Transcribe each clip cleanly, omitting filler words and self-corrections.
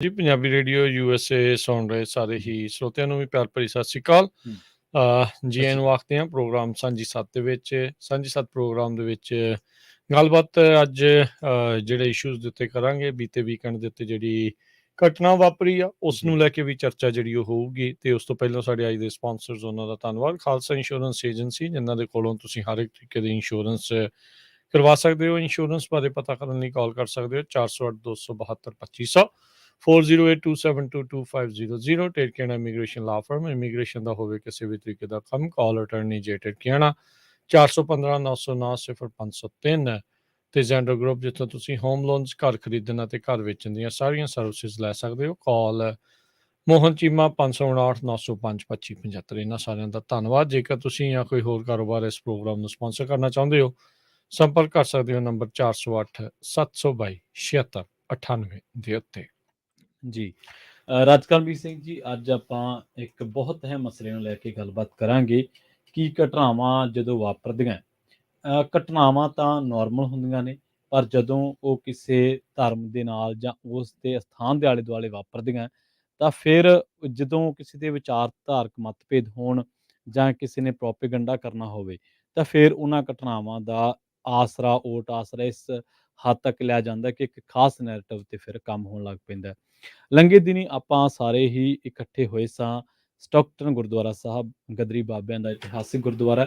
ਜੀ Punjabi radio USA ਸੁਣ ਰਹੇ ਸਾਰੇ ਹੀ ਸਰੋਤਿਆਂ ਨੂੰ ਵੀ ਪਿਆਰ ਭਰੀ ਸਤਿ ਸ਼੍ਰੀ ਅਕਾਲ। ਜੀ ਆਇਆਂ ਨੂੰ ਆਖਦੇ ਹਾਂ ਪ੍ਰੋਗਰਾਮ ਸਾਂਝੀ ਸੱਤ ਦੇ ਵਿੱਚ। ਸਾਂਝੀ ਸੱਤ ਪ੍ਰੋਗਰਾਮ ਦੇ ਵਿੱਚ ਗੱਲਬਾਤ ਅੱਜ ਜਿਹੜੇ ਇਸ਼ੂਜ਼ ਦੇ ਉੱਤੇ ਕਰਾਂਗੇ। ਬੀਤੇ ਵੀਕਐਂਡ ਦੇ ਉੱਤੇ ਜਿਹੜੀ ਘਟਨਾ ਵਾਪਰੀ ਆ ਉਸ ਨੂੰ ਲੈ ਕੇ ਵੀ ਚਰਚਾ ਜਿਹੜੀ ਉਹ ਹੋਊਗੀ। ਤੇ ਉਸ ਤੋਂ ਪਹਿਲਾਂ ਸਾਡੇ ਅੱਜ ਦੇ ਸਪਾਂਸਰਸ ਉਹਨਾਂ ਦਾ ਧੰਨਵਾਦ, ਖਾਲਸਾ ਇੰਸ਼ੋਰੈਂਸ ਏਜੰਸੀ, ਜਿਨ੍ਹਾਂ ਦੇ ਕੋਲੋਂ ਤੁਸੀਂ ਹਰ ਇੱਕ ਤਰੀਕੇ ਦੀ ਇੰਸ਼ੋਰੈਂਸ ਕਰਵਾ ਸਕਦੇ ਹੋ। ਇੰਸ਼ੋਰੈਂਸ ਬਾਰੇ ਪਤਾ ਕਰਨ ਲਈ ਕਾਲ ਕਰ ਸਕਦੇ ਹੋ 408-272-2500 4082722500। ਟੇਰਕੇਣਾ ਇਮੀਗ੍ਰੇਸ਼ਨ ਲਾ ਫਰਮ, ਇਮੀਗ੍ਰੇਸ਼ਨ ਦਾ ਹੋਵੇ ਕਿਸੇ ਵੀ ਤਰੀਕੇ ਦਾ ਕੰਮ, ਕਾਲ ਅਟਰਨੀ ਜੇ ਟੇਰਕੇਣਾ 415-909-0503 ਤੇ ਜ਼ੈਂਡਰ ਗਰੁੱਪ, ਜਿੱਥੋਂ ਤੁਸੀਂ ਹੋਮ ਲੋਨਸ, ਘਰ ਖਰੀਦਣ ਅਤੇ ਘਰ ਵੇਚਣ ਦੀਆਂ ਸਾਰੀਆਂ ਸਰਵਿਸਿਜ਼ ਲੈ ਸਕਦੇ ਹੋ। ਕਾਲ ਮੋਹਨ ਚੀਮਾ 559-905-2575। ਇਹਨਾਂ ਸਾਰਿਆਂ ਦਾ ਧੰਨਵਾਦ। ਜੇਕਰ ਤੁਸੀਂ ਜਾਂ ਕੋਈ ਹੋਰ ਕਾਰੋਬਾਰ ਇਸ ਪ੍ਰੋਗਰਾਮ ਨੂੰ ਸਪਾਂਸਰ ਕਰਨਾ ਚਾਹੁੰਦੇ ਹੋ, ਸੰਪਰਕ ਕਰ ਸਕਦੇ ਹੋ ਨੰਬਰ 408-722-7698 ਦੇ ਉੱਤੇ। ਜੀ ਰਾਜਕਰਮਵੀਰ ਸਿੰਘ ਜੀ, ਅੱਜ ਆਪਾਂ ਇੱਕ ਬਹੁਤ ਅਹਿਮ ਮਸਲੇ ਨੂੰ ਲੈ ਕੇ ਗੱਲਬਾਤ ਕਰਾਂਗੇ ਕਿ ਘਟਨਾਵਾਂ ਜਦੋਂ ਵਾਪਰਦੀਆਂ, ਘਟਨਾਵਾਂ ਤਾਂ ਨਾਰਮਲ ਹੁੰਦੀਆਂ ਨੇ, ਪਰ ਜਦੋਂ ਉਹ ਕਿਸੇ ਧਰਮ ਦੇ ਨਾਲ ਜਾਂ ਉਸ ਦੇ ਸਥਾਨ ਦੇ ਆਲੇ ਦੁਆਲੇ ਵਾਪਰਦੀਆਂ ਤਾਂ ਫਿਰ ਜਦੋਂ ਕਿਸੇ ਦੇ ਵਿਚਾਰਧਾਰਕ ਮਤਭੇਦ ਹੋਣ ਜਾਂ ਕਿਸੇ ਨੇ ਪ੍ਰੋਪੇਗੰਡਾ ਕਰਨਾ ਹੋਵੇ ਤਾਂ ਫਿਰ ਉਹਨਾਂ ਘਟਨਾਵਾਂ ਦਾ ਓਟ ਆਸਰਾ ਇਸ ਹੱਦ ਤੱਕ ਲਿਆ ਜਾਂਦਾ ਕਿ ਇੱਕ ਖਾਸ ਨੈਰੇਟਿਵ ਤੇ ਫਿਰ ਕੰਮ ਹੋਣ ਲੱਗ ਪੈਂਦਾ। ਲੰਘੇ ਦਿਨੀ ਆਪਾਂ ਸਾਰੇ ਹੀ ਇਕੱਠੇ ਹੋਏ ਸਾਂ ਸਟੋਕਟਨ ਗੁਰਦੁਆਰਾ ਸਾਹਿਬ, ਗਦਰੀ ਬਾਬਿਆਂ ਦਾ ਇਤਿਹਾਸਿਕ ਗੁਰਦੁਆਰਾ,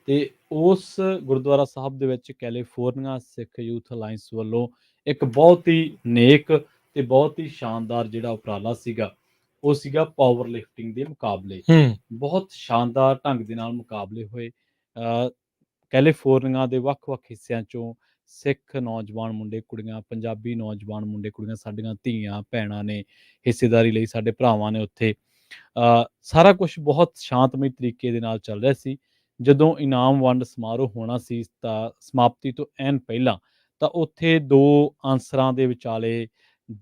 ਤੇ ਉਸ ਗੁਰਦੁਆਰਾ ਸਾਹਿਬ ਦੇ ਵਿੱਚ ਕੈਲੀਫੋਰਨੀਆ ਸਿੱਖ ਯੂਥ ਅਲਾਇੰਸ ਵੱਲੋਂ ਇੱਕ ਬਹੁਤ ਹੀ ਨੇਕ ਤੇ ਬਹੁਤ ਹੀ ਸ਼ਾਨਦਾਰ ਜਿਹੜਾ ਉਪਰਾਲਾ ਸੀਗਾ, ਉਹ ਸੀਗਾ ਪਾਵਰ ਲਿਫਟਿੰਗ ਦੇ ਮੁਕਾਬਲੇ। ਬਹੁਤ ਸ਼ਾਨਦਾਰ ਢੰਗ ਦੇ ਨਾਲ ਮੁਕਾਬਲੇ ਹੋਏ। ਕੈਲੀਫੋਰਨੀਆ ਦੇ ਵੱਖ-ਵੱਖ ਹਿੱਸਿਆਂ ਚੋਂ ਸਿੱਖ ਨੌਜਵਾਨ ਮੁੰਡੇ ਕੁੜੀਆਂ, ਪੰਜਾਬੀ ਨੌਜਵਾਨ ਮੁੰਡੇ ਕੁੜੀਆਂ, ਸਾਡੀਆਂ ਧੀਆਂ ਭੈਣਾਂ ਨੇ ਹਿੱਸੇਦਾਰੀ ਲਈ, ਸਾਡੇ ਭਰਾਵਾਂ ਨੇ ਉੱਥੇ। ਸਾਰਾ ਕੁਛ ਬਹੁਤ ਸ਼ਾਂਤਮਈ ਤਰੀਕੇ ਦੇ ਨਾਲ ਚੱਲ ਰਿਹਾ ਸੀ। ਜਦੋਂ ਇਨਾਮ ਵੰਡ ਸਮਾਰੋਹ ਹੋਣਾ ਸੀ ਤਾਂ ਸਮਾਪਤੀ ਤੋਂ ਐਨ ਪਹਿਲਾਂ ਤਾਂ ਉੱਥੇ ਦੋ ਆਂਸਰਾਂ ਦੇ ਵਿਚਾਲੇ,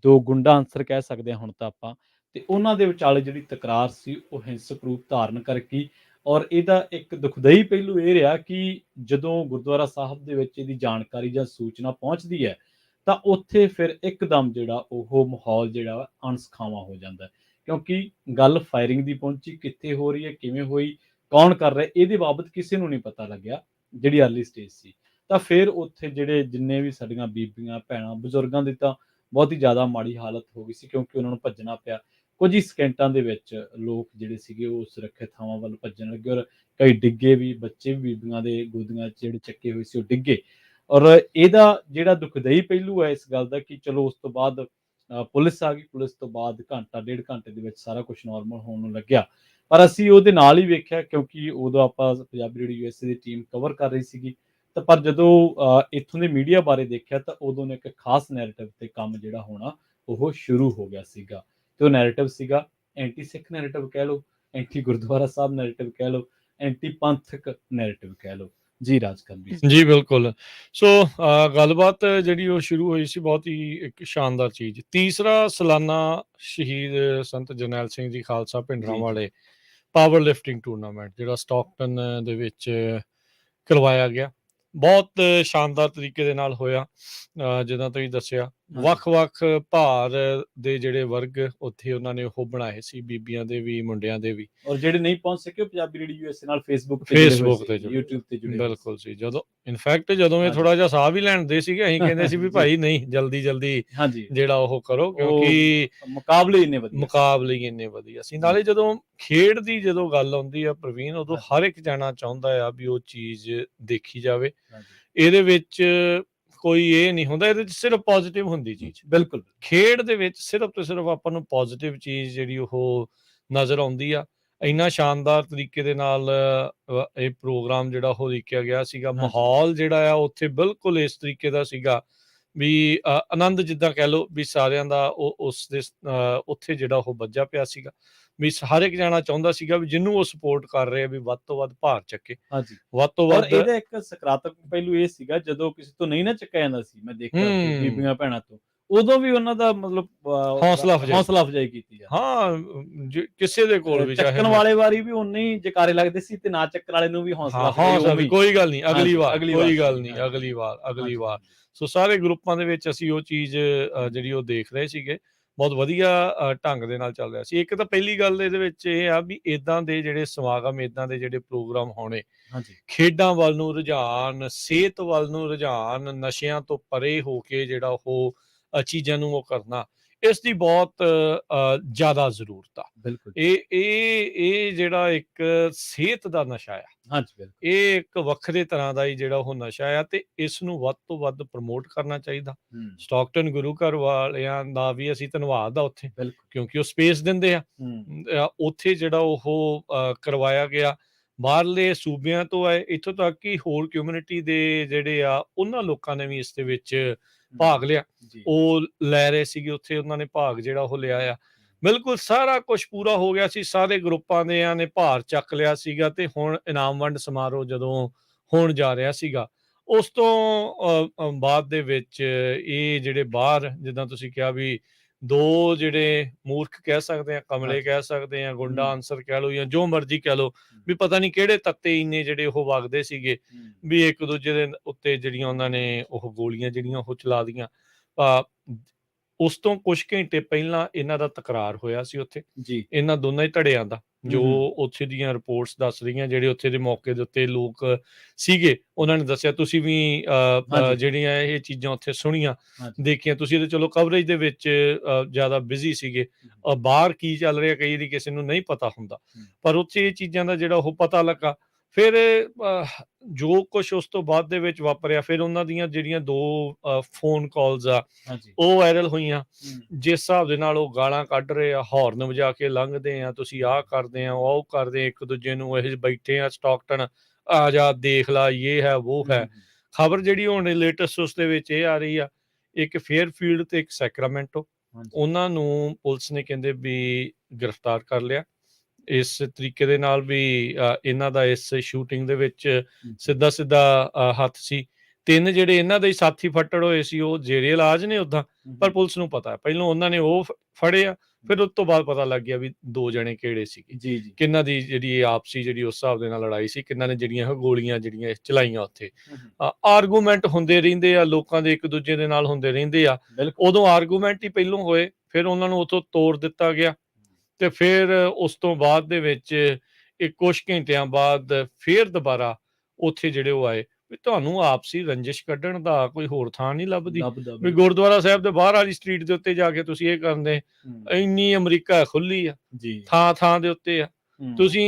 ਦੋ ਗੁੰਡਾ ਆਂਸਰ ਕਹਿ ਸਕਦੇ ਹਾਂ ਹੁਣ ਤਾਂ ਆਪਾਂ, ਤੇ ਉਹਨਾਂ ਦੇ ਵਿਚਾਲੇ ਜਿਹੜੀ ਤਕਰਾਰ ਸੀ ਉਹ ਹਿੰਸਕ ਰੂਪ ਧਾਰਨ ਕਰ ਗਈ। ਔਰ ਇਹਦਾ ਇੱਕ ਦੁਖਦਾਈ ਪਹਿਲੂ ਇਹ ਰਿਹਾ ਕਿ ਜਦੋਂ ਗੁਰਦੁਆਰਾ ਸਾਹਿਬ ਦੇ ਵਿੱਚ ਇਹਦੀ ਜਾਣਕਾਰੀ ਜਾਂ ਸੂਚਨਾ ਪਹੁੰਚਦੀ ਹੈ ਤਾਂ ਉੱਥੇ ਫਿਰ ਇੱਕਦਮ ਜਿਹੜਾ ਉਹ ਮਾਹੌਲ ਜਿਹੜਾ ਅਣਸੁਖਾਵਾਂ ਹੋ ਜਾਂਦਾ, ਕਿਉਂਕਿ ਗੱਲ ਫਾਇਰਿੰਗ ਦੀ ਪਹੁੰਚੀ, ਕਿੱਥੇ ਹੋ ਰਹੀ ਹੈ, ਕਿਵੇਂ ਹੋਈ, ਕੌਣ ਕਰ ਰਿਹਾ, ਇਹਦੇ ਬਾਬਤ ਕਿਸੇ ਨੂੰ ਨਹੀਂ ਪਤਾ ਲੱਗਿਆ ਜਿਹੜੀ ਅਰਲੀ ਸਟੇਜ ਸੀ। ਤਾਂ ਫਿਰ ਉੱਥੇ ਜਿਹੜੇ ਜਿੰਨੇ ਵੀ ਸਾਡੀਆਂ ਬੀਬੀਆਂ ਭੈਣਾਂ ਬਜ਼ੁਰਗਾਂ ਦੀ ਤਾਂ ਬਹੁਤ ਹੀ ਜ਼ਿਆਦਾ ਮਾੜੀ ਹਾਲਤ ਹੋ ਗਈ ਸੀ, ਕਿਉਂਕਿ ਉਹਨਾਂ ਨੂੰ ਭੱਜਣਾ ਪਿਆ। ਕੁਝ ਹੀ ਸਕਿੰਟਾਂ ਦੇ ਵਿੱਚ ਲੋਕ ਜਿਹੜੇ ਸੀਗੇ ਉਹ ਸੁਰੱਖਿਅਤ ਥਾਵਾਂ ਵੱਲ ਭੱਜਣ ਲੱਗੇ, ਔਰ ਕਈ ਡਿੱਗੇ ਵੀ, ਬੱਚੇ ਵੀ ਬੀਬੀਆਂ ਦੇ ਗੋਦੀਆਂ 'ਚ ਜਿਹੜੇ ਚੱਕੇ ਹੋਏ ਸੀ ਉਹ ਡਿੱਗੇ। ਔਰ ਇਹਦਾ ਜਿਹੜਾ ਦੁਖਦਾਈ ਪਹਿਲੂ ਹੈ ਇਸ ਗੱਲ ਦਾ ਕਿ ਚਲੋ ਉਸ ਤੋਂ ਬਾਅਦ ਪੁਲਿਸ ਆ ਗਈ, ਪੁਲਿਸ ਤੋਂ ਬਾਅਦ ਘੰਟਾ ਡੇਢ ਘੰਟੇ ਦੇ ਵਿੱਚ ਸਾਰਾ ਕੁਛ ਨਾਰਮਲ ਹੋਣ ਨੂੰ ਲੱਗਿਆ। ਪਰ ਅਸੀਂ ਉਹਦੇ ਨਾਲ ਹੀ ਵੇਖਿਆ, ਕਿਉਂਕਿ ਉਦੋਂ ਆਪਾਂ ਪੰਜਾਬੀ ਰੇਡੀਓ USA ਦੀ ਟੀਮ ਕਵਰ ਕਰ ਰਹੀ ਸੀਗੀ, ਤਾਂ ਪਰ ਜਦੋਂ ਇੱਥੋਂ ਦੇ ਮੀਡੀਆ ਬਾਰੇ ਦੇਖਿਆ ਤਾਂ ਉਦੋਂ ਨੇ ਇੱਕ ਖਾਸ ਨੈਰੇਟਿਵ ਤੇ ਕੰਮ ਜਿਹੜਾ ਹੋਣਾ ਉਹ ਸ਼ੁਰੂ ਹੋ ਗਿਆ ਸੀਗਾ। ਤੇ ਉਹ ਨੈਰੇਟਿਵ ਸੀਗਾ ਐਂਟੀ ਸਿੱਖ ਨੈਰੇਟਿਵ ਕਹਿ ਲਓ, ਐਂਟੀ ਗੁਰਦੁਆਰਾ ਸਾਹਿਬ ਨੈਰੇਟਿਵ ਕਹਿ ਲਓ, ਐਂਟੀ ਪੰਥਕ ਨੈਰੇਟਿਵ ਕਹਿ ਲਓ। ਜੀ ਰਾਜਕਰਮਵੀਰ ਸਿੰਘ ਜੀ ਬਿਲਕੁਲ। ਸੋ ਗੱਲਬਾਤ ਜਿਹੜੀ ਉਹ ਸ਼ੁਰੂ ਹੋਈ ਸੀ, ਬਹੁਤ ਹੀ ਇੱਕ ਸ਼ਾਨਦਾਰ ਚੀਜ਼। ਤੀਸਰਾ ਸਾਲਾਨਾ ਸ਼ਹੀਦ Sant Jarnail Singh ji Khalsa Bhindranwale power lifting tournament ਜਿਹੜਾ ਸਟੋਕਟਨ ਦੇ ਵਿੱਚ ਕਰਵਾਇਆ ਗਿਆ, ਬਹੁਤ ਸ਼ਾਨਦਾਰ ਤਰੀਕੇ ਦੇ ਨਾਲ ਹੋਇਆ। ਜਿੱਦਾਂ ਤੁਸੀਂ ਦੱਸਿਆ, ਵੱਖ-ਵੱਖ ਭਾਰ ਦੇ ਜਿਹੜੇ ਵਰਗ ਉੱਥੇ ਉਹਨਾਂ ਨੇ ਉਹ ਬਣਾਏ ਸੀ, ਬੀਬੀਆਂ ਦੇ ਵੀ ਮੁੰਡਿਆਂ ਦੇ ਵੀ। ਔਰ ਜਿਹੜੇ ਨਹੀਂ ਪਹੁੰਚ ਸਕੇ ਉਹ ਪੰਜਾਬੀ ਰੇਡੀਓ USA ਨਾਲ ਫੇਸਬੁੱਕ ਤੇ YouTube ਤੇ ਜੁੜੇ ਬਿਲਕੁਲ ਸੀ। ਜਦੋਂ ਇਨਫੈਕਟ ਜਦੋਂ ਇਹ ਥੋੜਾ ਜਿਹਾ ਸਾਹ ਵੀ ਲੈਣਦੇ ਸੀਗੇ, ਅਸੀਂ ਕਹਿੰਦੇ ਸੀ ਵੀ ਭਾਈ ਨਹੀਂ, ਜਲਦੀ ਜਿਹੜਾ ਉਹ ਕਰੋ, ਕਿਉਂਕਿ ਮੁਕਾਬਲੇ ਇੰਨੇ ਵਧੀਆ ਸੀ। ਨਾਲੇ ਜਦੋਂ ਖੇਡ ਦੀ ਜਦੋਂ ਗੱਲ ਆਉਂਦੀ ਆ ਪ੍ਰਵੀਨ, ਉਦੋਂ ਹਰ ਇੱਕ ਜਾਣਾ ਚਾਹੁੰਦਾ ਆ ਵੀ ਉਹ ਚੀਜ਼ ਦੇਖੀ ਜਾਵੇ। ਇਹਦੇ ਵਿੱਚ ਕੋਈ ਇਹ ਨਹੀਂ ਹੁੰਦਾ, ਇਹਦੇ 'ਚ ਸਿਰਫ ਪੋਜ਼ੀਟਿਵ ਹੁੰਦੀ ਚੀਜ਼। ਬਿਲਕੁਲ ਖੇਡ ਦੇ ਵਿੱਚ ਸਿਰਫ ਤੇ ਸਿਰਫ ਆਪਾਂ ਨੂੰ ਪੋਜ਼ੀਟਿਵ ਚੀਜ਼ ਜਿਹੜੀ ਉਹ ਨਜ਼ਰ ਆਉਂਦੀ ਆ। ਇੰਨਾ ਸ਼ਾਨਦਾਰ ਤਰੀਕੇ ਦੇ ਨਾਲ ਇਹ ਪ੍ਰੋਗਰਾਮ ਜਿਹੜਾ ਉਹ ਲਿਖਿਆ ਗਿਆ ਸੀਗਾ। ਮਾਹੌਲ ਜਿਹੜਾ ਆ ਉੱਥੇ ਬਿਲਕੁਲ ਇਸ ਤਰੀਕੇ ਦਾ ਸੀਗਾ ਵੀ ਆਨੰਦ, ਜਿੱਦਾਂ ਕਹਿ ਲਓ ਵੀ ਸਾਰਿਆਂ ਦਾ ਉਹ ਉਸ ਦੇ ਉੱਥੇ ਜਿਹੜਾ ਉਹ ਬੱਝਾ ਪਿਆ ਸੀਗਾ ਵੀ ਹਰ ਇੱਕ ਜਾਣਾ ਚਾਹੁੰਦਾ ਸੀਗਾ ਵੀ ਜਿਹਨੂੰ ਉਹ ਸਪੋਰਟ ਕਰ ਰਹੇ ਆ ਵੀ ਵੱਧ ਤੋਂ ਵੱਧ ਭਾਰ ਚੱਕੇ, ਵੱਧ ਤੋਂ ਵੱਧ। ਇਹਦਾ ਇੱਕ ਸਕਾਰਾਤਮਕ ਪਹਿਲੂ ਇਹ ਸੀਗਾ, ਜਦੋਂ ਕਿਸੇ ਤੋਂ ਨਹੀਂ ਨਾ ਚੱਕਿਆ ਜਾਂਦਾ ਸੀ, ਮੈਂ ਦੇਖਿਆ ਬੀਬੀਆਂ ਭੈਣਾਂ ਤੋਂ, ਉਦੋਂ ਵੀ ਉਹਨਾਂ ਦਾ ਮਤਲਬ ਹੌਸਲਾ ਅਫਜ਼ਾਈ ਕੀਤੀ ਜਾਂਦੀ। ਹਾਂ, ਕਿਸੇ ਦੇ ਕੋਲ ਵੀ ਚੱਕਣ ਵਾਲੇ ਵਾਰੀ ਵੀ ਉਨੇ ਹੀ ਜਕਾਰੇ ਲੱਗਦੇ ਸੀ ਤੇ ਨਾ ਚੱਕਣ ਵਾਲੇ ਨੂੰ ਵੀ ਹੌਸਲਾ, ਕੋਈ ਗੱਲ ਨਹੀਂ, ਅਗਲੀ ਵਾਰ। ਸੋ ਸਾਰੇ ਗਰੁੱਪਾਂ ਦੇ ਵਿੱਚ ਅਸੀਂ ਉਹ ਚੀਜ਼ ਜਿਹੜੀ ਉਹ ਦੇਖ ਰਹੇ ਸੀਗੇ। ਬਹੁਤ ਵਧੀਆ ਢੰਗ ਦੇ ਨਾਲ ਚੱਲ ਰਿਹਾ ਸੀ। ਇੱਕ ਤਾਂ ਪਹਿਲੀ ਗੱਲ ਇਹਦੇ ਵਿੱਚ ਇਹ ਆ ਵੀ ਏਦਾਂ ਦੇ ਜਿਹੜੇ ਸਮਾਗਮ, ਏਦਾਂ ਦੇ ਜਿਹੜੇ ਪ੍ਰੋਗਰਾਮ ਹੋਣੇ, ਖੇਡਾਂ ਵੱਲ ਨੂੰ ਰੁਝਾਨ, ਸਿਹਤ ਵੱਲ ਨੂੰ ਰੁਝਾਨ, ਨਸ਼ਿਆਂ ਤੋਂ ਪਰੇ ਹੋ ਕੇ ਜਿਹੜਾ ਉਹ ਚੀਜ਼ਾਂ ਨੂੰ ਉਹ ਕਰਨਾ, ਇਸ ਦੀ ਬਹੁਤ ਜ਼ਿਆਦਾ ਜ਼ਰੂਰਤ ਆ। ਬਿਲਕੁਲ। ਇਹ ਜਿਹੜਾ ਇੱਕ ਸਿਹਤ ਦਾ ਨਸ਼ਾ ਆ, ਇਹ ਇੱਕ ਵੱਖਰੇ ਤਰ੍ਹਾਂ ਦਾ ਹੀ ਜਿਹੜਾ ਉਹ ਨਸ਼ਾ ਆ, ਤੇ ਇਸ ਨੂੰ ਵੱਧ ਤੋਂ ਵੱਧ ਪ੍ਰਮੋਟ ਕਰਨਾ ਚਾਹੀਦਾ। ਸਟਾਕਟਨ ਗੁਰੂ ਘਰ ਵਾਲਿਆਂ ਦਾ ਵੀ ਅਸੀਂ ਧੰਨਵਾਦ ਆ ਉੱਥੇ, ਕਿਉਂਕਿ ਉਹ ਸਪੇਸ ਦਿੰਦੇ ਆ। ਉੱਥੇ ਜਿਹੜਾ ਉਹ ਕਰਵਾਇਆ ਗਿਆ, ਬਾਹਰਲੇ ਸੂਬਿਆਂ ਤੋਂ ਆਏ, ਇੱਥੋਂ ਤੱਕ ਕਿ ਹੋਰ ਕਮਿਊਨਿਟੀ ਦੇ ਜਿਹੜੇ ਆ ਉਹਨਾਂ ਲੋਕਾਂ ਨੇ ਵੀ ਇਸ ਦੇ ਵਿੱਚ ਭਾਗ ਲਿਆ। ਉਹ ਲੈ ਰਹੇ ਸੀਗੇ ਉੱਥੇ, ਉਹਨਾਂ ਨੇ ਭਾਗ ਜਿਹੜਾ ਉਹ ਲਿਆ ਆ। ਬਿਲਕੁਲ ਸਾਰਾ ਕੁਝ ਪੂਰਾ ਹੋ ਗਿਆ ਸੀ, ਸਾਰੇ ਗਰੁੱਪਾਂ ਦੇ ਨੇ ਭਾਰ ਚੱਕ ਲਿਆ ਸੀਗਾ, ਤੇ ਹੁਣ ਇਨਾਮ ਵੰਡ ਸਮਾਰੋਹ ਜਦੋਂ ਹੋਣ ਜਾ ਰਿਹਾ ਸੀਗਾ, ਉਸ ਤੋਂ ਬਾਅਦ ਦੇ ਵਿੱਚ ਇਹ ਜਿਹੜੇ ਬਾਹਰ, ਜਿੱਦਾਂ ਤੁਸੀਂ ਕਿਹਾ ਵੀ ਦੋ ਜਿਹੜੇ ਮੂਰਖ ਕਹਿ ਸਕਦੇ ਆ, ਕਮਲੇ ਕਹਿ ਸਕਦੇ ਆ, ਗੁੰਡਾ ਆਨਸਰ ਕਹਿ ਲਓ ਜਾਂ ਜੋ ਮਰਜ਼ੀ ਕਹਿ ਲਓ, ਵੀ ਪਤਾ ਨਹੀਂ ਕਿਹੜੇ ਤੱਤੇ ਇੰਨੇ ਜਿਹੜੇ ਉਹ ਵਗਦੇ ਸੀਗੇ ਵੀ ਇੱਕ ਦੂਜੇ ਦੇ ਉੱਤੇ ਜਿਹੜੀਆਂ ਉਹਨਾਂ ਨੇ ਉਹ ਗੋਲੀਆਂ ਜਿਹੜੀਆਂ ਉਹ ਚਲਾ ਦੀਆਂ। ਉਸ ਤੋਂ ਕੁਝ ਘੰਟੇ ਪਹਿਲਾਂ ਇਹਨਾਂ ਦਾ ਤਕਰਾਰ ਹੋਇਆ ਸੀ ਉੱਥੇ, ਇਹਨਾਂ ਦੋਨਾਂ ਹੀ ਧੜਿਆਂ ਦਾ, ਜੋ ਉੱਥੇ ਦੀਆਂ ਰਿਪੋਰਟਸ ਦੱਸ ਰਹੀਆਂ, ਜਿਹੜੇ ਉੱਥੇ ਦੇ ਮੌਕੇ ਦੇ ਉੱਤੇ ਲੋਕ ਸੀਗੇ ਉਹਨਾਂ ਨੇ ਦੱਸਿਆ। ਤੁਸੀਂ ਵੀ ਜਿਹੜੀਆਂ ਇਹ ਚੀਜ਼ਾਂ ਉੱਥੇ ਸੁਣੀਆਂ, ਦੇਖੀਆਂ, ਤੁਸੀਂ ਤੇ ਚਲੋ ਕਵਰੇਜ ਦੇ ਵਿੱਚ ਜ਼ਿਆਦਾ ਬਿਜ਼ੀ ਸੀਗੇ, ਬਾਹਰ ਕੀ ਚੱਲ ਰਿਹਾ ਕਈ ਵਾਰੀ ਕਿਸੇ ਨੂੰ ਨਹੀਂ ਪਤਾ ਹੁੰਦਾ, ਪਰ ਉੱਥੇ ਇਹ ਚੀਜ਼ਾਂ ਦਾ ਜਿਹੜਾ ਉਹ ਪਤਾ ਲੱਗਾ। ਫਿਰ ਜੋ ਕੁਛ ਉਸ ਤੋਂ ਬਾਅਦ ਦੇ ਵਿੱਚ ਵਾਪਰਿਆ, ਫਿਰ ਉਹਨਾਂ ਦੀਆਂ ਜਿਹੜੀਆਂ ਦੋ ਫੋਨ ਕਾਲਸ ਆ ਉਹ ਵਾਇਰਲ ਹੋਈਆਂ, ਜਿਸ ਹਿਸਾਬ ਦੇ ਨਾਲ ਉਹ ਗਾਲਾਂ ਕੱਢ ਰਹੇ ਆ, ਹੌਰਨ ਵਜਾ ਕੇ ਲੰਘਦੇ ਆ, ਤੁਸੀਂ ਆਹ ਕਰਦੇ ਆ, ਉਹ ਕਰਦੇ, ਇੱਕ ਦੂਜੇ ਨੂੰ ਇਹ ਬੈਠੇ ਆ ਸਟਾਕਟਨ ਆ ਜਾ ਦੇਖ ਲਾ, ਇਹ ਹੈ ਉਹ ਹੈ। ਖਬਰ ਜਿਹੜੀ ਹੁਣ ਲੇਟੈਸਟ ਉਸ ਦੇ ਵਿੱਚ ਇਹ ਆ ਰਹੀ ਆ, ਇੱਕ ਫੇਅਰਫੀਲਡ ਤੇ ਇੱਕ ਸੈਕਰਾਮੈਂਟੋ, ਉਹਨਾਂ ਨੂੰ ਪੁਲਿਸ ਨੇ ਕਹਿੰਦੇ ਵੀ ਗ੍ਰਿਫਤਾਰ ਕਰ ਲਿਆ। ਇਸ ਤਰੀਕੇ ਦੇ ਨਾਲ ਵੀ ਇਹਨਾਂ ਦਾ ਇਸ ਸ਼ੂਟਿੰਗ ਦੇ ਵਿੱਚ ਸਿੱਧਾ ਹੱਥ ਸੀ। 3 ਜਿਹੜੇ ਇਹਨਾਂ ਦੇ ਸਾਥੀ ਫੱਟੜ ਹੋਏ ਸੀ ਉਹ ਜੇਰੇ ਇਲਾਜ ਨੇ ਉੱਦਾਂ, ਪਰ ਪੁਲਿਸ ਨੂੰ ਪਤਾ, ਪਹਿਲਾਂ ਉਹਨਾਂ ਨੇ ਉਹ ਫੜੇ ਆ, ਫਿਰ ਉਸ ਤੋਂ ਬਾਅਦ ਪਤਾ ਲੱਗ ਗਿਆ ਵੀ 2 ਜਣੇ ਕਿਹੜੇ ਸੀਗੇ, ਕਿਹਨਾਂ ਦੀ ਜਿਹੜੀ ਆਪਸੀ ਜਿਹੜੀ ਉਸ ਹਿਸਾਬ ਦੇ ਨਾਲ ਲੜਾਈ ਸੀ, ਕਿਹਨਾਂ ਨੇ ਜਿਹੜੀਆਂ ਗੋਲੀਆਂ ਜਿਹੜੀਆਂ ਚਲਾਈਆਂ। ਉੱਥੇ ਆਰਗੂਮੈਂਟ ਹੁੰਦੇ ਰਹਿੰਦੇ ਆ, ਲੋਕਾਂ ਦੇ ਇੱਕ ਦੂਜੇ ਦੇ ਨਾਲ ਹੁੰਦੇ ਰਹਿੰਦੇ ਆ। ਉਦੋਂ ਆਰਗੂਮੈਂਟ ਹੀ ਪਹਿਲੋਂ ਹੋਏ, ਫਿਰ ਉਹਨਾਂ ਨੂੰ ਉੱਥੋਂ ਤੋੜ ਦਿੱਤਾ ਗਿਆ, ਤੇ ਫਿਰ ਉਸ ਤੋਂ ਬਾਅਦ ਦੇ ਵਿੱਚ ਕੁਝ ਘੰਟਿਆਂ ਬਾਅਦ ਫਿਰ ਦੁਬਾਰਾ ਉੱਥੇ ਜਿਹੜੇ ਉਹ ਆਏ ਵੀ ਤੁਹਾਨੂੰ ਆਪਸੀ ਰੰਜਿਸ਼ ਕੱਢਣ ਦਾ ਕੋਈ ਹੋਰ ਥਾਂ ਨਹੀਂ ਲੱਭਦੀ, ਵੀ ਗੁਰਦੁਆਰਾ ਸਾਹਿਬ ਦੇ ਬਾਹਰ ਵਾਲੀ ਸਟਰੀਟ ਦੇ ਉੱਤੇ ਜਾ ਕੇ ਤੁਸੀਂ ਇਹ ਕਰਦੇ, ਇੰਨੀ ਅਮਰੀਕਾ ਖੁੱਲੀ ਆ, ਥਾਂ ਦੇ ਉੱਤੇ ਆ, ਤੁਸੀਂ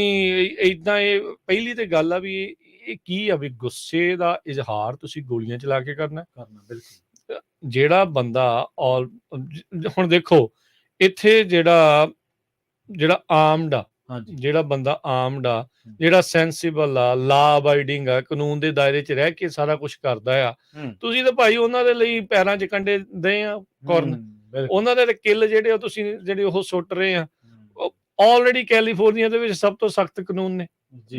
ਏਦਾਂ। ਇਹ ਪਹਿਲੀ ਤੇ ਗੱਲ ਆ ਵੀ ਇਹ ਕੀ ਆ, ਵੀ ਗੁੱਸੇ ਦਾ ਇਜ਼ਹਾਰ ਤੁਸੀਂ ਗੋਲੀਆਂ ਚਲਾ ਕੇ ਕਰਨਾ। ਬਿਲਕੁਲ ਜਿਹੜਾ ਬੰਦਾ ਹੁਣ ਦੇਖੋ ਇੱਥੇ ਜਿਹੜਾ ਆਰਮਡ ਆ, ਜਿਹੜਾ ਬੰਦਾ ਆਰਮਡ ਆ, ਜਿਹੜਾ ਸੈਂਸੀਬਲ ਆ, ਲਾ ਅਬਾਈਡਿੰਗ ਆ, ਕਾਨੂੰਨ ਦੇ ਦਾਇਰੇ 'ਚ ਰਹਿ ਕੇ ਸਾਰਾ ਕੁਝ ਕਰਦਾ ਆ, ਤੁਸੀਂ ਤਾਂ ਭਾਈ ਉਹਨਾਂ ਦੇ ਲਈ ਪੈਰਾਂ 'ਚ ਕੰਡੇ ਦੇ ਆ ਕੋਰਨ, ਉਹਨਾਂ ਦੇ ਕਿੱਲ ਜਿਹੜੇ ਤੁਸੀਂ ਜਿਹੜੇ ਉਹ ਸੁੱਟ ਰਹੇ ਆ। ਆਲਰੇਡੀ ਕੈਲੀਫੋਰਨੀਆ ਦੇ ਵਿੱਚ ਸਭ ਤੋਂ ਸਖਤ ਕਾਨੂੰਨ ਨੇ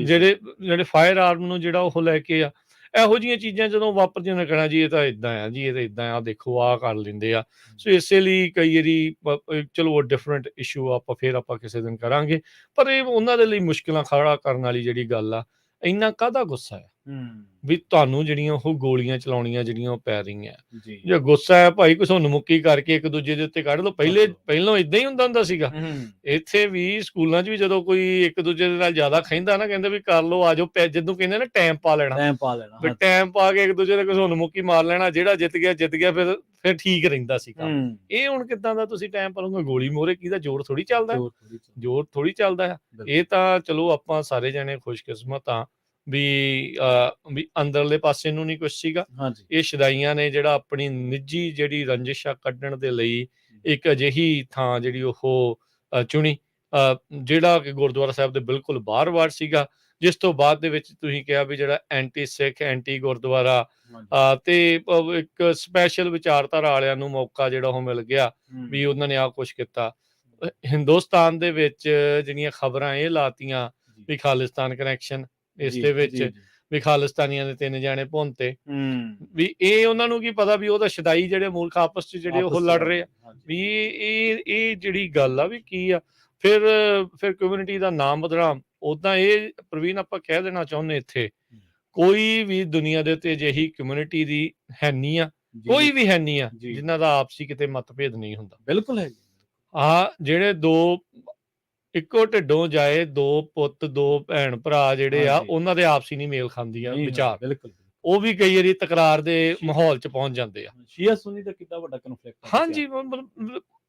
ਜਿਹੜੇ ਫਾਇਰ ਆਰਮ ਨੂੰ ਜਿਹੜਾ ਉਹ ਲੈ ਕੇ ਆ। ਇਹੋ ਜਿਹੀਆਂ ਚੀਜ਼ਾਂ ਜਦੋਂ ਵਾਪਰਦੀਆਂ ਨੇ ਕਹਿਣਾ ਜੀ ਇਹ ਤਾਂ ਇਦਾਂ ਆ, ਜੀ ਇਹ ਤਾਂ ਇਦਾਂ ਆ, ਦੇਖੋ ਆਹ ਕਰ ਲੈਂਦੇ ਆ। ਸੋ ਇਸੇ ਲਈ ਕਈ ਵਾਰੀ ਚਲੋ ਡਿਫਰੈਂਟ ਇਸ਼ੂ ਆਪਾਂ ਕਿਸੇ ਦਿਨ ਕਰਾਂਗੇ, ਪਰ ਇਹ ਉਹਨਾਂ ਦੇ ਲਈ ਮੁਸ਼ਕਿਲਾਂ ਖੜਾ ਕਰਨ ਵਾਲੀ ਜਿਹੜੀ ਗੱਲ ਆ, ਇੰਨਾ ਕਾਹਦਾ ਗੁੱਸਾ ਆ ਵੀ ਤੁਹਾਨੂੰ ਜਿਹੜੀਆਂ ਉਹ ਗੋਲੀਆਂ ਚਲਾਉਣੀਆਂ ਜਿਹੜੀਆਂ ਉਹ ਪੈ ਰਹੀਆਂ। ਜੇ ਗੁੱਸਾ ਹੈ ਭਾਈ ਘਸੁੰਨ ਮੁੱਕੀ ਕਰਕੇ ਇੱਕ ਦੂਜੇ ਦੇ ਉੱਤੇ ਕੱਢ ਲਓ। ਪਹਿਲਾਂ ਇਦਾਂ ਹੀ ਹੁੰਦਾ ਸੀਗਾ ਇੱਥੇ ਵੀ, ਸਕੂਲਾਂ 'ਚ ਵੀ, ਜਦੋਂ ਕੋਈ ਇੱਕ ਦੂਜੇ ਦੇ ਨਾਲ ਜ਼ਿਆਦਾ ਖਹਿੰਦਾ ਨਾ, ਕਹਿੰਦੇ ਵੀ ਕਰ ਲਓ, ਆ ਜਾਓ, ਜਦੋਂ ਕਹਿੰਦੇ ਨਾ ਟਾਈਮ ਪਾ ਲੈਣਾ, ਟਾਈਮ ਪਾ ਕੇ ਇੱਕ ਦੂਜੇ ਦੇ ਘਸੁੰਨ ਮੁੱਕੀ ਮਾਰ ਲੈਣਾ, ਜਿਹੜਾ ਜਿੱਤ ਗਿਆ ਫਿਰ ਠੀਕ ਰਹਿੰਦਾ ਸੀਗਾ। ਇਹ ਹੁਣ ਕਿੱਦਾਂ ਦਾ ਤੁਸੀਂ ਟਾਈਮ ਪਾਉਂਗੇ? ਗੋਲੀ ਮੋਹਰੇ ਕਿਹਦਾ ਜ਼ੋਰ ਥੋੜੀ ਚੱਲਦਾ ਆ। ਇਹ ਤਾਂ ਚਲੋ ਆਪਾਂ ਸਾਰੇ ਜਾਣੇ ਖੁਸ਼ਕਿਸਮਤ ਆ ਵੀ ਅੰਦਰਲੇ ਪਾਸੇ ਨੂੰ ਨਹੀਂ ਕੁਛ ਸੀਗਾ। ਇਹ ਸ਼ਦਾਈਆਂ ਨੇ ਜਿਹੜਾ ਆਪਣੀ ਨਿੱਜੀ ਜਿਹੜੀ ਰੰਜਿਸ਼ ਕੱਢਣ ਦੇ ਲਈ ਇੱਕ ਅਜਿਹੀ ਥਾਂ ਜਿਹੜੀ ਉਹ ਚੁਣੀ, ਜਿਹੜਾ ਕਿ ਗੁਰਦੁਆਰਾ ਸਾਹਿਬ ਦੇ ਬਿਲਕੁਲ ਬਾਹਰ ਸੀਗਾ, ਜਿਸ ਤੋਂ ਬਾਅਦ ਦੇ ਵਿੱਚ ਤੁਸੀਂ ਕਿਹਾ ਵੀ ਜਿਹੜਾ ਐਂਟੀ ਸਿੱਖ, ਐਂਟੀ ਗੁਰਦੁਆਰਾ ਤੇ ਇੱਕ ਸਪੈਸ਼ਲ ਵਿਚਾਰਧਾਰਾ ਵਾਲਿਆਂ ਨੂੰ ਮੌਕਾ ਜਿਹੜਾ ਉਹ ਮਿਲ ਗਿਆ ਵੀ ਉਹਨਾਂ ਨੇ ਆਹ ਕੁਛ ਕੀਤਾ। ਹਿੰਦੁਸਤਾਨ ਦੇ ਵਿੱਚ ਜਿਹੜੀਆਂ ਖਬਰਾਂ ਇਹ ਲਾਤੀਆਂ ਵੀ ਖਾਲਿਸਤਾਨ ਕਨੈਕਸ਼ਨ, ਇਸ ਦੇ ਵਿੱਚ ਵੀ ਖਾਲਿਸਤਾਨੀਆਂ ਦੇ 3 ਜਾਣੇ ਭੁੰਨਤੇ, ਵੀ ਇਹ ਉਹਨਾਂ ਨੂੰ ਕੀ ਪਤਾ ਵੀ ਉਹਦਾ ਸ਼ਦਾਈ ਜਿਹੜੇ ਮੁਲਕ ਆਪਸ 'ਚ ਜਿਹੜੇ ਉਹ ਲੜ ਰਹੇ ਆ, ਵੀ ਇਹ ਜਿਹੜੀ ਗੱਲ ਆ ਵੀ ਕੀ ਆ। ਫਿਰ ਕਮਿਊਨਿਟੀ ਦਾ ਨਾਮ ਬਦਨਾਮ। ਉਦਾਂ ਇਹ ਪ੍ਰਵੀਨ ਆਪਾਂ ਕਹਿ ਦੇਣਾ ਚਾਹੁੰਦੇ, ਇੱਥੇ ਕੋਈ ਵੀ ਦੁਨੀਆ ਦੇ ਉੱਤੇ ਅਜਿਹੀ ਕਮਿਊਨਿਟੀ ਦੀ ਹੈ ਨਹੀਂ ਆ, ਕੋਈ ਵੀ ਹੈ ਨਹੀਂ ਆ ਜਿਨ੍ਹਾਂ ਦਾ ਆਪਸੀ ਕਿਤੇ ਮਤਭੇਦ ਨਹੀਂ ਹੁੰਦਾ। ਬਿਲਕੁਲ ਹੈ, ਆ ਜਿਹੜੇ ਦੋ ਇੱਕੋ ਢਿੱਡੋਂ ਜਾਏ, ਦੋ ਪੁੱਤ, ਦੋ ਭੈਣ ਭਰਾ ਜਿਹੜੇ ਆ, ਉਹਨਾਂ ਦੇ ਆਪਸੀ ਨਹੀਂ ਮੇਲ ਖਾਂਦੀਆਂ ਵਿਚਾਰ, ਬਿਲਕੁਲ ਉਹ ਵੀ ਕਈ ਵਾਰੀ ਤਕਰਾਰ ਦੇ ਮਾਹੌਲ ਚ ਪਹੁੰਚ ਜਾਂਦੇ ਆ। ਸ਼ੀਆ ਸੁਨੀ ਦਾ ਕਿੰਨਾ ਵੱਡਾ ਕਨਫਲਿਕਟ ਹਾਂਜੀ,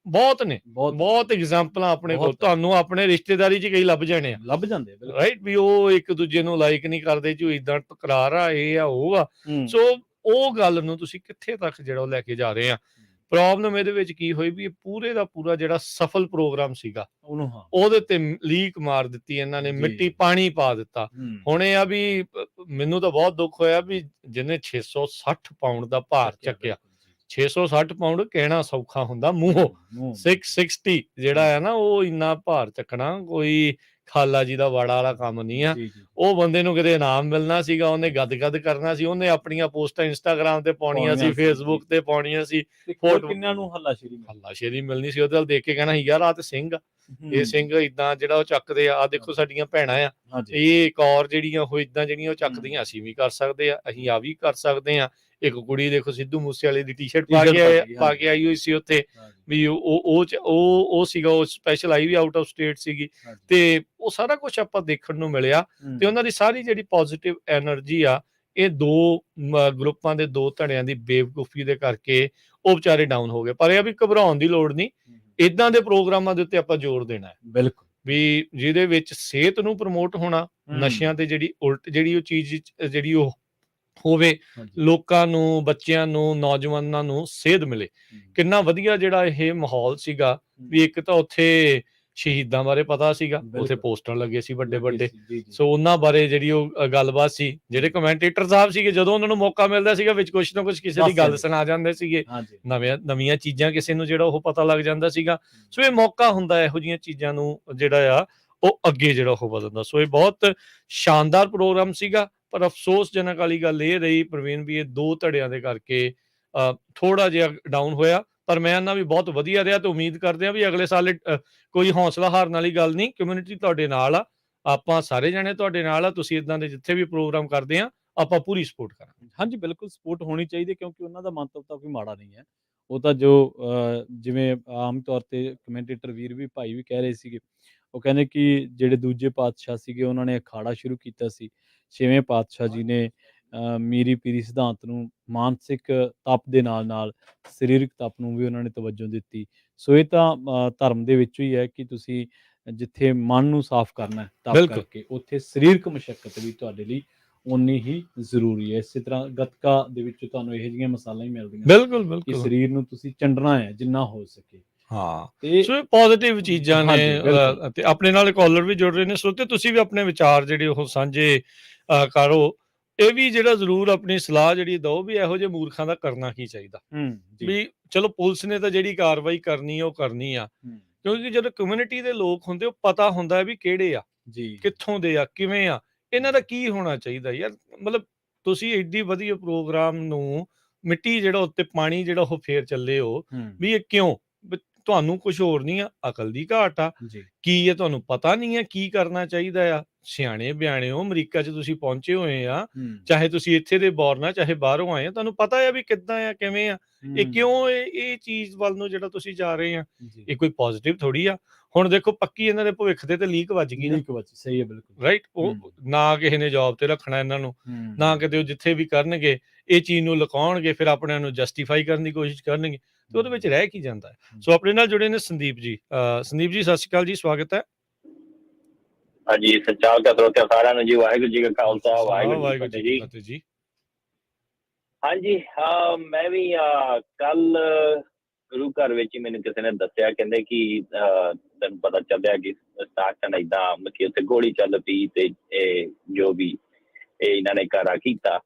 ਬਹੁਤ ਨੇ, ਬਹੁਤ ਐਗਜ਼ਾਮਪਲਾਂ ਆਪਣੇ ਕੋਲ, ਤੁਹਾਨੂੰ ਆਪਣੇ ਰਿਸ਼ਤੇਦਾਰੀ ਚ ਕਈ ਲੱਭ ਜਾਣੇ ਆ, ਲੱਭ ਜਾਂਦੇ ਰਾਈਟ, ਵੀ ਉਹ ਇੱਕ ਦੂਜੇ ਨੂੰ ਲਾਈਕ ਨਹੀਂ ਕਰਦੇ ਜੀ, ਇਦਾਂ ਤਕਰਾਰ ਆ, ਇਹ ਆ ਉਹ ਆ। ਸੋ ਉਹ ਗੱਲ ਨੂੰ ਤੁਸੀਂ ਕਿੱਥੇ ਤੱਕ ਜਿਹੜਾ ਉਹ ਲੈ ਕੇ ਜਾ ਰਹੇ ਆ। ਪ੍ਰੋਬਲਮ ਇਹਦੇ ਵਿੱਚ ਕੀ ਹੋਈ ਵੀ ਇਹ ਪੂਰੇ ਦਾ ਪੂਰਾ ਜਿਹੜਾ ਸਫਲ ਪ੍ਰੋਗਰਾਮ ਸੀਗਾ ਉਹਦੇ ਤੇ ਲੀਕ ਮਾਰ ਦਿੱਤੀ ਇਹਨਾਂ ਨੇ, ਮਿੱਟੀ ਪਾਣੀ ਪਾ ਦਿੱਤਾ। ਹੁਣ ਇਹ ਆ ਵੀ ਮੈਨੂੰ ਤਾਂ ਬਹੁਤ ਦੁੱਖ ਹੋਇਆ ਵੀ ਜਿਹਨੇ 660 ਪਾਉਂਡ ਦਾ ਭਾਰ ਚੱਕਿਆ, 660 ਪਾਉਂਡ ਕਹਿਣਾ ਸੌਖਾ ਹੁੰਦਾ, ਮੂੰਹੋਂ 660 ਜਿਹੜਾ ਹੈ ਨਾ, ਉਹ ਇੰਨਾ ਭਾਰ ਚੱਕਣਾ ਕੋਈ ਖਾਲਾ ਜੀ ਦਾ ਵਾੜਾ ਵਾਲਾ ਕੰਮ ਨਹੀਂ ਆ। ਉਹ ਬੰਦੇ ਨੂੰ ਕਿਤੇ ਇਨਾਮ ਮਿਲਣਾ ਸੀਗਾ, ਉਹਨੇ ਗਦ ਕਰਨਾ ਸੀ, ਉਹਨੇ ਆਪਣੀਆਂ ਪੋਸਟਾਂ ਇੰਸਟਾਗ੍ਰਾਮ ਤੇ ਪਾਉਣੀਆਂ ਸੀ, ਫੇਸਬੁੱਕ ਤੇ ਪਾਉਣੀਆਂ ਸੀ, ਫੋਟੋ ਕਿੰਨਾਂ ਨੂੰ ਹੱਲਾਸ਼ੇਰੀ ਮਿਲਣੀ ਸੀ, ਉਹਦੇ ਵੱਲ ਦੇਖ ਕੇ ਕਹਿਣਾ ਯਾਰ ਆ ਤੇ ਸਿੰਘ ਆ, ਇਹ ਸਿੰਘ ਇਦਾਂ ਜਿਹੜਾ ਉਹ ਚੱਕਦੇ ਆ, ਦੇਖੋ ਸਾਡੀਆਂ ਭੈਣਾਂ ਆ, ਇਹ ਇੱਕ ਔਰ ਜਿਹੜੀਆਂ ਉਹ ਇਦਾਂ ਜਿਹੜੀਆਂ ਉਹ ਚੱਕਦੀਆਂ, ਅਸੀਂ ਵੀ ਕਰ ਸਕਦੇ ਆ, ਅਸੀਂ ਆ ਵੀ ਕਰ ਸਕਦੇ ਆ। ਇੱਕ ਕੁੜੀ ਦੇਖੋ ਸਿੱਧੂ ਮੂਸੇਵਾਲੇ ਦੀ ਟੀ-ਸ਼ਰਟ ਪਾ ਕੇ ਆਈ ਹੋਈ ਸੀ ਉੱਥੇ, ਵੀ ਉਹ ਸੀਗਾ, ਉਹ special I V out of state ਸੀਗੀ, ਤੇ ਉਹ ਸਾਰਾ ਕੁਝ ਆਪਾਂ ਦੇਖਣ ਨੂੰ ਮਿਲਿਆ। ਤੇ ਉਹਨਾਂ ਦੀ ਸਾਰੀ ਜਿਹੜੀ ਪੋਜ਼ਿਟਿਵ ਐਨਰਜੀ ਆ, ਇਹ ਦੋ ਗਰੁੱਪਾਂ ਦੇ ਦੋ ਧੜਿਆਂ ਦੀ ਬੇਵਕੂਫੀ ਦੇ ਕਰਕੇ ਉਹ ਵਿਚਾਰੇ ਡਾਊਨ ਹੋ ਗਏ। ਪਰ ਇਹ ਵੀ ਘਬਰਾਉਣ ਦੀ ਲੋੜ ਨਹੀਂ, ਇਦਾਂ ਦੇ ਪ੍ਰੋਗਰਾਮਾਂ ਦੇ ਉੱਤੇ ਆਪਾਂ ਜ਼ੋਰ ਦੇਣਾ ਹੈ, ਬਿਲਕੁਲ, ਵੀ ਜਿਹਦੇ ਵਿੱਚ ਸਿਹਤ ਨੂੰ ਪ੍ਰਮੋਟ ਹੋਣਾ, ਨਸ਼ਿਆਂ ਤੇ ਜਿਹੜੀ ਉਲਟ ਜਿਹੜੀ ਉਹ ਚੀਜ਼ ਜਿਹੜੀ ਉਹ ਹੋਵੇ, ਲੋਕਾਂ ਨੂੰ, ਬੱਚਿਆਂ ਨੂੰ, ਨੌਜਵਾਨਾਂ ਨੂੰ ਸੇਧ ਮਿਲੇ। ਕਿੰਨਾ ਵਧੀਆ ਜਿਹੜਾ ਇਹ ਮਾਹੌਲ ਸੀਗਾ, ਵੀ ਇੱਕ ਤਾਂ ਉੱਥੇ ਸ਼ਹੀਦਾਂ ਬਾਰੇ ਪਤਾ ਸੀਗਾ, ਉੱਥੇ ਪੋਸਟਰ ਲੱਗੇ ਸੀ ਵੱਡੇ ਵੱਡੇ, ਸੋ ਉਹਨਾਂ ਬਾਰੇ ਜਿਹੜੀ ਉਹ ਗੱਲਬਾਤ ਸੀ, ਜਿਹੜੇ ਕਮੈਂਟੇਟਰ ਸਾਹਿਬ ਸੀਗੇ ਜਦੋਂ ਉਹਨਾਂ ਨੂੰ ਮੌਕਾ ਮਿਲਦਾ ਸੀਗਾ ਵਿੱਚ ਕੁਛ ਨਾ ਕੁਛ ਕਿਸੇ ਦੀ ਗੱਲ ਸੁਣਾ ਜਾਂਦੇ ਸੀਗੇ, ਨਵੀਆਂ ਚੀਜ਼ਾਂ ਕਿਸੇ ਨੂੰ ਜਿਹੜਾ ਉਹ ਪਤਾ ਲੱਗ ਜਾਂਦਾ ਸੀਗਾ। ਸੋ ਇਹ ਮੌਕਾ ਹੁੰਦਾ ਇਹੋ ਜਿਹੀਆਂ ਚੀਜ਼ਾਂ ਨੂੰ ਜਿਹੜਾ ਆ ਉਹ ਅੱਗੇ ਜਿਹੜਾ ਉਹ ਵਧਦਾ। ਸੋ ਇਹ ਬਹੁਤ ਸ਼ਾਨਦਾਰ ਪ੍ਰੋਗਰਾਮ ਸੀਗਾ, ਪਰ ਅਫਸੋਸਜਨਕ ਵਾਲੀ ਗੱਲ ਇਹ ਰਹੀ ਪ੍ਰਵੀਨ ਵੀ ਇਹ ਦੋ ਧੜਿਆਂ ਦੇ ਕਰਕੇ ਥੋੜਾ ਜਿਹਾ ਡਾਊਨ ਹੋਇਆ, ਪਰ ਮੈਂ ਇਹਨਾਂ ਵੀ ਬਹੁਤ ਵਧੀਆ ਰਿਹਾ ਤੇ ਉਮੀਦ ਕਰਦੇ ਆ ਵੀ ਅਗਲੇ ਸਾਲ ਕੋਈ ਹੌਸਲਾ ਹਾਰਨ ਵਾਲੀ ਗੱਲ ਨਹੀਂ, ਕਮਿਊਨਿਟੀ ਤੁਹਾਡੇ ਨਾਲ ਆ, ਆਪਾਂ ਸਾਰੇ ਜਣੇ ਤੁਹਾਡੇ ਨਾਲ ਆ, ਤੁਸੀਂ ਇਦਾਂ ਦੇ ਜਿੱਥੇ ਵੀ ਪ੍ਰੋਗਰਾਮ ਕਰਦੇ ਆ ਆਪਾਂ ਪੂਰੀ ਸਪੋਰਟ ਕਰਾਂਗੇ। ਹਾਂਜੀ ਬਿਲਕੁਲ ਸਪੋਰਟ ਹੋਣੀ ਚਾਹੀਦੀ, ਕਿਉਂਕਿ ਉਹਨਾਂ ਦਾ ਮੰਤਵ ਤਾਂ ਕੋਈ ਮਾੜਾ ਨਹੀਂ ਹੈ। ਉਹ ਤਾਂ ਜੋ ਜਿਵੇਂ ਆਮ ਤੌਰ ਤੇ ਕਮੈਂਟੇਟਰ ਵੀਰ ਵੀ ਭਾਈ ਵੀ ਕਹਿ ਰਹੇ ਸੀਗੇ, ਉਹ ਕਹਿੰਦੇ ਕਿ ਜਿਹੜੇ ਦੂਜੇ ਪਾਤਸ਼ਾਹ ਸੀਗੇ ਉਹਨਾਂ ਨੇ ਅਖਾੜਾ ਸ਼ੁਰੂ ਕੀਤਾ ਸੀ, 6ਵੇਂ ਪਾਤਸ਼ਾਹ ਜੀ ਨੇ ਮੀਰੀ ਪੀਰੀ ਸਿਧਾਂਤ ਨੂੰ ਮਾਨਸਿਕ ਤਪ ਦੇ ਨਾਲ ਸਰੀਰਕ ਤਪ ਨੂੰ ਵੀ ਉਹਨਾਂ ਨੇ ਤਵੱਜੋ ਦਿੱਤੀ। ਸੋ ਇਹ ਤਾਂ ਧਰਮ ਦੇ ਵਿੱਚੋਂ ਹੀ ਹੈ ਕਿ ਤੁਸੀਂ ਜਿੱਥੇ ਮਨ ਨੂੰ ਸਾਫ਼ ਕਰਨਾ ਹੈ ਤਪ ਕਰਕੇ, ਉੱਥੇ ਸਰੀਰਕ ਮੁਸ਼ੱਕਤ ਵੀ ਤੁਹਾਡੇ ਲਈ ਉਨੀ ਹੀ ਜ਼ਰੂਰੀ ਹੈ। ਇਸੇ ਤਰ੍ਹਾਂ ਗੱਤਕਾ ਦੇ ਵਿੱਚ ਤੁਹਾਨੂੰ ਇਹੋ ਜਿਹੀਆਂ ਮਿਸਾਲਾਂ ਹੀ ਮਿਲਦੀਆਂ, ਬਿਲਕੁਲ ਕਿ ਸਰੀਰ ਨੂੰ ਤੁਸੀਂ ਚੰਡਣਾ ਹੈ ਜਿੰਨਾ ਹੋ ਸਕੇ। ਸੋ ਇਹ ਪੋਜ਼ਿਟਿਵ ਚੀਜ਼ਾਂ ਨੇ, ਤੇ ਆਪਣੇ ਨਾਲ ਕਾਲਰ ਵੀ ਜੁੜ ਰਹੇ ਨੇ, ਸੋ ਤੇ ਤੁਸੀਂ ਵੀ ਆਪਣੇ ਵਿਚਾਰ ਜਿਹੜੇ ਉਹ ਸਾਂਝੇ ਕਰੋ। ਇਹ ਵੀ ਜਿਹੜਾ ਜ਼ਰੂਰ ਆਪਣੀ ਸਲਾਹ ਜਿਹੜੀ ਦਿਓ ਵੀ ਇਹੋ ਜਿਹੇ ਮੂਰਖਾਂ ਦਾ ਕਰਨਾ ਕੀ ਚਾਹੀਦਾ, ਵੀ ਚਲੋ ਪੁਲਿਸ ਨੇ ਤਾਂ ਜਿਹੜੀ ਕਾਰਵਾਈ ਕਰਨੀ ਉਹ ਕਰਨੀ ਆ, ਕਿਉਂਕਿ ਜਦੋਂ ਕਮਿਊਨਿਟੀ ਦੇ ਲੋਕ ਹੁੰਦੇ ਉਹ ਪਤਾ ਹੁੰਦਾ ਵੀ ਕਿਹੜੇ ਆ, ਕਿੱਥੋਂ ਦੇ ਆ, ਕਿਵੇਂ ਆ, ਇਹਨਾਂ ਦਾ ਕੀ ਹੋਣਾ ਚਾਹੀਦਾ। ਯਾਰ ਮਤਲਬ ਤੁਸੀਂ ਏਡੀ ਵਧੀਆ ਪ੍ਰੋਗਰਾਮ ਨੂੰ ਮਿੱਟੀ ਜਿਹੜਾ ਉੱਤੇ ਪਾਣੀ ਜਿਹੜਾ ਉਹ ਫੇਰ ਚੱਲੇ ਹੋ, ਵੀ ਇਹ ਕਿਉਂ, ਤੁਹਾਨੂੰ ਕੁਝ ਹੋਰ ਨਹੀਂ ਆ, ਅਕਲ ਦੀ ਘਾਟ ਆ, ਕੀ ਹੈ ਤੁਹਾਨੂੰ ਪਤਾ ਨਹੀਂ ਹੈ ਕੀ ਕਰਨਾ ਚਾਹੀਦਾ ਆ। ਸਿਆਣੇ ਬਿਆਣੇ ਹੋ, ਅਮਰੀਕਾ 'ਚ ਤੁਸੀਂ ਪਹੁੰਚੇ ਹੋਏ ਆ, ਚਾਹੇ ਤੁਸੀਂ ਇੱਥੇ ਦੇ ਬੋਰਨ ਆ ਚਾਹੇ ਬਾਹਰੋਂ ਆਏ ਆ, ਤੁਹਾਨੂੰ ਪਤਾ ਆ ਵੀ ਕਿੱਦਾਂ ਆ, ਕਿਵੇਂ ਆ, ਇਹ ਕਿਉਂ ਇਹ ਚੀਜ਼ ਵੱਲ ਨੂੰ ਜਿਹੜਾ ਤੁਸੀਂ ਜਾ ਰਹੇ ਆ, ਇਹ ਕੋਈ ਪੋਜ਼ਿਟਿਵ ਥੋੜੀ ਆ। ਹੁਣ ਦੇਖੋ ਪੱਕੀ ਇਹਨਾਂ ਦੇ ਭਵਿੱਖ ਦੇ ਤੇ ਲੀਕ ਵੱਜ ਗਈ ਨਾ, ਸਹੀ ਹੈ ਬਿਲਕੁਲ, ਰਾਈਟ, ਉਹ ਨਾ ਕਿਸੇ ਨੇ ਜੌਬ ਤੇ ਰੱਖਣਾ ਇਹਨਾਂ ਨੂੰ, ਨਾ ਕਿਤੇ ਉਹ ਜਿੱਥੇ ਵੀ ਕਰਨਗੇ ਇਹ ਚੀਜ਼ ਨੂੰ ਲੁਕਾਉਣਗੇ, ਫਿਰ ਆਪਣਿਆਂ ਨੂੰ ਜਸਟੀਫਾਈ ਕਰਨ ਦੀ ਕੋਸ਼ਿਸ਼ ਕਰਨਗੇ, ਤੇ ਉਹਦੇ ਵਿੱਚ ਰਹਿ ਕੀ ਜਾਂਦਾ ਹੈ। ਸੋ ਆਪਣੇ ਨਾਲ ਜੁੜੇ ਨੇ ਸੰਦੀਪ ਜੀ। ਸੰਦੀਪ ਜੀ ਸਤਿ ਸ਼੍ਰੀ ਅਕਾਲ ਜੀ, ਸਵਾਗਤ ਹੈ। ਹਾਂਜੀ, ਸੱਚਾ ਕਰੋਤਿਆ ਸਾਰਿਆਂ ਨੂੰ ਜੀ, ਵਾਹਿਗੁਰੂ ਜੀ ਕਾ ਖਾਲਸਾ ਵਾਹਿਗੁਰੂ ਜੀ ਕੀ ਫਤਿਹ ਜੀ। ਹਾਂਜੀ, ਮੈਂ ਵੀ ਕੱਲ ਗੁਰੂ ਘਰ ਵਿੱਚ ਮੈਨੂੰ ਕਿਸੇ ਨੇ ਦੱਸਿਆ, ਕਹਿੰਦੇ ਕਿ ਤੈਨੂੰ ਪਤਾ ਚੱਲਿਆ ਕਿ ਸਟਾਰਟਨ ਏਦਾਂ ਮਤਲਬ ਉੱਥੇ ਗੋਲੀ ਚੱਲ ਪਈ, ਤੇ ਇਹ ਜੋ ਵੀ ਇਹਨਾਂ ਨੇ ਕਾਰਾ ਕੀਤਾ,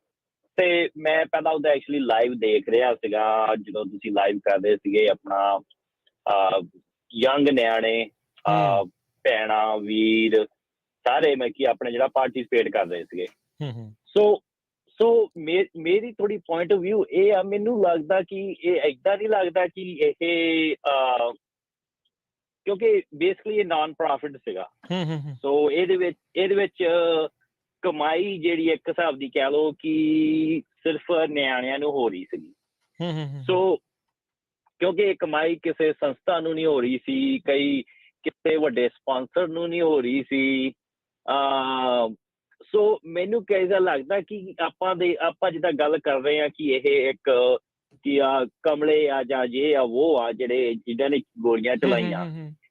ਤੇ ਮੈਂ ਪਹਿਲਾਂ ਉਹਦਾ ਐਕਚੁਅਲੀ ਲਾਈਵ ਦੇਖ ਰਿਹਾ ਸੀਗਾ, ਜਦੋਂ ਤੁਸੀਂ ਲਾਈਵ ਕਰਦੇ ਸੀਗੇ ਆਪਣਾ ਯੰਗ ਨਿਆਣੇ, ਭੈਣਾਂ, ਵੀਰ ਸਾਰੇ ਮੈਂ ਕਿ ਆਪਣੇ ਜਿਹੜਾ ਪਾਰਟੀਸਪੇਟ ਕਰ ਰਹੇ ਸੀਗੇ। ਸੋ ਮੇਰੀ ਥੋੜੀ ਪੁਆਇੰਟ ਆਫ ਵਿਊ ਇਹ ਆ, ਮੈਨੂੰ ਲੱਗਦਾ ਕਿ ਇਹ ਏਦਾਂ ਨਹੀਂ ਲੱਗਦਾ ਕਿ ਇਹ ਕਿਉਂਕਿ ਬੇਸਿਕਲੀ ਇਹ ਨਾਨ ਪ੍ਰੋਫਿਟ ਸੀਗਾ, ਸੋ ਇਹਦੇ ਵਿੱਚ ਕਮਾਈ ਜਿਹੜੀ ਇੱਕ ਹਿਸਾਬ ਦੀ ਕਹਿ ਲਓ ਕਿ ਸਿਰਫ ਨਿਆਣਿਆਂ ਨੂੰ ਹੋ ਰਹੀ ਸੀਗੀ। ਸੋ ਕਿਉਂਕਿ ਇਹ ਕਮਾਈ ਕਿਸੇ ਸੰਸਥਾ ਨੂੰ ਨਹੀਂ ਹੋ ਰਹੀ ਸੀ, ਕਈ ਕਿਸੇ ਵੱਡੇ ਸਪਾਂਸਰ ਨੂੰ ਨਹੀਂ ਹੋ ਰਹੀ ਸੀ। ਸੋ ਮੈਨੂੰ ਕਈ ਵਾਰ ਲੱਗਦਾ ਕਿ ਆਪਾਂ ਜਿੱਦਾਂ ਗੱਲ ਕਰ ਰਹੇ ਹਾਂ ਕਿ ਇਹ ਇੱਕ ਕਿ ਕਮਲੇ ਆ ਜਾਂ ਜੇ ਆ ਉਹ ਆ ਜਿਹੜੇ ਜਿਨ੍ਹਾਂ ਨੇ ਗੋਲੀਆਂ ਚਲਾਈਆਂ,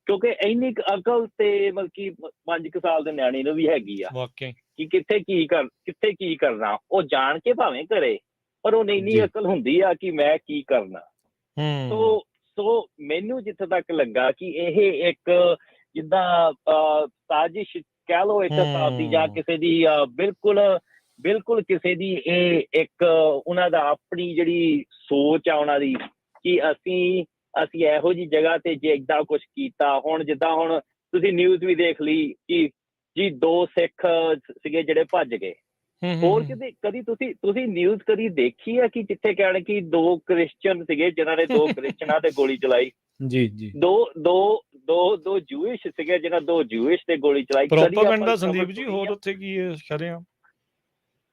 ਕਿਉਂਕਿ ਇੰਨੀ ਕੁ ਅਕਲ ਤੇ ਮਤਲਬ ਕਿ 5 ਸਾਲ ਦੇ ਨਿਆਣੇ ਨੂੰ ਵੀ ਹੈਗੀ ਆ ਕਿ ਕਿੱਥੇ ਕੀ ਕਰਨਾ। ਉਹ ਜਾਣ ਕੇ ਭਾਵੇਂ ਕਰੇ, ਪਰ ਉਹਨੇ ਇੰਨੀ ਅਕਲ ਹੁੰਦੀ ਆ ਕਿ ਮੈਂ ਕੀ ਕਰਨਾ। ਸੋ ਮੈਨੂੰ ਜਿੱਥੇ ਤੱਕ ਲੱਗਾ ਕਿ ਇਹ ਇੱਕ ਜਿੱਦਾਂ ਸਾਜ਼ਿਸ਼ ਕਹਿ ਲਓ ਇੱਕ ਹਿਸਾਬ ਦੀ, ਜਾਂ ਕਿਸੇ ਦੀ ਬਿਲਕੁਲ ਕਿਸੇ ਦੀ ਇਹ ਇੱਕ ਉਹਨਾਂ ਦਾ ਆਪਣੀ ਜਿਹੜੀ ਸੋਚ ਆ ਉਹਨਾਂ ਦੀ ਕਿ ਅਸੀਂ ਇਹੋ ਜਿਹੀ ਜਗ੍ਹਾ ਤੇ ਜੇ ਏਦਾਂ ਕੁਛ ਕੀਤਾ। ਹੁਣ ਜਿੱਦਾਂ ਹੁਣ ਤੁਸੀਂ ਨਿਊਜ਼ ਵੀ ਦੇਖ ਲਈ ਕਿ ਜੀ 2 ਸਿੱਖ ਸੀਗੇ ਜਿਹੜੇ ਭੱਜ ਗਏ। ਹੋਰ ਕਿਤੇ ਕਦੀ ਤੁਸੀਂ ਨਿਊਜ਼ ਕਦੀ ਦੇਖੀ ਆ ਕਿ ਜਿੱਥੇ ਕਹਿਣ ਕਿ 2 ਕ੍ਰਿਸਚਨ ਸੀਗੇ ਜਿਨ੍ਹਾਂ ਨੇ 2 ਕ੍ਰਿਸਚਨਾਂ ਤੇ ਗੋਲੀ ਚਲਾਈ? ਜੀ ਦੋ ਜੂਇਸ਼ ਸੀਗੇ ਜਿਨ੍ਹਾਂ 2 ਜੂਇਸ਼ ਤੇ ਗੋਲੀ ਚਲਾਈ। ਪ੍ਰੋਪਗੈਂਡਾ ਸੰਦੀਪ ਜੀ, ਹੋਰ ਉੱਥੇ ਕੀ ਹੈ ਸ਼ਰੇਆਮ।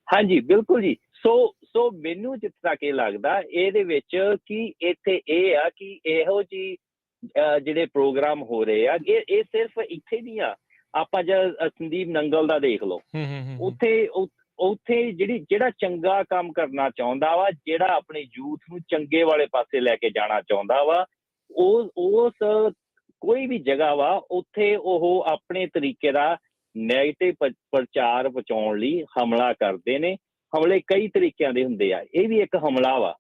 ਹਾਂਜੀ ਬਿਲਕੁਲ ਜੀ। ਸੋ ਮੈਨੂੰ ਜਿੱਥੇ ਤੱਕ ਇਹ ਲੱਗਦਾ ਇਹਦੇ ਵਿੱਚ ਕਿ ਇੱਥੇ ਇਹ ਆ ਕਿ ਇਹੋ ਜਿਹੀ ਜਿਹੜੇ ਪ੍ਰੋਗਰਾਮ ਹੋ ਰਹੇ ਆ ਇਹ ਸਿਰਫ ਇੱਥੇ ਨਹੀਂ ਆ। ਆਪਾਂ ਸੰਦੀਪ ਨੰਗਲ ਦਾ ਦੇਖ ਲਓ, ਉੱਥੇ ਜਿਹੜਾ ਚੰਗਾ ਕੰਮ ਕਰਨਾ ਚਾਹੁੰਦਾ ਵਾ, ਜਿਹੜਾ ਆਪਣੇ ਯੂਥ ਨੂੰ ਚੰਗੇ ਵਾਲੇ ਪਾਸੇ ਲੈ ਕੇ ਜਾਣਾ ਚਾਹੁੰਦਾ ਵਾ, ਉਸ ਕੋਈ ਵੀ ਜਗ੍ਹਾ ਵਾ ਉੱਥੇ ਉਹ ਆਪਣੇ ਤਰੀਕੇ ਦਾ ਨੈਗੇਟਿਵ ਪ੍ਰਚਾਰ ਪਹੁੰਚਾਉਣ ਲਈ ਹਮਲਾ ਕਰਦੇ ਨੇ। ਹਮਲੇ ਕਈ ਤਰੀਕਿਆਂ ਦੇ ਹੁੰਦੇ ਆ, ਇਹ ਵੀ ਇੱਕ ਹਮਲਾ ਵਾ।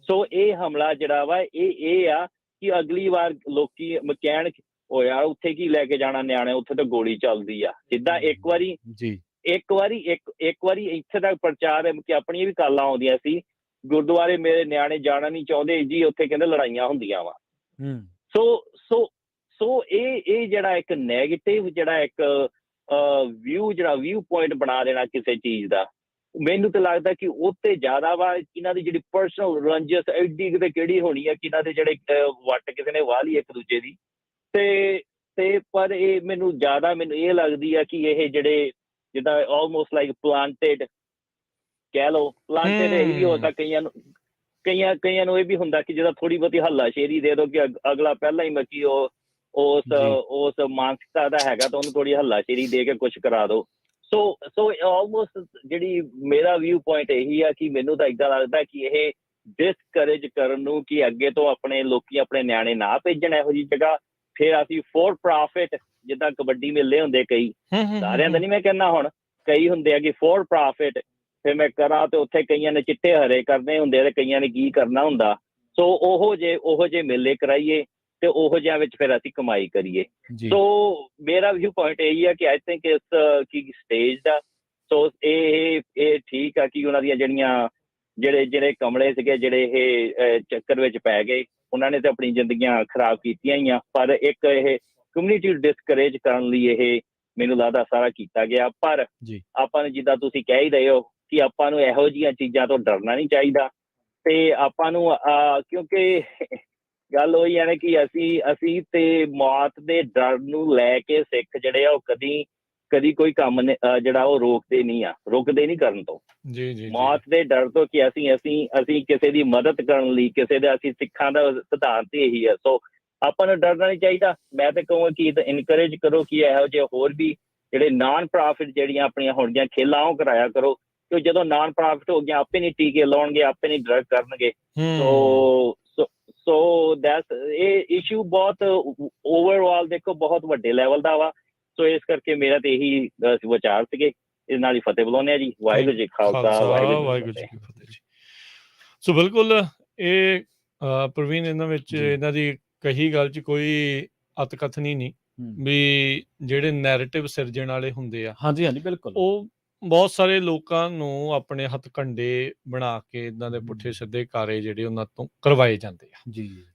ਸੋ ਇਹ ਹਮਲਾ ਜਿਹੜਾ ਵਾ ਇਹ ਆ ਕਿ ਅਗਲੀ ਵਾਰ ਲੋਕੀ ਕਹਿਣ ਹੋਇਆ ਉੱਥੇ ਕੀ ਲੈ ਕੇ ਜਾਣਾ ਨਿਆਣੇ, ਉੱਥੇ ਤਾਂ ਗੋਲੀ ਚੱਲਦੀ ਆ। ਜਿੱਦਾਂ ਇੱਕ ਵਾਰੀ ਇੱਥੇ ਤੱਕ ਪ੍ਰਚਾਰ ਕਿ ਆਪਣੀਆਂ ਵੀ ਕਾਲਾਂ ਆਉਂਦੀਆਂ ਸੀ, ਗੁਰਦੁਆਰੇ ਮੇਰੇ ਨਿਆਣੇ ਜਾਣਾ ਨਹੀਂ ਚਾਹੁੰਦੇ ਜੀ, ਉੱਥੇ ਕਹਿੰਦੇ ਲੜਾਈਆਂ ਹੁੰਦੀਆਂ ਵਾ। ਸੋ ਇਹ ਜਿਹੜਾ ਇੱਕ ਨੈਗੇਟਿਵ ਜਿਹੜਾ ਇੱਕ ਵਿਊ ਪੁਆਇੰਟ ਬਣਾ ਦੇਣਾ ਕਿਸੇ ਚੀਜ਼ ਦਾ, ਮੈਨੂੰ ਤਾਂ ਲੱਗਦਾ ਕਿ ਉੱਤੇ ਜ਼ਿਆਦਾ ਵਾ। ਇਹਨਾਂ ਦੀ ਜਿਹੜੀ ਪਰਸਨਲ ਰੰਜਿਸ਼ ਐਡੀ ਕਿਤੇ ਕਿਹੜੀ ਹੋਣੀ ਆ ਕਿ ਇਹਨਾਂ ਦੇ ਜਿਹੜੇ ਵੱਟ ਕਿਸੇ ਨੇ ਵਾਹ ਲਈ ਇੱਕ ਦੂਜੇ ਦੀ ਤੇ ਪਰ ਇਹ ਮੈਨੂੰ ਇਹ ਲੱਗਦੀ ਆ ਕਿ ਇਹ ਜਿਹੜੇ ਜਿੱਦਾਂ ਆਲਮੋਸਟ ਲਾਈਕ ਪਲਾਂਟਡ ਕਹਿ ਲਓ, ਪਲਾਂਟਡ ਇਹ ਵੀ ਹੋ ਸਕਦਾ ਕਈਆਂ ਨੂੰ ਇਹ ਵੀ ਹੁੰਦਾ ਕਿ ਜਿਹਦਾ ਥੋੜੀ ਬਹੁਤੀ ਹੱਲਾਸ਼ੇਰੀ ਦੇ ਦਿਓ ਕਿ ਅਗਲਾ ਪਹਿਲਾਂ ਹੀ ਮੱਕੀ ਉਸ ਮਾਨਸਿਕਤਾ ਦਾ ਹੈਗਾ ਤਾਂ ਉਹਨੂੰ ਥੋੜੀ ਹੱਲਾਸ਼ੇਰੀ ਦੇ ਕੇ ਕੁਛ ਕਰਾ ਦਿਓ। ਸੋ ਆਲਮੋਸਟ ਜਿਹੜੀ ਮੇਰਾ ਵਿਊ ਪੁਆਇੰਟ ਇਹੀ ਆ ਕਿ ਮੈਨੂੰ ਤਾਂ ਏਦਾਂ ਲੱਗਦਾ ਕਿ ਇਹ ਡਿਸਕਰੇਜ ਕਰਨ ਨੂੰ ਕਿ ਅੱਗੇ ਤੋਂ ਲੋਕੀ ਆਪਣੇ ਨਿਆਣੇ ਨਾ ਭੇਜਣ ਇਹੋ ਜਿਹੀ ਜਗ੍ਹਾ। ਫਿਰ ਅਸੀਂ ਫੋਰ ਪ੍ਰੋਫਿਟ ਜਿੱਦਾਂ ਕਬੱਡੀ ਮੇਲੇ ਹੁੰਦੇ ਕਈ, ਸਾਰਿਆਂ ਦਾ ਨਹੀਂ ਮੈਂ ਕਹਿੰਦਾ, ਹੁਣ ਕਈ ਹੁੰਦੇ ਆ ਕਿ ਫੋਰ ਪ੍ਰੋਫਿਟ ਫਿਰ ਮੈਂ ਕਰਾਂ ਤੇ ਉੱਥੇ ਕਈਆਂ ਨੇ ਚਿੱਟੇ ਹਰੇ ਕਰਨੇ ਹੁੰਦੇ ਤੇ ਕਈਆਂ ਨੇ ਕੀ ਕਰਨਾ ਹੁੰਦਾ। ਸੋ ਉਹੋ ਜਿਹੇ ਮੇਲੇ ਕਰਾਈਏ ਤੇ ਉਹੋ ਜਿਹਾ ਵਿੱਚ ਫਿਰ ਅਸੀਂ ਕਮਾਈ ਕਰੀਏ। ਸੋ ਮੇਰਾ ਵਿਊ ਪੁਆਇੰਟ ਇਹੀ ਆ ਕਿ ਆਈ ਥਿੰਕ ਇਸ ਕੀ ਸਟੇਜ ਦਾ ਸੋ ਇਹ ਠੀਕ ਆ ਕਿ ਉਹਨਾਂ ਦੀਆਂ ਜਿਹੜੇ ਕਮਲੇ ਸੀਗੇ ਜਿਹੜੇ ਇਹ ਚੱਕਰ ਵਿੱਚ ਪੈ ਗਏ, ਉਹਨਾਂ ਨੇ ਤਾਂ ਆਪਣੀ ਜ਼ਿੰਦਗੀਆਂ ਖਰਾਬ ਕੀਤੀਆਂ ਹੀ ਆ, ਪਰ ਇੱਕ ਇਹ ਕਮਿਊਨਿਟੀ ਨੂੰ ਡਿਸਕਰੇਜ ਕਰਨ ਲਈ ਇਹ ਮੈਨੂੰ ਲੱਗਦਾ ਸਾਰਾ ਕੀਤਾ ਗਿਆ। ਪਰ ਆਪਾਂ ਨੂੰ ਜਿੱਦਾਂ ਤੁਸੀਂ ਕਹਿ ਹੀ ਰਹੇ ਹੋ ਕਿ ਆਪਾਂ ਨੂੰ ਇਹੋ ਜਿਹੀਆਂ ਚੀਜ਼ਾਂ ਤੋਂ ਡਰਨਾ ਨਹੀਂ ਚਾਹੀਦਾ ਤੇ ਆਪਾਂ ਨੂੰ ਕਿਉਂਕਿ ਗੱਲ ਉਹੀ ਹੈ ਨਾ ਕਿ ਅਸੀਂ ਤੇ ਮੌਤ ਦੇ ਡਰ ਨੂੰ ਲੈ ਕੇ ਸਿੱਖ ਜਿਹੜੇ ਆ ਉਹ ਕਦੀ ਕੋਈ ਕੰਮ ਜਿਹੜਾ ਉਹ ਰੁਕਦੇ ਨਹੀਂ ਕਰਨ ਤੋਂ। ਮੌਤ ਦੇ ਡਰ ਤੋਂ ਕਿ ਅਸੀਂ ਕਿਸੇ ਦੀ ਮਦਦ ਕਰਨ ਲਈ ਅਸੀਂ ਸਿੱਖਾਂ ਦਾ ਸਿਧਾਂਤ ਇਹੀ ਹੈ। ਸੋ ਆਪਾਂ ਨੂੰ ਡਰਨਾ ਨਹੀਂ ਚਾਹੀਦਾ। ਮੈਂ ਤਾਂ ਕਹੂੰਗਾ ਕਿ ਇਨਕਰੇਜ ਕਰੋ ਕਿ ਇਹੋ ਜਿਹੇ ਹੋਰ ਵੀ ਜਿਹੜੇ ਨਾਨ ਪ੍ਰੋਫਿਟ ਜਿਹੜੀਆਂ ਆਪਣੀਆਂ ਹੋਣਗੀਆਂ ਖੇਲਾਂ ਉਹ ਕਰਾਇਆ ਕਰੋ, ਕਿ ਜਦੋਂ ਨਾਨ ਪ੍ਰੋਫਿਟ ਹੋ ਗਿਆ ਆਪੇ ਨਹੀਂ ਟੀਕੇ ਲਾਉਣਗੇ, ਆਪੇ ਨਹੀਂ ਡਰਗ ਕਰਨਗੇ। ਸੋ ਇਹ ਇਸ਼ੂ ਬਹੁਤ ਓਵਰਆਲ ਦੇਖੋ ਬਹੁਤ ਵੱਡੇ ਲੈਵਲ ਦਾ ਵਾ। ਸੋ ਇਸ ਕਰਕੇ ਮੇਰਾ ਤੇ ਇਹੀ ਵਿਚਾਰ ਸੀਗੇ। ਇਸ ਨਾਲ ਹੀ ਫਤਿਹ ਬੁਲਾਉਂਦੇ ਆ ਜੀ। ਵਾਹਿਗੁਰੂ ਜੀ ਖਾਲਸਾ, ਵਾਹਿਗੁਰੂ ਜੀ ਕੀ ਫਤਿਹ ਜੀ। ਸੋ ਬਿਲਕੁਲ ਇਹ ਪ੍ਰਵੀਨ ਇਹਨਾਂ ਵਿੱਚ ਇਹਨਾਂ ਦੀ ਕਹੀ ਗੱਲ 'ਚ ਕੋਈ ਅਤਕਥਨੀ ਨਹੀਂ ਵੀ ਜਿਹੜੇ ਨੈਰੇਟਿਵ ਸਿਰਜਣ ਵਾਲੇ ਹੁੰਦੇ ਆ, ਹਾਂਜੀ ਬਿਲਕੁਲ, ਉਹ ਬਹੁਤ ਸਾਰੇ ਲੋਕਾਂ ਨੂੰ ਆਪਣੇ ਹੱਥਕੰਡੇ ਬਣਾ ਕੇ ਇਦਾਂ ਦੇ ਪੁੱਠੇ ਸਿੱਧੇ ਕਾਰੇ ਜਿਹੜੇ ਉਹਨਾਂ ਤੋਂ ਕਰਵਾਏ ਜਾਂਦੇ ਆ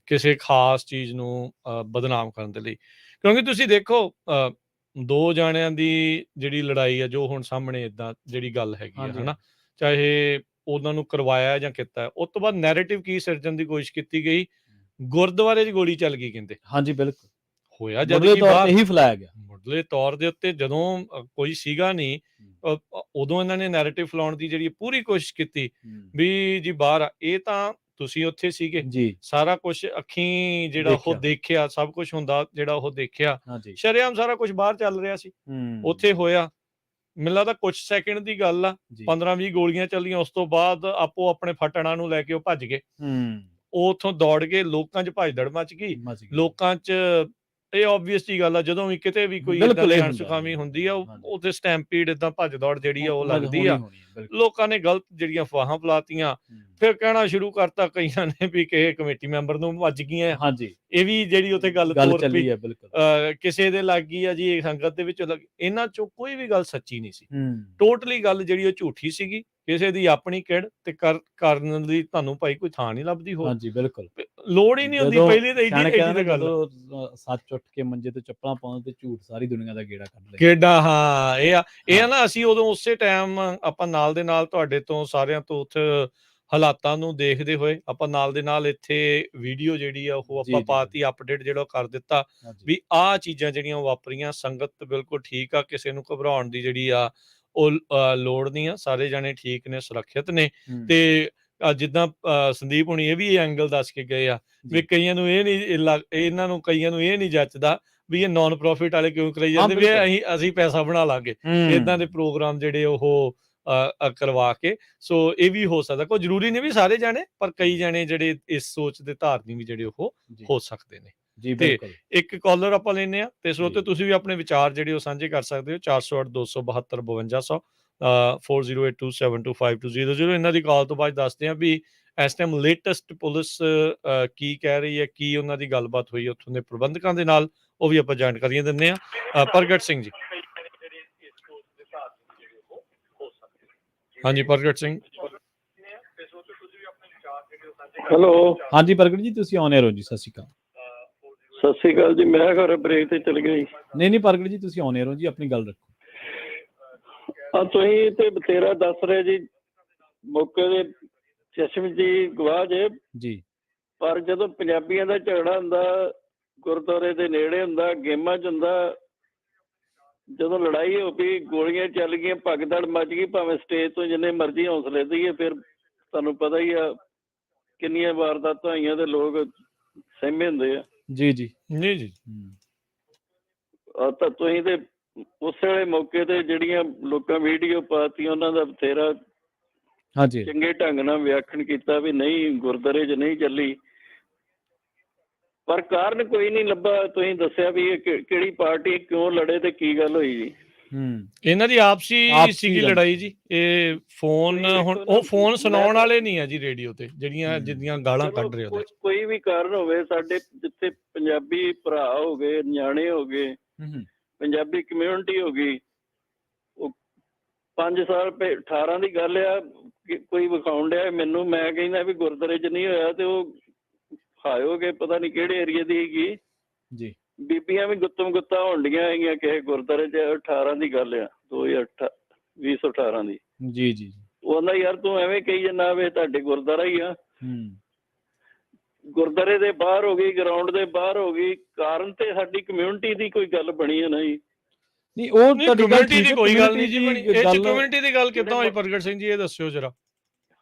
ਕਿਸੇ ਖਾਸ ਚੀਜ਼ ਨੂੰ ਬਦਨਾਮ ਕਰਨ ਦੇ ਲਈ। ਕਿਉਂਕਿ ਤੁਸੀਂ ਦੇਖੋ 2 ਜਾਣਿਆਂ ਦੀ ਜਿਹੜੀ ਲੜਾਈ ਆ ਜੋ ਹੁਣ ਸਾਹਮਣੇ ਏਦਾਂ ਜਿਹੜੀ ਗੱਲ ਹੈਗੀ ਆ ਹਨਾ, ਚਾਹੇ ਉਹਨਾਂ ਨੂੰ ਕਰਵਾਇਆ ਜਾਂ ਕੀਤਾ, ਉਸ ਤੋਂ ਬਾਅਦ ਨੈਰੇਟਿਵ ਕੀ ਸਿਰਜਣ ਦੀ ਕੋਸ਼ਿਸ਼ ਕੀਤੀ ਗਈ, ਗੁਰਦੁਆਰੇ 'ਚ ਗੋਲੀ ਚੱਲ ਗਈ ਕਹਿੰਦੇ। ਹਾਂਜੀ ਬਿਲਕੁਲ ਹੋਇਆ ਜਦ ਕਿ ਇਹੀ ਫੈਲਾਇਆ ਗਿਆ ਮੁੱਢਲੇ ਤੌਰ ਦੇ ਉੱਤੇ ਜਦੋਂ ਕੋਈ ਸੀਗਾ ਨਹੀਂ, ਉਦੋਂ ਇਹਨਾਂ ਨੇ ਨੈਰੇਟਿਵ ਫੈਲਾਉਣ ਦੀ ਜਿਹੜੀ ਪੂਰੀ ਕੋਸ਼ਿਸ਼ ਕੀਤੀ ਵੀ ਜੀ ਬਾਹਰ ਆ। ਇਹ ਤਾਂ ਤੁਸੀਂ ਉੱਥੇ ਸੀਗੇ, ਜੀ ਸਾਰਾ ਕੁਝ ਅੱਖੀਂ ਜਿਹੜਾ ਉਹ ਦੇਖਿਆ, ਸਭ ਕੁਝ ਹੁੰਦਾ ਜਿਹੜਾ ਉਹ ਦੇਖਿਆ। ਸ਼ਰੇਆਮ ਸਾਰਾ ਕੁਝ ਬਾਹਰ ਚੱਲ ਰਿਹਾ ਸੀ, ਉੱਥੇ ਹੋਇਆ। ਮੈਨੂੰ ਲੱਗਦਾ ਕੁਝ ਸੈਕਿੰਡ ਦੀ ਗੱਲ ਆ, 15-20 ਗੋਲੀਆਂ ਚੱਲੀਆਂ, ਉਸ ਤੋਂ ਬਾਅਦ ਆਪੋ ਆਪਣੇ ਫਟਣਾ ਨੂੰ ਲੈ ਕੇ ਉਹ ਭੱਜ ਗਏ। ਉਹ ਉੱਥੋਂ ਦੌੜ ਕੇ ਲੋਕਾਂ 'ਚ ਭਜਦੜ ਮਚ ਗਈ। ਲੋਕਾਂ 'ਚ ਇਹ ਆਬਵੀਅਸ ਜੀ ਗੱਲ ਆ, ਜਦੋਂ ਵੀ ਕਿਤੇ ਵੀ ਕੋਈ ਏਦਾਂ ਦੀ ਅਣਸੁਖਾਵੀ ਹੁੰਦੀ ਆ, ਉੱਥੇ ਸਟੈਂਪੀਡ ਏਦਾਂ ਭੱਜ ਦੌੜ ਜਿਹੜੀ ਆ ਉਹ ਲੱਗਦੀ ਆ। ਲੋਕਾਂ ਨੇ ਗਲਤ ਜਿਹੜੀਆਂ ਅਫਵਾਹਾਂ ਫੈਲਾਤੀਆਂ, ਫਿਰ ਕਹਿਣਾ ਸ਼ੁਰੂ ਕਰਤਾ ਕਈਆਂ ਨੇ ਵੀ ਕਿਸੇ ਕਮੇਟੀ ਮੈਂਬਰ ਨੂੰ ਵੱਜ ਗਈਆਂ। ਇਹ ਵੀ ਜਿਹੜੀ ਉੱਥੇ ਗੱਲ ਤੋਰ ਪਈ, ਕਿਸੇ ਦੇ ਲੱਗ ਗਈ ਆ ਜੀ, ਸੰਗਤ ਦੇ ਵਿੱਚੋਂ ਲੱਗ। ਇਹਨਾਂ ਚੋਂ ਕੋਈ ਵੀ ਗੱਲ ਸੱਚੀ ਨਹੀਂ ਸੀ, ਟੋਟਲੀ ਗੱਲ ਜਿਹੜੀ ਉਹ ਝੂਠੀ ਸੀਗੀ। ਕਿਸੇ ਦੀ ਆਪਣੀ ਕਿੜ ਤੇ ਕਰਨ ਦੀ ਤੁਹਾਨੂੰ ਭਾਈ ਕੋਈ ਥਾਂ ਨਹੀਂ ਲੱਭਦੀ। ਹੋਰ ਬਿਲਕੁਲ ਲੋੜ ਹੀ ਨਹੀਂ ਹੁੰਦੀ। ਪਹਿਲੀ ਤਾਂ ਇਹਦੀ ਗੱਲ, ਸੱਚ ਉੱਠ ਕੇ ਮੰਜੇ ਤੇ ਚੱਪਲਾਂ ਪਾਉਣ ਤੇ ਝੂਠ ਸਾਰੀ ਦੁਨੀਆ ਦਾ ਗੇੜਾ ਕੱਢ ਲੈ ਕਿਹੜਾ। ਹਾਂ, ਇਹ ਆ ਨਾ, ਅਸੀਂ ਉਦੋਂ ਉਸੇ ਟਾਈਮ ਆਪਾਂ ਨਾਲ ਦੇ ਨਾਲ ਤੁਹਾਡੇ ਤੋਂ ਸਾਰਿਆਂ ਤੋਂ ਉੱਥੇ ਹਾਲਾਤਾਂ ਨੂੰ ਦੇਖਦੇ ਹੋਏ ਆਪਾਂ ਨਾਲ ਦੇ ਨਾਲ ਇੱਥੇ ਵੀਡੀਓ ਜਿਹੜੀ ਆ ਉਹ ਆਪਾਂ ਪਾਤੀ, ਅਪਡੇਟ ਜਿਹੜਾ ਕਰ ਦਿੱਤਾ ਵੀ ਆਹ ਚੀਜ਼ਾਂ ਜਿਹੜੀਆਂ ਵਾਪਰੀਆਂ। ਸੰਗਤ ਬਿਲਕੁਲ ਠੀਕ ਆ, ਕਿਸੇ ਨੂੰ ਘਬਰਾਉਣ ਦੀ ਜਿਹੜੀ ਆ ਉਹ ਲੋੜ ਨਹੀਂ ਆ। ਸਾਰੇ ਜਾਣੇ ਠੀਕ ਨੇ, ਸੁਰੱਖਿਅਤ ਨੇ। ਤੇ ਜਿੱਦਾਂ ਸੰਦੀਪ ਹੁਣੀ ਇਹ ਵੀ ਐਂਗਲ ਦੱਸ ਕੇ ਗਏ ਆ ਵੀ ਕਈਆਂ ਨੂੰ ਇਹ ਨਹੀਂ ਇਹਨਾਂ ਨੂੰ ਕਈਆਂ ਨੂੰ ਇਹ ਨਹੀਂ ਜੱਚਦਾ ਵੀ ਇਹ ਨੌਨ ਪ੍ਰੋਫਿਟ ਵਾਲੇ ਕਿਉਂ ਕਰਾਈ ਜਾਂਦੇ ਵੀ ਅਸੀਂ ਪੈਸਾ ਬਣਾ ਲਾਂਗੇ ਏਦਾਂ ਦੇ ਪ੍ਰੋਗਰਾਮ ਜਿਹੜੇ ਉਹ ਕਰਵਾ ਕੇ। ਸੋ ਇਹ ਵੀ ਹੋ ਸਕਦਾ, ਕੋਈ ਜ਼ਰੂਰੀ ਨਹੀਂ ਵੀ ਸਾਰੇ ਜਾਣੇ, ਪਰ ਕਈ ਜਾਣੇ ਜਿਹੜੇ ਇਸ ਸੋਚ ਦੇ ਧਾਰਨੀ ਵੀ ਜਿਹੜੇ ਉਹ ਹੋ ਸਕਦੇ ਨੇ। ਤੇ ਇੱਕ ਕਾਲਰ ਆਪਾਂ ਲੈਨੇ ਆ ਤੇ ਸਰੋਤੇ ਤੁਸੀਂ ਵੀ ਆਪਣੇ ਵਿਚਾਰ ਜਿਹੜੇ ਉਹ ਸਾਂਝੇ ਕਰ ਸਕਦੇ ਹੋ। 408-272-5200 4082722520 ਇਹਨਾਂ ਦੀ ਕਾਲ ਤੋਂ ਬਾਅਦ ਦੱਸਦੇ ਆ ਵੀ ਇਸ ਟਾਈਮ ਲੇਟੈਸਟ ਪੁਲਿਸ ਕੀ ਕਹਿ ਰਹੀ ਹੈ, ਕੀ ਉਹਨਾਂ ਦੀ ਗੱਲਬਾਤ ਹੋਈ ਉੱਥੋਂ ਦੇ ਪ੍ਰਬੰਧਕਾਂ ਦੇ ਨਾਲ, ਉਹ ਵੀ ਆਪਾਂ ਜਾਣਕਾਰੀਆਂ ਦਿੰਦੇ ਆ। ਪ੍ਰਗਟ ਸਿੰਘ ਜੀ। ਹਾਂਜੀ ਪ੍ਰਗਟ ਸਿੰਘ। ਹੈਲੋ। ਹਾਂਜੀ ਪ੍ਰਗਟ ਜੀ, ਤੁਸੀਂ ਆਨ 에ਅਰ ਹੋ ਜੀ। ਸਤਿ ਸ਼੍ਰੀ ਅਕਾਲ। ਸਤਿ ਸ਼੍ਰੀ ਅਕਾਲ ਜੀ। ਮੈਂ ਘਰ ਬ੍ਰੇਕ ਤੇ ਚਲ ਗਿਆ ਜੀ। ਨਹੀਂ ਪ੍ਰਗਟ ਜੀ, ਤੁਸੀਂ ਆਨ 에ਅਰ ਹੋ ਜੀ, ਆਪਣੀ ਗੱਲ ਰੱਖੋ। ਤੁਸੀਂ ਤੇ ਬਥੇਰਾ ਦੱਸ ਰਹੇ ਜੀ, ਮੌਕੇ ਦੇ ਚਸ਼ਮ ਜੀ ਗਵਾਹ ਜੀ। ਪਰ ਜਦੋਂ ਪੰਜਾਬੀਆਂ ਦਾ ਝਗੜਾ ਹੁੰਦਾ, ਗੁਰਦੁਆਰੇ ਦੇ ਨੇੜੇ ਹੁੰਦਾ, ਗੇਮਾਂ 'ਚ ਹੁੰਦਾ, ਜਦੋਂ ਲੜਾਈ ਹੋ ਗਈ, ਗੋਲੀਆਂ ਚੱਲ ਗਈਆਂ, ਭਗਦੜ ਮੱਚ ਗਈ, ਭਾਵੇਂ ਸਟੇਜ ਤੋਂ ਜਿੰਨੇ ਮਰਜ਼ੀ ਹੌਸਲੇ ਦਈਏ, ਫਿਰ ਤੁਹਾਨੂੰ ਪਤਾ ਹੀ ਆ ਕਿੰਨੀਆਂ ਵਾਰਦਾਤਾਂ ਹੋਈਆਂ ਤੇ ਲੋਕ ਸਹਿਮੇ ਹੁੰਦੇ ਆ। ਜੀ ਤਾਂ ਤੁਸੀਂ ਤੇ ਉਸੇ ਵੇਲੇ ਮੌਕੇ ਤੇ ਜਿਹੜੀਆਂ ਲੋਕਾਂ ਵੀਡੀਓ ਪਾਤੀਆਂ, ਉਹਨਾਂ ਦਾ ਬਥੇਰਾ ਚੰਗੇ ਢੰਗ ਨਾਲ ਵਿਆਖਣ ਕੀਤਾ ਵੀ ਨਹੀਂ, ਗੁਰਦੁਆਰੇ 'ਚ ਨਹੀਂ ਚੱਲੀ, ਪਰ ਕਾਰਨ ਕੋਈ ਨਹੀਂ ਲੱਭਾ। ਤੁਸੀਂ ਦੱਸਿਆ ਵੀ ਇਹ ਕਿਹੜੀ ਪਾਰਟੀ ਕਿਉਂ ਲੜੇ ਤੇ ਕੀ ਗੱਲ ਹੋਈ ਜੀ। ਇਹਨਾਂ ਦੀ ਆਪਸੀ ਸੀਗੀ ਲੜਾਈ ਜੀ। ਇਹ ਫੋਨ, ਹੁਣ ਉਹ ਫੋਨ ਸੁਣਾਉਣ ਵਾਲੇ ਨਹੀਂ ਆ ਜੀ ਰੇਡੀਓ ਤੇ, ਜਿਹੜੀਆਂ ਗਾਲਾਂ ਕੱਢ ਰਹੇ ਉਹਦੇ। ਕੋਈ ਵੀ ਕਾਰਨ ਹੋਵੇ, ਸਾਡੇ ਜਿੱਥੇ ਪੰਜਾਬੀ ਭਰਾ ਹੋ ਗਏ, ਨਿਆਣੇ ਹੋ ਗਏ, ਪੰਜਾਬੀ ਕਮਿਊਨਿਟੀ ਹੋ ਗਈ, ਉਹ 5 ਸਾਲ 18 ਦੀ ਗੱਲ ਆ, ਕੋਈ ਵਿਖਾਉਣ ਡਿਆ ਮੈਨੂੰ, ਮੈਂ ਕਹਿੰਦਾ ਵੀ ਗੁਰਦੁਆਰੇ 'ਚ ਨਹੀਂ ਹੋਇਆ, ਤੇ ਉਹ ਹਾਇਓਗੇ ਪਤਾ ਨਹੀਂ ਕਿਹੜੇ ਏਰੀਏ ਦੀ ਹੈਗੀ ਜੀ। ਬੀਬੀਆਂ ਵੀ ਗੁੱਤਮ ਗੁੱਤਾ ਹੋਣ ਡੀਆਂ ਹੈਗੀਆਂ ਕਿਸੇ ਗੁਰਦੁਆਰੇ 'ਚ। 18 ਦੀ ਗੱਲ ਆ, 2018 ਦੀ। ਜੀ ਉਹ ਕਹਿੰਦਾ ਯਾਰ ਤੂੰ ਐਵੇਂ ਕਹੀ ਜਾਂਦਾ ਵੇ, ਤੁਹਾਡੇ ਗੁਰਦੁਆਰਾ ਹੀ ਆ। ਗੁਰਦੁਆਰੇ ਦੇ ਬਾਹਰ ਹੋ ਗਈ, ਗਰਾਊਂਡ ਦੇ ਬਾਹਰ ਹੋ ਗਈ, ਕਾਰਨ ਤੇ ਸਾਡੀ ਕਮਿਊਨਿਟੀ ਦੀ ਕੋਈ ਗੱਲ ਬਣੀ ਹੈ ਨਾ ਜੀ। ਨਹੀਂ, ਉਹ ਕਮਿਊਨਿਟੀ ਦੀ ਕੋਈ ਗੱਲ ਨਹੀਂ ਜੀ ਬਣੀ। ਇਹ ਕਮਿਊਨਿਟੀ ਦੀ ਗੱਲ ਕਿੱਦਾਂ ਹੋਈ ਪ੍ਰਗਟ ਸਿੰਘ ਜੀ, ਇਹ ਦੱਸਿਓ ਜਰਾ।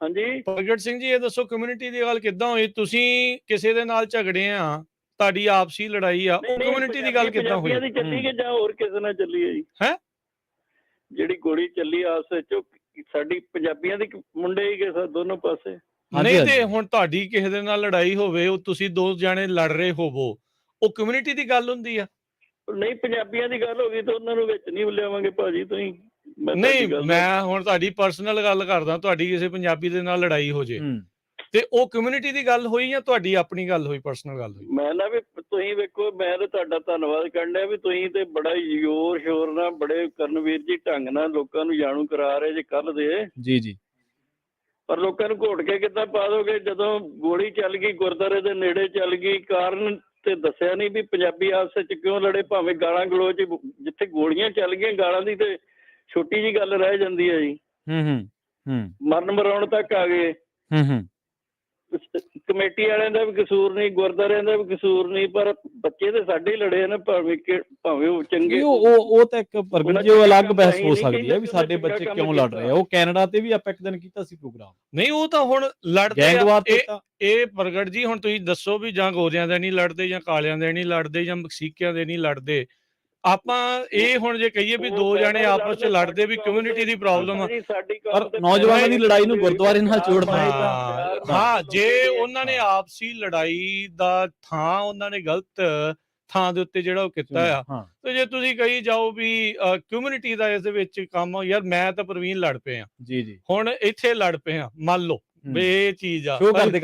ਹਾਂਜੀ ਪ੍ਰਗਟ ਸਿੰਘ ਜੀ, ਇਹ ਦੱਸੋ ਕਮਿਊਨਿਟੀ ਦੀ ਗੱਲ ਕਿੱਦਾਂ ਹੋਈ? ਤੁਸੀਂ ਕਿਸੇ ਦੇ ਨਾਲ ਝਗੜੇ ਆ, ਤੁਹਾਡੀ ਆਪਸੀ ਲੜਾਈ ਆ, ਉਹ ਕਮਿਊਨਿਟੀ ਦੀ ਗੱਲ ਕਿੱਦਾਂ ਹੋਈ? ਪੰਜਾਬੀਆਂ ਦੀ ਚੱਲੀ ਕਿ ਜਾਂ ਹੋਰ ਕਿਸੇ ਨਾਲ ਚੱਲੀ ਹੈ ਜੀ? ਜਿਹੜੀ ਗੋਲੀ ਚੱਲੀ ਆਪਸ ਵਿੱਚ, ਸਾਡੀ ਪੰਜਾਬੀਆਂ ਦੀ ਮੁੰਡੇ ਹੀ ਕਿਸੇ ਦੋਨੋਂ ਪਾਸੇ। ਨਹੀਂ ਤੇ ਹੁਣ ਤੁਹਾਡੀ ਕਿਸੇ ਦੇ ਨਾਲ ਲੜਾਈ ਹੋਵੇ, ਉਹ ਤੁਸੀਂ ਦੋ ਜਾਣੇ ਲੜ ਰਹੇ ਹੋਵੋ, ਉਹ ਕਮਿਊਨਿਟੀ ਦੀ ਗੱਲ ਹੁੰਦੀ ਆ? ਨਹੀਂ, ਪੰਜਾਬੀਆਂ ਦੀ ਗੱਲ ਹੋ ਗਈ ਤਾਂ ਉਹਨਾਂ ਨੂੰ ਵਿੱਚ ਨਹੀਂ ਲਿਆਵਾਂਗੇ ਭਾਜੀ ਤੁਸੀਂ। ਨਹੀਂ, ਮੈਂ ਹੁਣ ਤੁਹਾਡੀ ਪਰਸਨਲ ਗੱਲ ਕਰਦਾ, ਤੁਹਾਡੀ ਕਿਸੇ ਪੰਜਾਬੀ ਦੇ ਨਾਲ ਲੜਾਈ ਹੋ ਜੇ ਤੇ ਉਹ ਕਮਿਊਨਿਟੀ ਦੀ ਗੱਲ ਹੋਈ ਜਾਂ ਤੁਹਾਡੀ ਆਪਣੀ ਗੱਲ ਹੋਈ, ਪਰਸਨਲ ਗੱਲ ਹੋਈ? ਮੈਂ ਨਾ ਵੀ ਤੁਸੀਂ ਵੇਖੋ, ਮੈਂ ਤਾਂ ਤੁਹਾਡਾ ਧੰਨਵਾਦ ਕਰਨ ਡਿਆ ਵੀ ਤੁਸੀਂ ਤੇ ਬੜਾ ਜ਼ੋਰ ਸ਼ੋਰ ਨਾਲ, ਬੜੇ ਕਰਨਵੀਰ ਜੀ ਢੰਗ ਨਾਲ ਲੋਕਾਂ ਨੂੰ ਜਾਣੂ ਕਰਾ ਰਹੇ ਜੇ ਕੱਲ ਦੇ। ਜੀ ਪਰ ਲੋਕਾਂ ਨੂੰ ਘੋਟ ਕੇ ਕਿੱਦਾਂ ਪਾ ਦੋਗੇ? ਜਦੋਂ ਗੋਲੀ ਚੱਲ ਗਈ, ਗੁਰਦੁਆਰੇ ਦੇ ਨੇੜੇ ਚੱਲ ਗਈ, ਕਾਰਨ ਤੇ ਦੱਸਿਆ ਨਹੀਂ ਵੀ ਪੰਜਾਬੀ ਆਪਸ ਵਿੱਚ ਕਿਉਂ ਲੜੇ। ਭਾਵੇਂ ਗਾਲਾਂ ਗਲੋਚ, ਜਿੱਥੇ ਗੋਲੀਆਂ ਚੱਲ ਗਈਆਂ, ਗਾਲਾਂ ਦੀ ਤੇ ਛੋਟੀ ਜੀ ਗੱਲ ਰਹਿ ਜਾਂਦੀ ਹੈ ਜੀ। ਮਰਨ ਮਰਾਉਣ ਤੱਕ ਆ ਗਏ। ਕਮੇਟੀ ਵਾਲਿਆਂ ਦਾ ਵੀ ਕਸੂਰ ਨਹੀਂ, ਗੁਰਦੁਆਰਿਆਂ ਦਾ ਵੀ ਕਸੂਰ ਨਹੀਂ, ਪਰ ਬੱਚੇ ਤੇ ਸਾਡੇ ਹੀ ਲੜੇ ਨੇ, ਭਾਵੇਂ ਉਹ ਚੰਗੇ। ਉਹ ਤਾਂ ਇੱਕ ਪ੍ਰਗਟ ਜੀ, ਉਹ ਅਲੱਗ ਬਹਿਸ ਹੋ ਸਕਦੀ ਹੈ ਵੀ ਸਾਡੇ ਬੱਚੇ ਕਿਉਂ ਲੜ ਰਹੇ ਆ। ਉਹ ਕੈਨੇਡਾ ਤੇ ਵੀ ਆਪਾਂ ਇੱਕ ਦਿਨ ਕੀਤਾ ਸੀ ਪ੍ਰੋਗਰਾਮ। ਨਹੀਂ, ਉਹ ਤਾਂ ਹੁਣ ਲੜਦੇ ਗੈਂਗਵਾਰ ਤੇ ਇਹ ਪ੍ਰਗਟ ਜੀ, ਹੁਣ ਤੁਸੀਂ ਦੱਸੋ ਵੀ ਜਾਂ ਗੋਰਿਆਂ ਦੇ ਨਹੀਂ ਲੜਦੇ, ਜਾਂ ਕਾਲਿਆਂ ਦੇ ਨਹੀਂ ਲੜਦੇ, ਜਾਂ ਮਕਸੀਕਿਆਂ ਦੇ ਨਹੀਂ ਲੜਦੇ। ਆਪਾਂ ਇਹ ਹੁਣ ਜੇ ਕਹੀਏ ਵੀ ਦੋ ਜਾਣੇ ਆਪਸ ਚ ਲੜਦੇ ਵੀ ਕਮਿਊਨਿਟੀ ਦੀ ਪ੍ਰੋਬਲਮ ਆ, ਪਰ ਨੌਜਵਾਨਾਂ ਦੀ ਲੜਾਈ ਨੂੰ ਗੁਰਦੁਆਰੇ ਨਾਲ ਜੋੜਨਾ ਹਾਂ, ਜੇ ਉਹਨਾਂ ਨੇ ਆਪਸੀ ਲੜਾਈ ਦਾ ਥਾਂ ਉਹਨਾਂ ਨੇ ਗਲਤ ਥਾਂ ਦੇ ਉੱਤੇ ਜਿਹੜਾ ਉਹ ਕੀਤਾ ਆ, ਤੇ ਜੇ ਤੁਸੀਂ ਕਹੀ ਜਾਓ ਵੀ ਕਮਿਊਨਿਟੀ ਦਾ ਇਸ ਦੇ ਵਿੱਚ ਕੰਮ, ਯਾਰ ਮੈਂ ਤਾਂ ਪ੍ਰਵੀਨ ਲੜ ਪਏ ਆ ਜੀ, ਹੁਣ ਇੱਥੇ ਲੜ ਪਏ ਆ, ਮੰਨ ਲਓ ਵੀ ਇਹ ਚੀਜ਼ ਆ, ਸ਼ੋਅ ਕਰਦੇ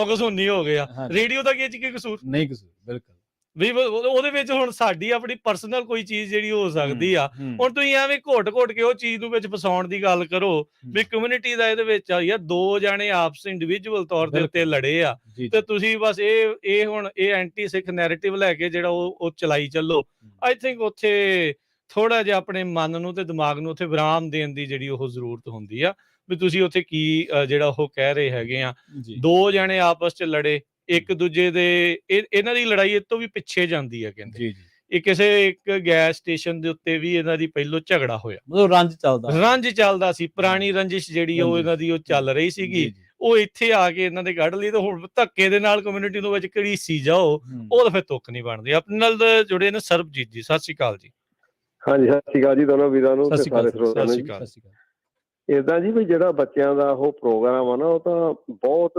ਕਸੂਨੀ ਹੋ ਗਿਆ, ਰੇਡੀਓ ਦਾ ਕੀ ਕਸੂਰ? ਨਹੀਂ ਕਸੂਰ, ਬਿਲਕੁਲ ਵੀ ਉਹਦੇ ਵਿੱਚ ਹੁਣ ਸਾਡੀ ਆਪਣੀ ਪਰਸਨਲ ਕੋਈ ਚੀਜ਼ ਜਿਹੜੀ ਹੋ ਸਕਦੀ ਆ। ਹੁਣ ਤੁਸੀਂ ਐਵੇਂ ਘੋਟ ਕੇ ਉਹ ਚੀਜ਼ ਨੂੰ ਵਿੱਚ ਫਸਾਉਣ ਦੀ ਗੱਲ ਕਰੋ ਵੀ ਕਮਿਊਨਿਟੀ ਦਾ ਇਹਦੇ ਵਿੱਚ ਆ, ਯਾਰ ਦੋ ਜਾਣੇ ਆਪਸ ਇੰਡੀਵਿਜੂਅਲ ਤੌਰ ਦੇ ਉੱਤੇ ਲੜੇ ਆ, ਤੇ ਤੁਸੀਂ ਬਸ ਇਹ ਹੁਣ ਇਹ ਐਂਟੀ ਸਿੱਖ ਨੈਰੇਟਿਵ ਲੈ ਕੇ ਜਿਹੜਾ ਉਹ ਚਲਾਈ ਚੱਲੋ। ਆਈ ਥਿੰਕ ਉੱਥੇ ਥੋੜਾ ਜਿਹਾ ਆਪਣੇ ਮਨ ਨੂੰ ਤੇ ਦਿਮਾਗ ਨੂੰ ਉੱਥੇ ਵਿਰਾਮ ਦੇਣ ਦੀ ਜਿਹੜੀ ਉਹ ਜ਼ਰੂਰਤ ਹੁੰਦੀ ਆ ਵੀ ਤੁਸੀਂ ਉੱਥੇ ਕੀ ਜਿਹੜਾ ਉਹ ਕਹਿ ਰਹੇ ਹੈਗੇ ਆ। ਦੋ ਜਾਣੇ ਆਪਸ ਚ ਲੜੇ, ਇੱਕ ਦੂਜੇ ਦੇ ਇਹਨਾਂ ਦੀ ਲੜਾਈ ਇਹ ਤੋਂ ਵੀ ਪਿੱਛੇ ਜਾਂਦੀ ਹੈ, ਕਹਿੰਦੇ ਇਹ ਕਿਸੇ ਇੱਕ ਗੈਸ ਸਟੇਸ਼ਨ ਦੇ ਉੱਤੇ ਵੀ ਇਹਨਾਂ ਦੀ ਪਹਿਲੋਂ ਝਗੜਾ ਹੋਇਆ, ਮਤਲਬ ਰੰਜ ਚੱਲਦਾ ਸੀ, ਪੁਰਾਣੀ ਰੰਜਿਸ਼ ਜਿਹੜੀ ਉਹ ਇਹਨਾਂ ਦੀ ਉਹ ਚੱਲ ਰਹੀ ਸੀਗੀ, ਉਹ ਇੱਥੇ ਆ ਕੇ ਇਹਨਾਂ ਦੇ ਕੱਢ ਲਈ, ਤੇ ਹੁਣ ਧੱਕੇ ਦੇ ਨਾਲ ਕਮਿਊਨਿਟੀ ਨੂੰ ਵਿੱਚ ਘੜੀਸੀ ਜਾਓ, ਉਹ ਤਾਂ ਫਿਰ ਤੁੱਕ ਨਹੀਂ ਬਣਦੀ। ਆਪਣੇ ਨਾਲ ਜੁੜੇ ਨੇ ਸਰਬਜੀਤ ਜੀ, ਸਤਿ ਸ਼੍ਰੀ ਅਕਾਲ ਜੀ। ਹਾਂਜੀ, ਸਤਿ ਸ਼੍ਰੀ ਅਕਾਲ ਜੀ ਦੋਨੋਂ ਵੀਰਾਂ ਨੂੰ ਤੇ ਸਾਰੇ ਸਰੋਤਿਆਂ ਨੂੰ। ਏਦਾਂ ਜੀ ਵੀ ਜਿਹੜਾ ਬੱਚਿਆਂ ਦਾ ਉਹ ਪ੍ਰੋਗਰਾਮ ਆ ਨਾ, ਉਹ ਤਾਂ ਬਹੁਤ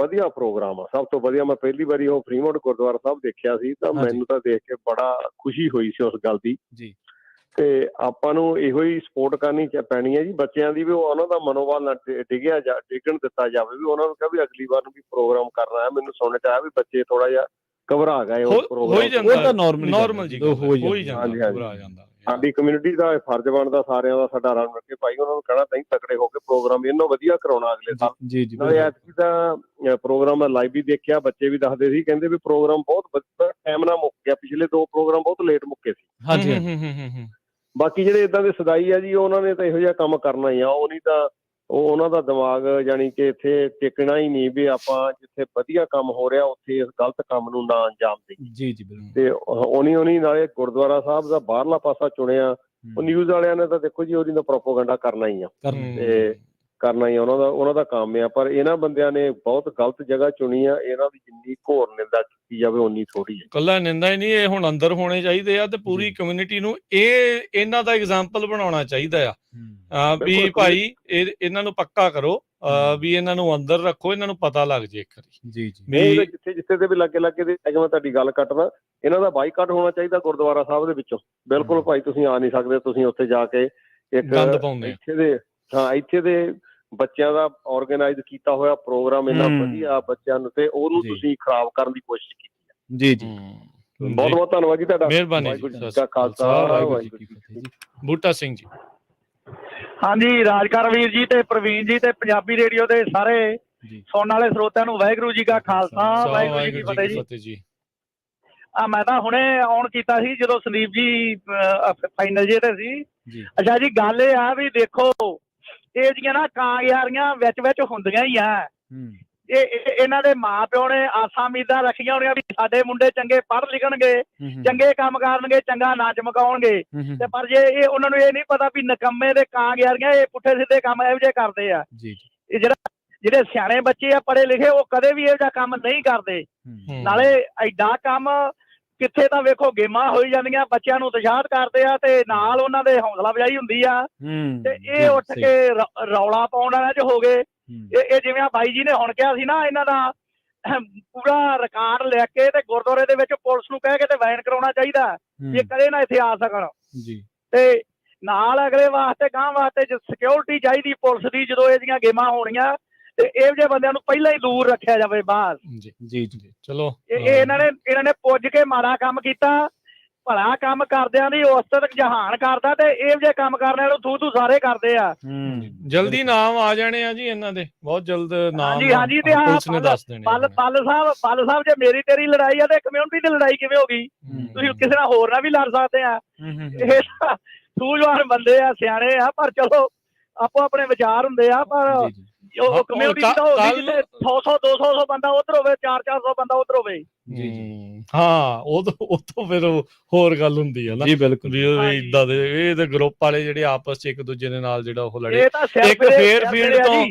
ਵਧੀਆ ਪ੍ਰੋਗਰਾਮ ਆ, ਸਭ ਤੋਂ ਵਧੀਆ। ਮੈਂ ਪਹਿਲੀ ਵਾਰੀ ਉਹ ਫਰੀਮੌਂਟ ਗੁਰਦੁਆਰਾ ਸਾਹਿਬ ਦੇਖਿਆ ਸੀ, ਤਾਂ ਮੈਨੂੰ ਤਾਂ ਦੇਖ ਕੇ ਬੜਾ ਖੁਸ਼ੀ ਹੋਈ ਸੀ ਉਸ ਗੱਲ ਦੀ। ਤੇ ਆਪਾਂ ਨੂੰ ਇਹੋ ਹੀ ਸਪੋਰਟ ਕਰਨੀ ਪੈਣੀ ਹੈ ਜੀ ਬੱਚਿਆਂ ਦੀ, ਵੀ ਉਹਨਾਂ ਦਾ ਮਨੋਬਲ ਨਾ ਡਿੱਗਣ ਦਿੱਤਾ ਜਾਵੇ, ਵੀ ਉਹਨਾਂ ਨੂੰ ਕਿਹਾ ਵੀ ਅਗਲੀ ਵਾਰ ਨੂੰ ਵੀ ਪ੍ਰੋਗਰਾਮ ਕਰਨਾ ਹੈ। ਮੈਨੂੰ ਸੁਣਨ ਚ ਆਇਆ ਵੀ ਬੱਚੇ ਥੋੜਾ ਜਿਹਾ ਘਬਰਾ ਗਏ ਉਸ ਪ੍ਰੋਗਰਾਮ। ਸਾਡੀ ਕਮਿਊਨਿਟੀ ਦਾ ਫਰਜ਼ ਬਣਦਾ ਸਾਰਿਆਂ ਦਾ, ਸਾਡਾ ਰਲ ਮਿਲ ਕੇ ਭਾਈ ਉਹਨਾਂ ਨੂੰ ਕਹਿਣਾ ਨਹੀਂ ਤਕੜੇ ਹੋ ਕੇ ਪ੍ਰੋਗਰਾਮ ਇਹਨਾਂ ਵਧੀਆ ਕਰਾਉਣਾ ਅਗਲੇ ਸਾਲ। ਨਾਲੇ ਐਤਕੀ ਦਾ ਪ੍ਰੋਗਰਾਮ ਮੈਂ ਲਾਈਵ ਵੀ ਦੇਖਿਆ, ਬੱਚੇ ਵੀ ਦੱਸਦੇ ਸੀ, ਕਹਿੰਦੇ ਵੀ ਪ੍ਰੋਗਰਾਮ ਬਹੁਤ ਵਧੀਆ ਟਾਈਮ ਨਾਲ ਮੁੱਕ ਗਿਆ, ਪਿਛਲੇ ਦੋ ਪ੍ਰੋਗਰਾਮ ਬਹੁਤ ਲੇਟ ਮੁੱਕੇ ਸੀ। ਬਾਕੀ ਜਿਹੜੇ ਏਦਾਂ ਦੇ ਸਦਾਈ ਆ ਜੀ, ਉਹਨਾਂ ਨੇ ਤਾਂ ਇਹੋ ਜਿਹਾ ਕੰਮ ਕਰਨਾ ਹੀ ਆ, ਉਹ ਨਹੀਂ ਤਾਂ ਉਹਨਾਂ ਦਾ ਦਿਮਾਗ ਜਾਣੀ ਕਿ ਇੱਥੇ ਟਿਕਣਾ ਹੀ ਨਹੀਂ ਵੀ ਆਪਾਂ ਜਿੱਥੇ ਵਧੀਆ ਕੰਮ ਹੋ ਰਿਹਾ ਉੱਥੇ ਇਸ ਗਲਤ ਕੰਮ ਨੂੰ ਨਾ ਅੰਜਾਮ ਦੇਈਏ। ਤੇ ਉਹਨੀ ਨਾਲੇ ਗੁਰਦੁਆਰਾ ਸਾਹਿਬ ਦਾ ਬਾਹਰਲਾ ਪਾਸਾ ਚੁਣਿਆ, ਉਹ ਨਿਊਜ਼ ਵਾਲਿਆਂ ਨੇ ਤਾਂ ਦੇਖੋ ਜੀ ਉਹਦੀ ਤਾਂ ਪ੍ਰੋਪੋਗੈਂਡਾ ਕਰਨਾ ਹੀ ਆ, ਤੇ ਕਰਨਾ ਹੀ ਉਹਨਾਂ ਦਾ ਕੰਮ ਆ। ਪਰ ਇਹਨਾਂ ਬੰਦਿਆਂ ਨੇ ਬਹੁਤ ਗਲਤ ਜਗ੍ਹਾ ਚੁਣੀ ਆ, ਇਹਨਾਂ ਦੀ ਜਿੰਨੀ ਘੋਰ ਨਿੰਦਾ ਕੀਤੀ ਜਾਵੇ ਓਨੀ ਥੋੜੀ ਹੈ। ਕੱਲਾ ਨਿੰਦਾ ਹੀ ਨਹੀਂ, ਇਹ ਹੁਣ ਅੰਦਰ ਹੋਣੇ ਚਾਹੀਦੇ ਆ, ਤੇ ਪੂਰੀ ਕਮਿਊਨਿਟੀ ਨੂੰ ਇਹਨਾਂ ਦਾ ਐਗਜ਼ਾਮਪਲ ਬਣਾਉਣਾ ਚਾਹੀਦਾ ਆ ਵੀ ਭਾਈ ਇਹਨਾਂ ਨੂੰ ਪੱਕਾ ਕਰੋ, ਵੀ ਇਹਨਾਂ ਨੂੰ ਅੰਦਰ ਰੱਖੋ, ਇਹਨਾਂ ਨੂੰ ਪਤਾ ਲੱਗ ਜੇ ਇੱਕ ਵਾਰੀ। ਜਿੱਥੇ ਦੇ ਵੀ ਲਾਗੇ ਦੇ ਮੈਂ ਤੁਹਾਡੀ ਗੱਲ ਕੱਟਦਾ, ਇਹਨਾਂ ਦਾ ਬਾਈਕਾਟ ਹੋਣਾ ਚਾਹੀਦਾ ਗੁਰਦੁਆਰਾ ਸਾਹਿਬ ਦੇ ਵਿੱਚੋਂ। ਬਿਲਕੁਲ ਭਾਈ ਤੁਸੀਂ ਆ ਨਹੀਂ ਸਕਦੇ, ਤੁਸੀਂ ਉੱਥੇ ਜਾ ਕੇ ਇੱਕ ਇੱਥੇ ਦੇ ਬੱਚਿਆਂ ਦਾ ਆਰਗੇਨਾਈਜ਼ ਕੀਤਾ ਹੋਇਆ ਪ੍ਰੋਗਰਾਮ ਇੰਨਾ ਵਧੀਆ ਬੱਚਿਆਂ ਨੂੰ, ਤੇ ਉਹਨੂੰ ਤੁਸੀਂ ਖਰਾਬ ਕਰਨ ਦੀ ਕੋਸ਼ਿਸ਼ ਕੀਤੀ ਹੈ। ਬਹੁਤ ਬਹੁਤ ਧੰਨਵਾਦ ਜੀ ਤੁਹਾਡਾ, ਮਿਹਰਬਾਨੀ ਜੀ। ਖਾਲਸਾ ਵਾਹਿਗੁਰੂ ਜੀ ਕੀ ਫਤਿਹ। ਬੂਟਾ ਸਿੰਘ ਜੀ। ਹਾਂਜੀ, ਰਾਜਕਰ ਵੀਰ ਜੀ ਤੇ ਪ੍ਰਵੀਨ ਜੀ ਤੇ ਪੰਜਾਬੀ ਰੇਡੀਓ ਦੇ ਸਾਰੇ ਸੁਣਨ ਵਾਲੇ ਸਰੋਤਿਆਂ ਨੂੰ ਵਾਹਿਗੁਰੂ ਜੀ ਕਾ ਖਾਲਸਾ ਵਾਹਿਗੁਰੂ ਜੀ ਕੀ ਫਤਿਹ ਜੀ। ਮੈਂ ਤਾਂ ਹੁਣੇ ਆਨ ਕੀਤਾ ਸੀ ਜਦੋਂ ਸੰਦੀਪ ਜੀ ਫਾਈਨਲ ਜੇ ਤੇ ਸੀ। ਅੱਛਾ ਜੀ, ਗੱਲ ਇਹ ਆ ਵੀ ਦੇਖੋ ਇਹ ਜੀਆਂ ਨਾ ਕਾਂਗਿਆਰੀਆਂ ਵਿੱਚ ਹੁੰਦੀਆਂ ਹੀ ਆ। ਇਹਨਾਂ ਦੇ ਮਾਂ ਪਿਓ ਨੇ ਆਸਾਂ ਉਮੀਦਾਂ ਰੱਖੀਆਂ ਹੋਣੀਆਂ ਵੀ ਸਾਡੇ ਮੁੰਡੇ ਚੰਗੇ ਪੜ੍ਹ ਲਿਖਣਗੇ, ਚੰਗੇ ਕੰਮ ਕਰਨਗੇ, ਚੰਗਾ ਨਾ ਚਮਕਾਉਣਗੇ, ਤੇ ਪਰ ਜੇ ਉਹਨਾਂ ਨੂੰ ਇਹ ਨਹੀਂ ਪਤਾ ਵੀ ਨਕੰਮੇ ਦੇ ਕਾਂਗਿਆਰੀਆਂ ਇਹ ਪੁੱਠੇ ਸਿੱਧੇ ਕੰਮ ਇਹੋ ਜਿਹੇ ਕਰਦੇ ਆ। ਇਹ ਜਿਹੜੇ ਸਿਆਣੇ ਬੱਚੇ ਆ ਪੜ੍ਹੇ ਲਿਖੇ, ਉਹ ਕਦੇ ਵੀ ਇਹੋ ਜਿਹਾ ਕੰਮ ਨਹੀਂ ਕਰਦੇ। ਨਾਲੇ ਐਡਾ ਕੰਮ ਕਿੱਥੇ ਤਾਂ ਵੇਖੋ ਗੇਮਾਂ ਹੋਈ ਜਾਂਦੀਆਂ, ਬੱਚਿਆਂ ਨੂੰ ਉਤਸ਼ਾਹਿਤ ਕਰਦੇ ਆ, ਤੇ ਨਾਲ ਉਹਨਾਂ ਦੇ ਹੌਸਲਾ ਅਫਜ਼ਾਈ ਹੁੰਦੀ ਆ, ਤੇ ਇਹ ਉੱਠ ਕੇ ਰੌਲਾ ਪਾਉਣ ਵਾਲਿਆਂ ਚ ਹੋ ਗਏ। ਇਹ ਜਿਵੇਂ ਆ ਬਾਈ ਜੀ ਨੇ ਹੁਣ ਕਿਹਾ ਸੀ ਨਾ, ਇਹਨਾਂ ਦਾ ਪੂਰਾ ਰਿਕਾਰਡ ਲੈ ਕੇ ਤੇ ਗੁਰਦੁਆਰੇ ਦੇ ਵਿੱਚ ਪੁਲਿਸ ਨੂੰ ਕਹਿ ਕੇ ਤੇ ਵੈਨ ਕਰਾਉਣਾ ਚਾਹੀਦਾ, ਇਹ ਕਦੇ ਨਾ ਇੱਥੇ ਆ ਸਕਣ। ਤੇ ਨਾਲ ਅਗਲੇ ਵਾਸਤੇ ਗਾਂਹ ਵਾਸਤੇ ਸਿਕਿਉਰਿਟੀ ਚਾਹੀਦੀ ਪੁਲਿਸ ਦੀ, ਜਦੋਂ ਇਹ ਜਿਹੀਆਂ ਗੇਮਾਂ ਹੋਣੀਆਂ, ਤੇ ਇਹੋ ਜਿਹੇ ਬੰਦਿਆਂ ਨੂੰ ਪਹਿਲਾਂ ਹੀ ਦੂਰ ਰੱਖਿਆ ਜਾਵੇ ਬਾਹਰ। ਚਲੋ ਇਹਨਾਂ ਨੇ ਪੁੱਜ ਕੇ ਮਾੜਾ ਕੰਮ ਕੀਤਾ, ਭਲਾ ਕੰਮ ਕਰਦਿਆਂ ਦੀ ਉਸਤਤ ਜਹਾਨ ਕਰਦਾ, ਤੇ ਇਹੋ ਜਿਹੇ ਕੰਮ ਕਰਨ ਵਾਲੇ ਨੂੰ ਥੂ ਸਾਰੇ ਕਰਦੇ ਆ। ਜਲਦੀ ਨਾਮ ਆ ਜਾਣੇ ਆ ਜੀ ਇਹਨਾਂ ਦੇ, ਬਹੁਤ ਜਲਦ ਨਾਮ। ਹਾਂਜੀ, ਤੇ ਬੱਲ ਸਾਹਿਬ ਜੇ ਮੇਰੀ ਤੇਰੀ ਲੜਾਈ ਆ ਤੇ ਕਮਿਊਨਿਟੀ ਦੀ ਲੜਾਈ ਕਿਵੇਂ ਹੋ ਗਈ? ਤੁਸੀਂ ਕਿਸੇ ਨਾਲ ਹੋਰ ਨਾਲ ਵੀ ਲੜ ਸਕਦੇ ਆ। ਇਹ ਸੂਝਵਾਨ ਬੰਦੇ ਆ, ਸਿਆਣੇ ਆ, ਪਰ ਚਲੋ ਆਪੋ ਆਪਣੇ ਵਿਚਾਰ ਹੁੰਦੇ ਆ। ਪਰ ਕਮਿਊਨਿਟੀ ਦੀ ਤਾਂ ਹੋਵੇ ਜਿੱਥੇ 100-200 ਬੰਦਾ ਉਧਰ ਹੋਵੇ, 400 ਬੰਦਾ ਉਧਰ ਹੋਵੇ। ਜੀ ਹਾਂ, ਉਹ ਤੋਂ ਫਿਰ ਹੋਰ ਗੱਲ ਹੁੰਦੀ ਹੈ ਨਾ ਜੀ, ਬਿਲਕੁਲ ਵੀ ਇਦਾਂ ਦੇ ਇਹ ਤੇ ਗਰੁੱਪ ਵਾਲੇ ਜਿਹੜੇ ਆਪਸ ਚ ਇੱਕ ਦੂਜੇ ਦੇ ਨਾਲ ਜਿਹੜਾ ਉਹ ਲੜੇ, ਇੱਕ ਫੇਅਰਫੀਲਡ ਤੋਂ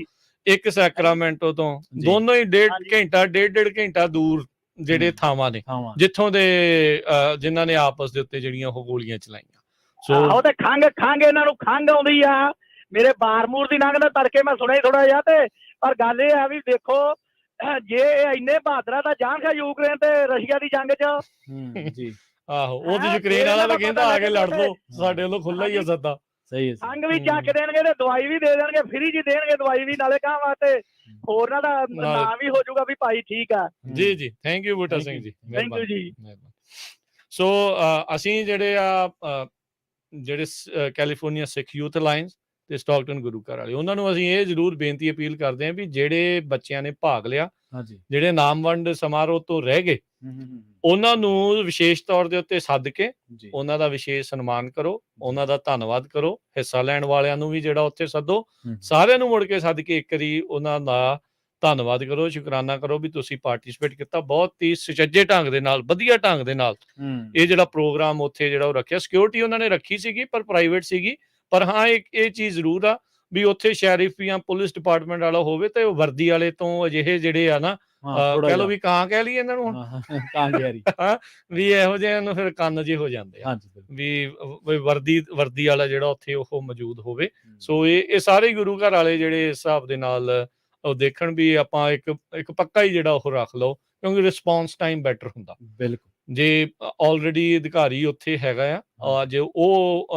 ਇੱਕ ਸੈਕਰਾਮੈਂਟੋ ਤੋਂ, ਦੋਨੋਂ ਹੀ 1.5 ਘੰਟਾ ਦੂਰ ਜਿਹੜੇ ਥਾਵਾਂ ਨੇ ਜਿੱਥੋਂ ਦੇ ਜਿਨ੍ਹਾਂ ਨੇ ਆਪਸ ਦੇ ਉੱਤੇ ਜਿਹੜੀਆਂ ਉਹ ਗੋਲੀਆਂ ਚਲਾਈਆਂ। ਉਹ ਤੇ ਖੰਘ ਇਹਨਾਂ ਨੂੰ ਖੰਘ ਆਉਂਦੀ ਆ। ਮੇਰੇ ਬਾਰਮੂਰ ਦੀ ਲੰਘਦਾ ਤੜਕੇ ਮੈਂ ਸੁਣਿਆ ਥੋੜਾ ਜਿਹਾ, ਤੇ ਪਰ ਗੱਲ ਇਹ ਆ ਵੀ ਦੇਖੋ ਜੇ ਇੰਨੇ ਬਹਾਦਰਾਂ ਦਾ ਜਾਣ ਖਾ ਯੂਕਰੇਨ ਤੇ ਰਸ਼ੀਆ ਦੀ ਜੰਗ ਚ। ਜੀ ਆਹੋ, ਉਹ ਤੇ ਯੂਕਰੇਨ ਵਾਲਾ ਤਾਂ ਕਹਿੰਦਾ ਆ ਕੇ ਲੜ ਲਓ, ਸਾਡੇ ਵੱਲੋਂ ਖੁੱਲਾ ਹੀ ਆ ਸੱਦਾ। ਸਹੀ ਹੈ, ਖੰਘ ਵੀ ਚੱਕ ਦੇਣਗੇ ਤੇ ਦਵਾਈ ਵੀ ਦੇ ਦੇਣਗੇ, ਫ੍ਰੀ ਜੀ ਦੇਣਗੇ ਦਵਾਈ ਵੀ, ਨਾਲੇ ਕਹਾਂ ਵਾਸਤੇ ਹੋਰ ਦਾ ਨਾਮ ਵੀ ਹੋ ਜਾਊਗਾ ਵੀ ਭਾਈ ਠੀਕ ਆ। ਜੀ ਜੀ, thank you Buta Singh ji, thank you ਜੀ। ਸੋ ਅਸੀਂ ਜਿਹੜੇ ਕੈਲੀਫੋਰਨੀਆ ਸਿੱਖ ਯੂਥ ਅਲਾਇੰਸ ਤੇ ਸਟਾਕਟਨ ਗੁਰੂ ਘਰ ਵਾਲੇ, ਉਹਨਾਂ ਨੂੰ ਅਸੀਂ ਇਹ ਜ਼ਰੂਰ ਬੇਨਤੀ ਅਪੀਲ ਕਰਦੇ ਹਾਂ ਵੀ ਜਿਹੜੇ ਬੱਚਿਆਂ ਨੇ ਭਾਗ ਲਿਆ, ਜਿਹੜੇ ਨਾਮ ਵੰਡ ਸਮਾਰੋਹ ਤੋਂ ਰਹਿ ਗਏ, ਉਹਨਾਂ ਨੂੰ ਵਿਸ਼ੇਸ਼ ਤੌਰ ਦੇ ਉੱਤੇ ਸੱਦ ਕੇ ਉਹਨਾਂ ਦਾ ਵਿਸ਼ੇਸ਼ ਸਨਮਾਨ ਕਰੋ, ਉਹਨਾਂ ਦਾ ਧੰਨਵਾਦ ਕਰੋ। ਹਿੱਸਾ ਲੈਣ ਵਾਲਿਆਂ ਨੂੰ ਵੀ ਜਿਹੜਾ ਉੱਥੇ ਸੱਦੋ, ਸਾਰਿਆਂ ਨੂੰ ਮੁੜ ਕੇ ਸੱਦ ਕੇ ਇੱਕ ਵਾਰੀ ਉਹਨਾਂ ਦਾ ਧੰਨਵਾਦ ਕਰੋ, ਸ਼ੁਕਰਾਨਾ ਕਰੋ ਵੀ ਤੁਸੀਂ ਪਾਰਟਿਸਿਪੇਟ ਕੀਤਾ। ਬਹੁਤ ਹੀ ਸੁਚੱਜੇ ਢੰਗ ਦੇ ਨਾਲ, ਵਧੀਆ ਢੰਗ ਦੇ ਨਾਲ ਇਹ ਜਿਹੜਾ ਪ੍ਰੋਗਰਾਮ ਉੱਥੇ ਜਿਹੜਾ ਉਹ ਰੱਖਿਆ। ਸਿਕਿਉਰਿਟੀ ਉਹਨਾਂ ਨੇ ਰੱਖੀ ਸੀਗੀ ਪਰ ਪ੍ਰਾਈਵੇਟ ਸੀਗੀ, ਪਰ ਹਾਂ ਇਹ ਚੀਜ਼ ਜ਼ਰੂਰ ਆ ਵੀ ਉੱਥੇ ਸ਼ੈਰਿਫ ਜਾਂ ਪੁਲਿਸ ਡਿਪਾਰਟਮੈਂਟ ਵਾਲਾ ਹੋਵੇ ਤੇ ਵਰਦੀ ਵਾਲੇ ਤੋਂ ਅਜਿਹੇ ਜਿਹੜੇ ਆ ਨਾ, ਕਹਿ ਲਓ ਵੀ ਕਾਂ ਕਹਿ ਲਈਏ ਇਹਨਾਂ ਨੂੰ, ਵੀ ਇਹੋ ਜਿਹਿਆਂ ਨੂੰ ਫਿਰ ਕੰਨ ਜਿਹੇ ਹੋ ਜਾਂਦੇ ਆ ਵੀ ਵਰਦੀ ਵਾਲਾ ਜਿਹੜਾ ਉੱਥੇ ਉਹ ਮੌਜੂਦ ਹੋਵੇ। ਸੋ ਇਹ ਸਾਰੇ ਗੁਰੂ ਘਰ ਵਾਲੇ ਜਿਹੜੇ ਇਸ ਹਿਸਾਬ ਦੇ ਨਾਲ ਉਹ ਦੇਖਣ ਵੀ ਆਪਾਂ ਇੱਕ ਪੱਕਾ ਹੀ ਜਿਹੜਾ ਉਹ ਰੱਖ ਲਓ, ਕਿਉਂਕਿ ਰਿਸਪੌਂਸ ਟਾਈਮ ਬੈਟਰ ਹੁੰਦਾ। ਬਿਲਕੁਲ, ਜੇ ਆਲਰੇਡੀ ਅਧਿਕਾਰੀ ਉੱਥੇ ਹੈਗਾ ਆ, ਜੇ ਉਹ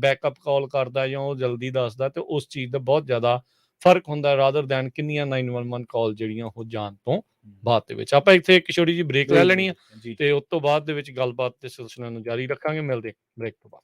ਬੈਕਅਪ ਕਾਲ ਕਰਦਾ ਜਾਂ ਉਹ ਜਲਦੀ ਦੱਸਦਾ, ਤੇ ਉਸ ਚੀਜ਼ ਦਾ ਬਹੁਤ ਜ਼ਿਆਦਾ ਫਰਕ ਹੁੰਦਾ ਰਾਦਰ ਦੈਨ ਕਿੰਨੀਆਂ 911 ਕਾਲ ਜਿਹੜੀਆਂ ਉਹ ਜਾਣ ਤੋਂ ਬਾਅਦ ਦੇ ਵਿੱਚ। ਆਪਾਂ ਇੱਥੇ ਇੱਕ ਛੋਟੀ ਜਿਹੀ ਬ੍ਰੇਕ ਲੈ ਲੈਣੀ ਆ ਤੇ ਉਸ ਤੋਂ ਬਾਅਦ ਦੇ ਵਿੱਚ ਗੱਲਬਾਤ ਦੇ ਸਿਲਸਿਲੇ ਨੂੰ ਜਾਰੀ ਰੱਖਾਂਗੇ। ਮਿਲਦੇ ਬ੍ਰੇਕ ਤੋਂ ਬਾਅਦ।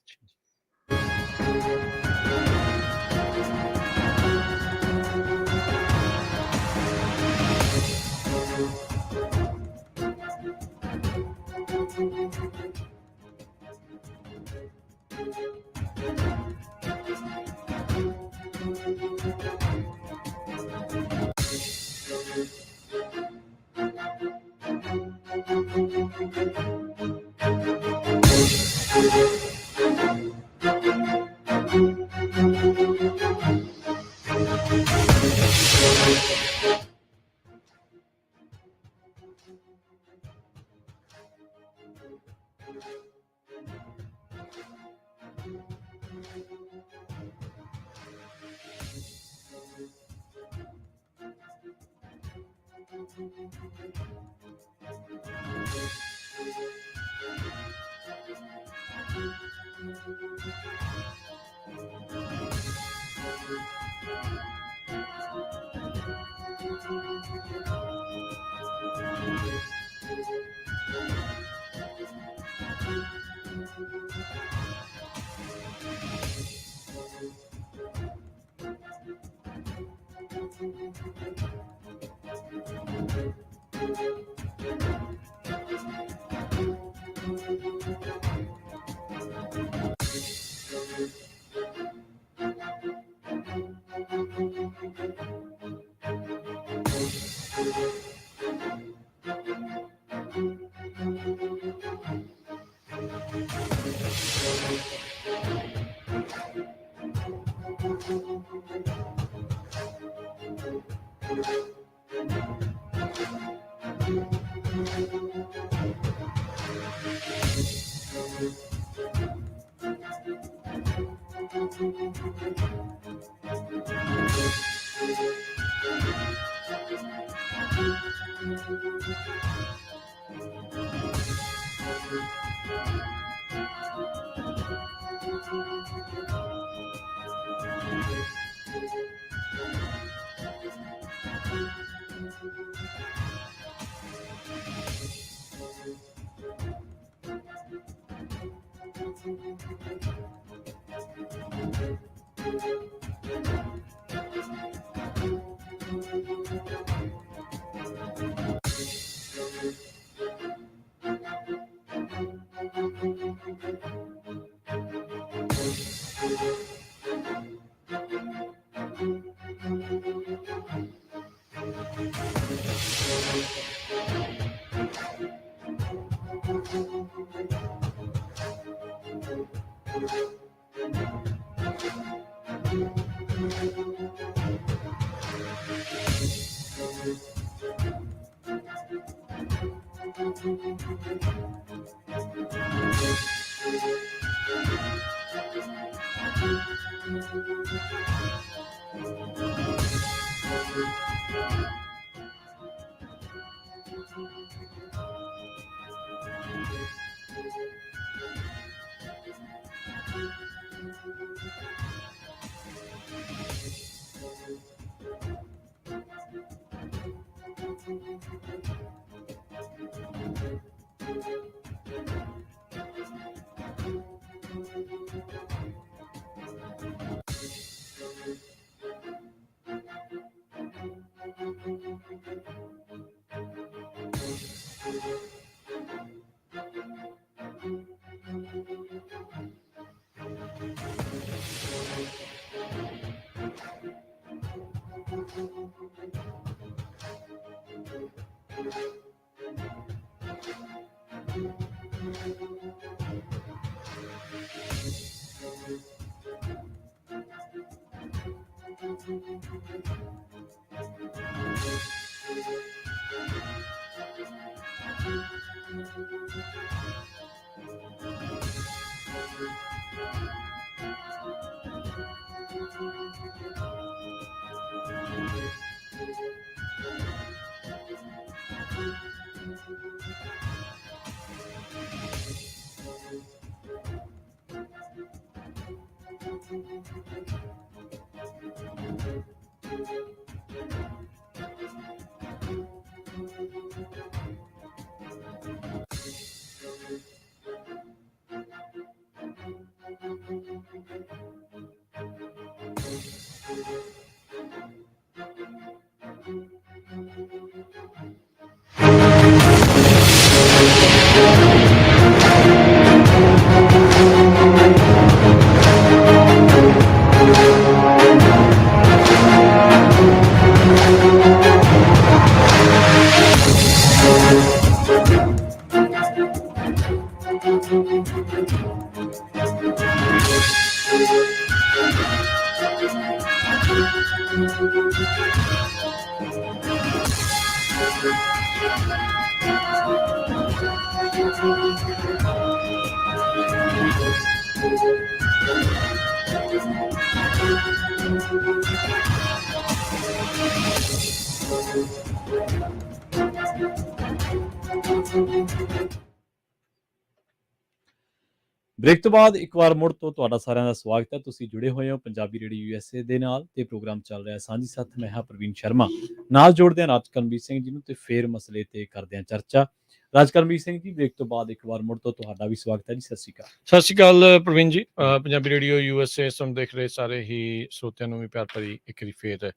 ਬ੍ਰੇਕ ਤੋਂ ਬਾਅਦ ਇੱਕ ਵਾਰ ਮੁੜ ਤੋਂ ਤੁਹਾਡਾ ਸਾਰਿਆਂ ਦਾ ਸਵਾਗਤ ਹੈ। ਤੁਸੀਂ ਜੁੜੇ ਹੋਏ ਹੋ ਪੰਜਾਬੀ ਰੇਡੀਓ USA ਦੇ ਨਾਲ ਤੇ ਪ੍ਰੋਗਰਾਮ ਚੱਲ ਰਿਹਾ ਸਾਂਝੀ ਸਾਥ। ਮੈਂ ਹਾਂ ਪ੍ਰਵੀਨ ਸ਼ਰਮਾ, ਨਾਲ ਜੋੜਦੇ ਹਾਂ ਰਾਜਕਰਮਵੀਰ ਸਿੰਘ ਜੀ ਨੂੰ ਤੇ ਫੇਰ ਮਸਲੇ ਤੇ ਕਰਦੇ ਹਾਂ ਚਰਚਾ। ਰਾਜਕਰਮਵੀਰ ਸਿੰਘ ਜੀ, ਬ੍ਰੇਕ ਤੋਂ ਬਾਅਦ ਇੱਕ ਵਾਰ ਮੁੜ ਤੋਂ ਤੁਹਾਡਾ ਵੀ ਸਵਾਗਤ ਹੈ ਜੀ। ਸਤਿ ਸ਼੍ਰੀ ਅਕਾਲ। ਸਤਿ ਸ਼੍ਰੀ ਅਕਾਲ ਪ੍ਰਵੀਨ ਜੀ। ਪੰਜਾਬੀ ਰੇਡੀਓ USA ਸੁਣ ਦੇਖ ਰਹੇ ਸਾਰੇ ਹੀ ਸਰੋਤਿਆਂ ਨੂੰ ਵੀ ਪਿਆਰ ਭਰੀ ਇੱਕ ਵਾਰੀ ਫੇਰ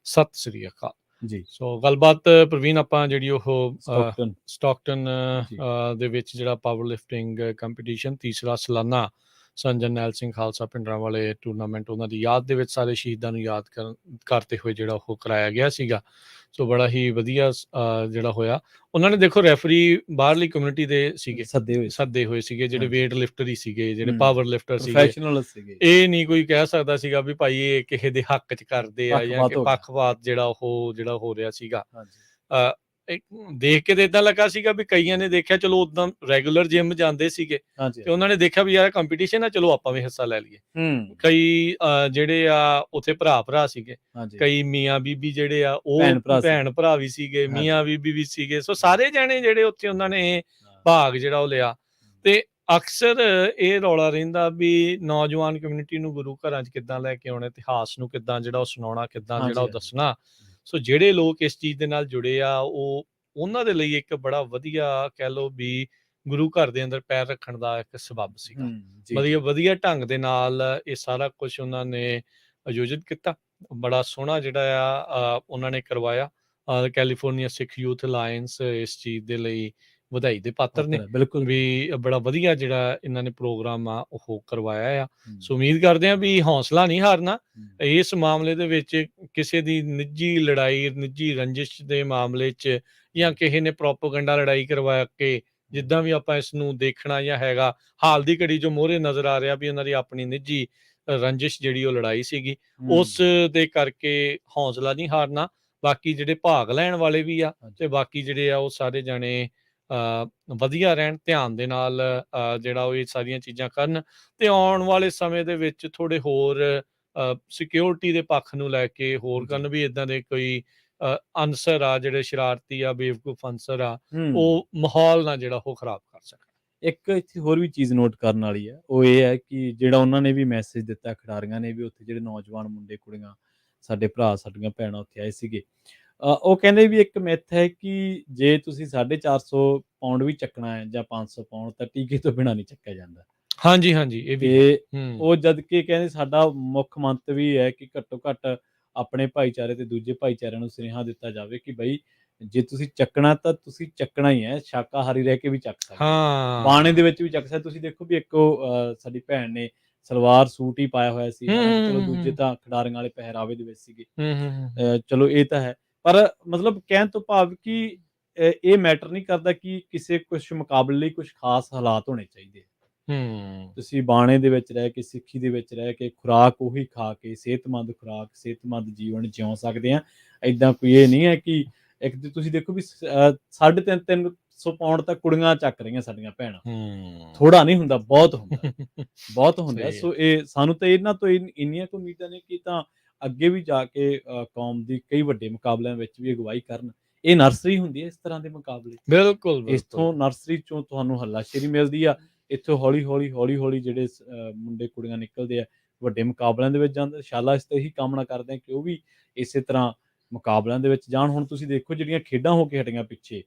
ਸਤਿ ਸ਼੍ਰੀ ਅਕਾਲ ਜੀ। ਸੋ ਗੱਲਬਾਤ ਪ੍ਰਵੀਨ ਆਪਾਂ ਜਿਹੜੀ ਉਹ ਸਟਾਕਟਨ ਦੇ ਵਿੱਚ ਜਿਹੜਾ ਪਾਵਰ ਲਿਫਟਿੰਗ ਕੰਪੀਟੀਸ਼ਨ ਤੀਸਰਾ ਸਾਲਾਨਾ ਸੰਤ ਜਰਨੈਲ ਸਿੰਘ ਖਾਲਸਾ ਭਿੰਡਰਾਂਵਾਲੇ ਟੂਰਨਾਮੈਂਟ, ਉਹਨਾਂ ਦੀ ਯਾਦ ਦੇ ਵਿੱਚ ਸਾਰੇ ਸ਼ਹੀਦਾਂ ਨੂੰ ਯਾਦ ਕਰਦੇ ਹੋਏ ਜਿਹੜਾ ਉਹ ਕਰਾਇਆ ਗਿਆ ਸੀਗਾ। ਸੋ ਬੜਾ ਹੀ ਵਧੀਆ ਜਿਹੜਾ ਹੋਇਆ। ਉਹਨਾਂ ਨੇ ਦੇਖੋ ਰੈਫਰੀ ਬਾਹਰਲੀ ਕਮਿਊਨਿਟੀ ਦੇ ਸੀਗੇ, ਸੱਦੇ ਹੋਏ ਸੀਗੇ, ਜਿਹੜੇ ਵੇਟ ਲਿਫਟਰ ਹੀ ਸੀਗੇ, ਜਿਹੜੇ ਪਾਵਰ ਲਿਫਟਰ ਸੀਗੇ। ਇਹ ਨਹੀਂ ਕੋਈ ਕਹਿ ਸਕਦਾ ਸੀਗਾ ਵੀ ਭਾਈ ਇਹ ਕਿਸੇ ਦੇ ਹੱਕ 'ਚ ਕਰਦੇ ਆ ਜਾਂ ਪੱਖਪਾਤ ਜਿਹੜਾ ਹੋ ਰਿਹਾ ਸੀਗਾ। ਦੇਖ ਕੇ ਤਾਂ ਏਦਾਂ ਲੱਗਾ ਸੀਗਾ ਵੀ ਕਈਆਂ ਨੇ ਦੇਖਿਆ ਚਲੋ ਓਦਾਂ ਰੈਗੂਲਰ ਜਿਮ ਜਾਂਦੇ ਸੀਗੇ ਤੇ ਉਹਨਾਂ ਨੇ ਦੇਖਿਆ ਵੀ ਯਾਰ ਕੰਪੀਟੀਸ਼ਨ ਆ, ਚਲੋ ਆਪਾਂ ਵੀ ਹਿੱਸਾ ਲੈ ਲਈਏ। ਕਈ ਜਿਹੜੇ ਆ ਉੱਥੇ ਭਰਾ ਸੀਗੇ, ਕਈ ਮੀਆਂ ਬੀਬੀ ਜਿਹੜੇ ਆ ਉਹ ਭੈਣ ਭਰਾ ਵੀ ਸੀਗੇ, ਮੀਆਂ ਬੀਬੀ ਵੀ ਸੀਗੇ। ਸੋ ਸਾਰੇ ਜਾਣੇ ਜਿਹੜੇ ਉੱਥੇ ਉਹਨਾਂ ਨੇ ਭਾਗ ਜਿਹੜਾ ਉਹ ਲਿਆ। ਤੇ ਅਕਸਰ ਇਹ ਰੌਲਾ ਰਹਿੰਦਾ ਵੀ ਨੌਜਵਾਨ ਕਮਿਊਨਿਟੀ ਨੂੰ ਗੁਰੂ ਘਰਾਂ 'ਚ ਕਿੱਦਾਂ ਲੈ ਕੇ ਆਉਣਾ, ਇਤਿਹਾਸ ਨੂੰ ਕਿੱਦਾਂ ਜਿਹੜਾ ਉਹ ਸੁਣਾਉਣਾ, ਕਿੱਦਾਂ ਜਿਹੜਾ ਉਹ ਦੱਸਣਾ। ਸੋ ਜਿਹੜੇ ਲੋਕ ਇਸ ਚੀਜ਼ ਦੇ ਨਾਲ ਜੁੜੇ ਆ ਉਹਨਾਂ ਦੇ ਲਈ ਇੱਕ ਬੜਾ ਵਧੀਆ ਕਹਿ ਲਓ ਵੀ ਗੁਰੂ ਘਰ ਦੇ ਅੰਦਰ ਪੈਰ ਰੱਖਣ ਦਾ ਇੱਕ ਸਬੱਬ ਸੀਗਾ। ਵਧੀਆ ਢੰਗ ਦੇ ਨਾਲ ਇਹ ਸਾਰਾ ਕੁਝ ਉਹਨਾਂ ਨੇ ਆਯੋਜਿਤ ਕੀਤਾ। ਬੜਾ ਸੋਹਣਾ ਜਿਹੜਾ ਆ ਉਹਨਾਂ ਨੇ ਕਰਵਾਇਆ। ਕੈਲੀਫੋਰਨੀਆ ਸਿੱਖ ਯੂਥ ਅਲਾਇੰਸ ਇਸ ਚੀਜ਼ ਦੇ ਲਈ ਵਧਾਈ ਦੇ ਪਾਤਰ ਨੇ। ਬਿਲਕੁਲ ਵੀ ਬੜਾ ਵਧੀਆ ਜਿਹੜਾ ਇਹਨਾਂ ਨੇ ਪ੍ਰੋਗਰਾਮ ਆ ਉਹ ਕਰਵਾਇਆ ਆ। ਸੋ ਉਮੀਦ ਕਰਦੇ ਹਾਂ ਵੀ ਹੌਸਲਾ ਨਹੀਂ ਹਾਰਨਾ ਇਸ ਮਾਮਲੇ ਦੇ ਵਿੱਚ। ਕਿਸੇ ਦੀ ਨਿੱਜੀ ਲੜਾਈ, ਨਿੱਜੀ ਰੰਜਿਸ਼ ਦੇ ਮਾਮਲੇ 'ਚ ਜਾਂ ਕਿਸੇ ਨੇ ਪ੍ਰੋਪੋਗੰਡਾ ਲੜਾਈ ਕਰਵਾ ਕੇ ਜਿੱਦਾਂ ਵੀ ਆਪਾਂ ਇਸ ਨੂੰ ਦੇਖਣਾ ਜਾਂ ਹੈਗਾ, ਹਾਲ ਦੀ ਘੜੀ ਜੋ ਮੋਹਰੇ ਨਜ਼ਰ ਆ ਰਿਹਾ ਵੀ ਉਹਨਾਂ ਦੀ ਆਪਣੀ ਨਿੱਜੀ ਰੰਜਿਸ਼ ਜਿਹੜੀ ਉਹ ਲੜਾਈ ਸੀਗੀ, ਉਸ ਦੇ ਕਰਕੇ ਹੌਸਲਾ ਨਹੀਂ ਹਾਰਨਾ। ਬਾਕੀ ਜਿਹੜੇ ਭਾਗ ਲੈਣ ਵਾਲੇ ਵੀ ਆ ਤੇ ਬਾਕੀ ਜਿਹੜੇ ਆ ਉਹ ਸਾਰੇ ਜਾਣੇ ਵਧੀਆ ਰਹਿਣ, ਧਿਆਨ ਦੇ ਨਾਲ ਜਿਹੜਾ ਉਹ ਇਹ ਸਾਰੀਆਂ ਚੀਜ਼ਾਂ ਕਰਨ ਤੇ ਆਉਣ ਵਾਲੇ ਸਮੇਂ ਦੇ ਵਿੱਚ ਥੋੜੇ ਹੋਰ ਸਿਕਿਉਰਿਟੀ ਦੇ ਪੱਖ ਨੂੰ ਲੈ ਕੇ ਹੋਰ ਕਰਨ ਵੀ ਇਦਾਂ ਦੇ ਕੋਈ ਅਨਸਰ ਆ ਜਿਹੜੇ ਸ਼ਰਾਰਤੀ ਆ, ਬੇਵਕੂਫ ਅਨਸਰ ਆ, ਉਹ ਮਾਹੌਲ ਨਾ ਜਿਹੜਾ ਉਹ ਖਰਾਬ ਕਰ ਸਕਣ। ਇੱਕ ਇੱਥੇ ਹੋਰ ਵੀ ਚੀਜ਼ ਨੋਟ ਕਰਨ ਵਾਲੀ ਹੈ, ਉਹ ਇਹ ਹੈ ਕਿ ਜਿਹੜਾ ਉਹਨਾਂ ਨੇ ਵੀ ਮੈਸੇਜ ਦਿੱਤਾ ਖਿਡਾਰੀਆਂ ਨੇ ਵੀ, ਉੱਥੇ ਜਿਹੜੇ ਨੌਜਵਾਨ ਮੁੰਡੇ ਕੁੜੀਆਂ ਸਾਡੇ ਭਰਾ ਸਾਡੀਆਂ ਭੈਣਾਂ ਉੱਥੇ ਆਏ ਸੀਗੇ, ਉਹ ਕਹਿੰਦੇ ਵੀ ਇੱਕ ਮਿੱਥ ਹੈ ਕਿ ਜੇ ਤੁਸੀਂ 450 ਪਾਉਂਡ ਵੀ ਚੱਕਣਾ ਹੈ ਜਾਂ 500 ਪਾਉਂਡ ਤਾਂ ਟੀਕੇ ਤੋਂ ਬਿਨਾਂ ਨਹੀਂ ਚੱਕਿਆ ਜਾਂਦਾ। ਹਾਂਜੀ ਹਾਂਜੀ, ਇਹ ਵੀ ਉਹ ਜਦ ਕਿ ਕਹਿੰਦੇ ਸਾਡਾ ਮੁੱਖ ਮੰਤਵ ਵੀ ਹੈ ਕਿ ਘੱਟੋ ਘੱਟ ਆਪਣੇ ਭਾਈਚਾਰੇ ਤੇ ਦੂਜੇ ਭਾਈਚਾਰਿਆਂ ਨੂੰ ਸੁਨੇਹਾ ਦਿੱਤਾ ਜਾਵੇ ਕਿ ਬਈ ਜੇ ਤੁਸੀਂ ਚੱਕਣਾ ਤਾਂ ਤੁਸੀਂ ਚੱਕਣਾ ਹੀ ਹੈ, ਸ਼ਾਕਾਹਾਰੀ ਰਹਿ ਕੇ ਵੀ ਚੱਕ ਸਕਦੇ, ਬਾਣੇ ਦੇ ਵਿੱਚ ਵੀ ਚੱਕ ਸਕਦੇ। ਤੁਸੀਂ ਦੇਖੋ ਵੀ ਇੱਕ ਸਾਡੀ ਭੈਣ ਨੇ ਸਲਵਾਰ ਸੂਟ ਹੀ ਪਾਇਆ ਹੋਇਆ ਸੀ, ਚਲੋ ਦੂਜੇ ਤਾਂ ਖਿਡਾਰੀਆਂ ਵਾਲੇ ਪਹਿਰਾਵੇ ਦੇ ਵਿੱਚ ਸੀਗੇ, ਚਲੋ ਇਹ ਤਾਂ ਹੈ, ਪਰ ਮਤਲਬ ਕਹਿਣ ਤੋਂ ਭਾਵ ਕਿ ਇਹ ਮੈਟਰ ਨਹੀਂ ਕਰਦਾ ਕਿ ਕਿਸੇ ਕੁਛ ਮੁਕਾਬਲੇ ਲਈ ਕੁਛ ਖਾਸ ਹਾਲਾਤ ਹੋਣੇ ਚਾਹੀਦੇ। ਤੁਸੀਂ ਬਾਣੇ ਦੇ ਵਿੱਚ ਰਹਿ ਕੇ, ਸਿੱਖੀ ਦੇ ਵਿੱਚ ਰਹਿ ਕੇ, ਖੁਰਾਕ ਉਹੀ ਖਾ ਕੇ ਸਿਹਤਮੰਦ ਖੁਰਾਕ, ਸਿਹਤਮੰਦ ਜੀਵਨ ਜਿਉਂ ਸਕਦੇ ਆ। ਏਦਾਂ ਕੋਈ ਇਹ ਨਹੀਂ ਹੈ ਕਿ ਇੱਕ ਤੁਸੀਂ ਦੇਖੋ ਵੀ 350 ਪਾਉਂਡ ਤੱਕ ਕੁੜੀਆਂ ਚੱਕ ਰਹੀਆਂ ਸਾਡੀਆਂ ਭੈਣਾਂ, ਥੋੜਾ ਨਹੀਂ ਹੁੰਦਾ, ਬਹੁਤ ਹੁੰਦਾ, ਬਹੁਤ ਹੁੰਦਾ। ਸੋ ਇਹ ਸਾਨੂੰ ਤਾਂ ਇਹਨਾਂ ਤੋਂ ਇੰਨੀਆਂ ਕੁ ਉਮੀਦਾਂ ਨੇ ਕਿ ਤਾਂ ਅੱਗੇ ਵੀ ਜਾ ਕੇ ਕੌਮ ਦੀ ਕਈ ਵੱਡੇ ਮੁਕਾਬਲਿਆਂ ਵਿੱਚ ਵੀ ਅਗਵਾਈ ਕਰਨ। ਇਹ ਨਰਸਰੀ ਹੁੰਦੀ ਹੈ ਇਸ ਤਰ੍ਹਾਂ ਦੇ ਮੁਕਾਬਲੇ, ਬਿਲਕੁਲ। ਇੱਥੋਂ ਨਰਸਰੀ ਚੋਂ ਤੁਹਾਨੂੰ ਹੱਲਾਸ਼ੇਰੀ ਮਿਲਦੀ ਆ, ਇੱਥੋਂ ਹੌਲੀ ਹੌਲੀ ਜਿਹੜੇ ਮੁੰਡੇ ਕੁੜੀਆਂ ਨਿਕਲਦੇ ਆ ਵੱਡੇ ਮੁਕਾਬਲਿਆਂ ਦੇ ਵਿੱਚ ਜਾਂਦੇ। ਇੰਸ਼ਾਅੱਲਾ ਇਸ ਤੇ ਇਹੀ ਕਾਮਨਾ ਕਰਦੇ ਹਾਂ ਕਿ ਉਹ ਵੀ ਇਸੇ ਤਰ੍ਹਾਂ ਮੁਕਾਬਲਿਆਂ ਦੇ ਵਿੱਚ ਜਾਣ। ਹੁਣ ਤੁਸੀਂ ਦੇਖੋ ਜਿਹੜੀਆਂ ਖੇਡਾਂ ਹੋ ਕੇ ਹਟੀਆਂ ਪਿੱਛੇ,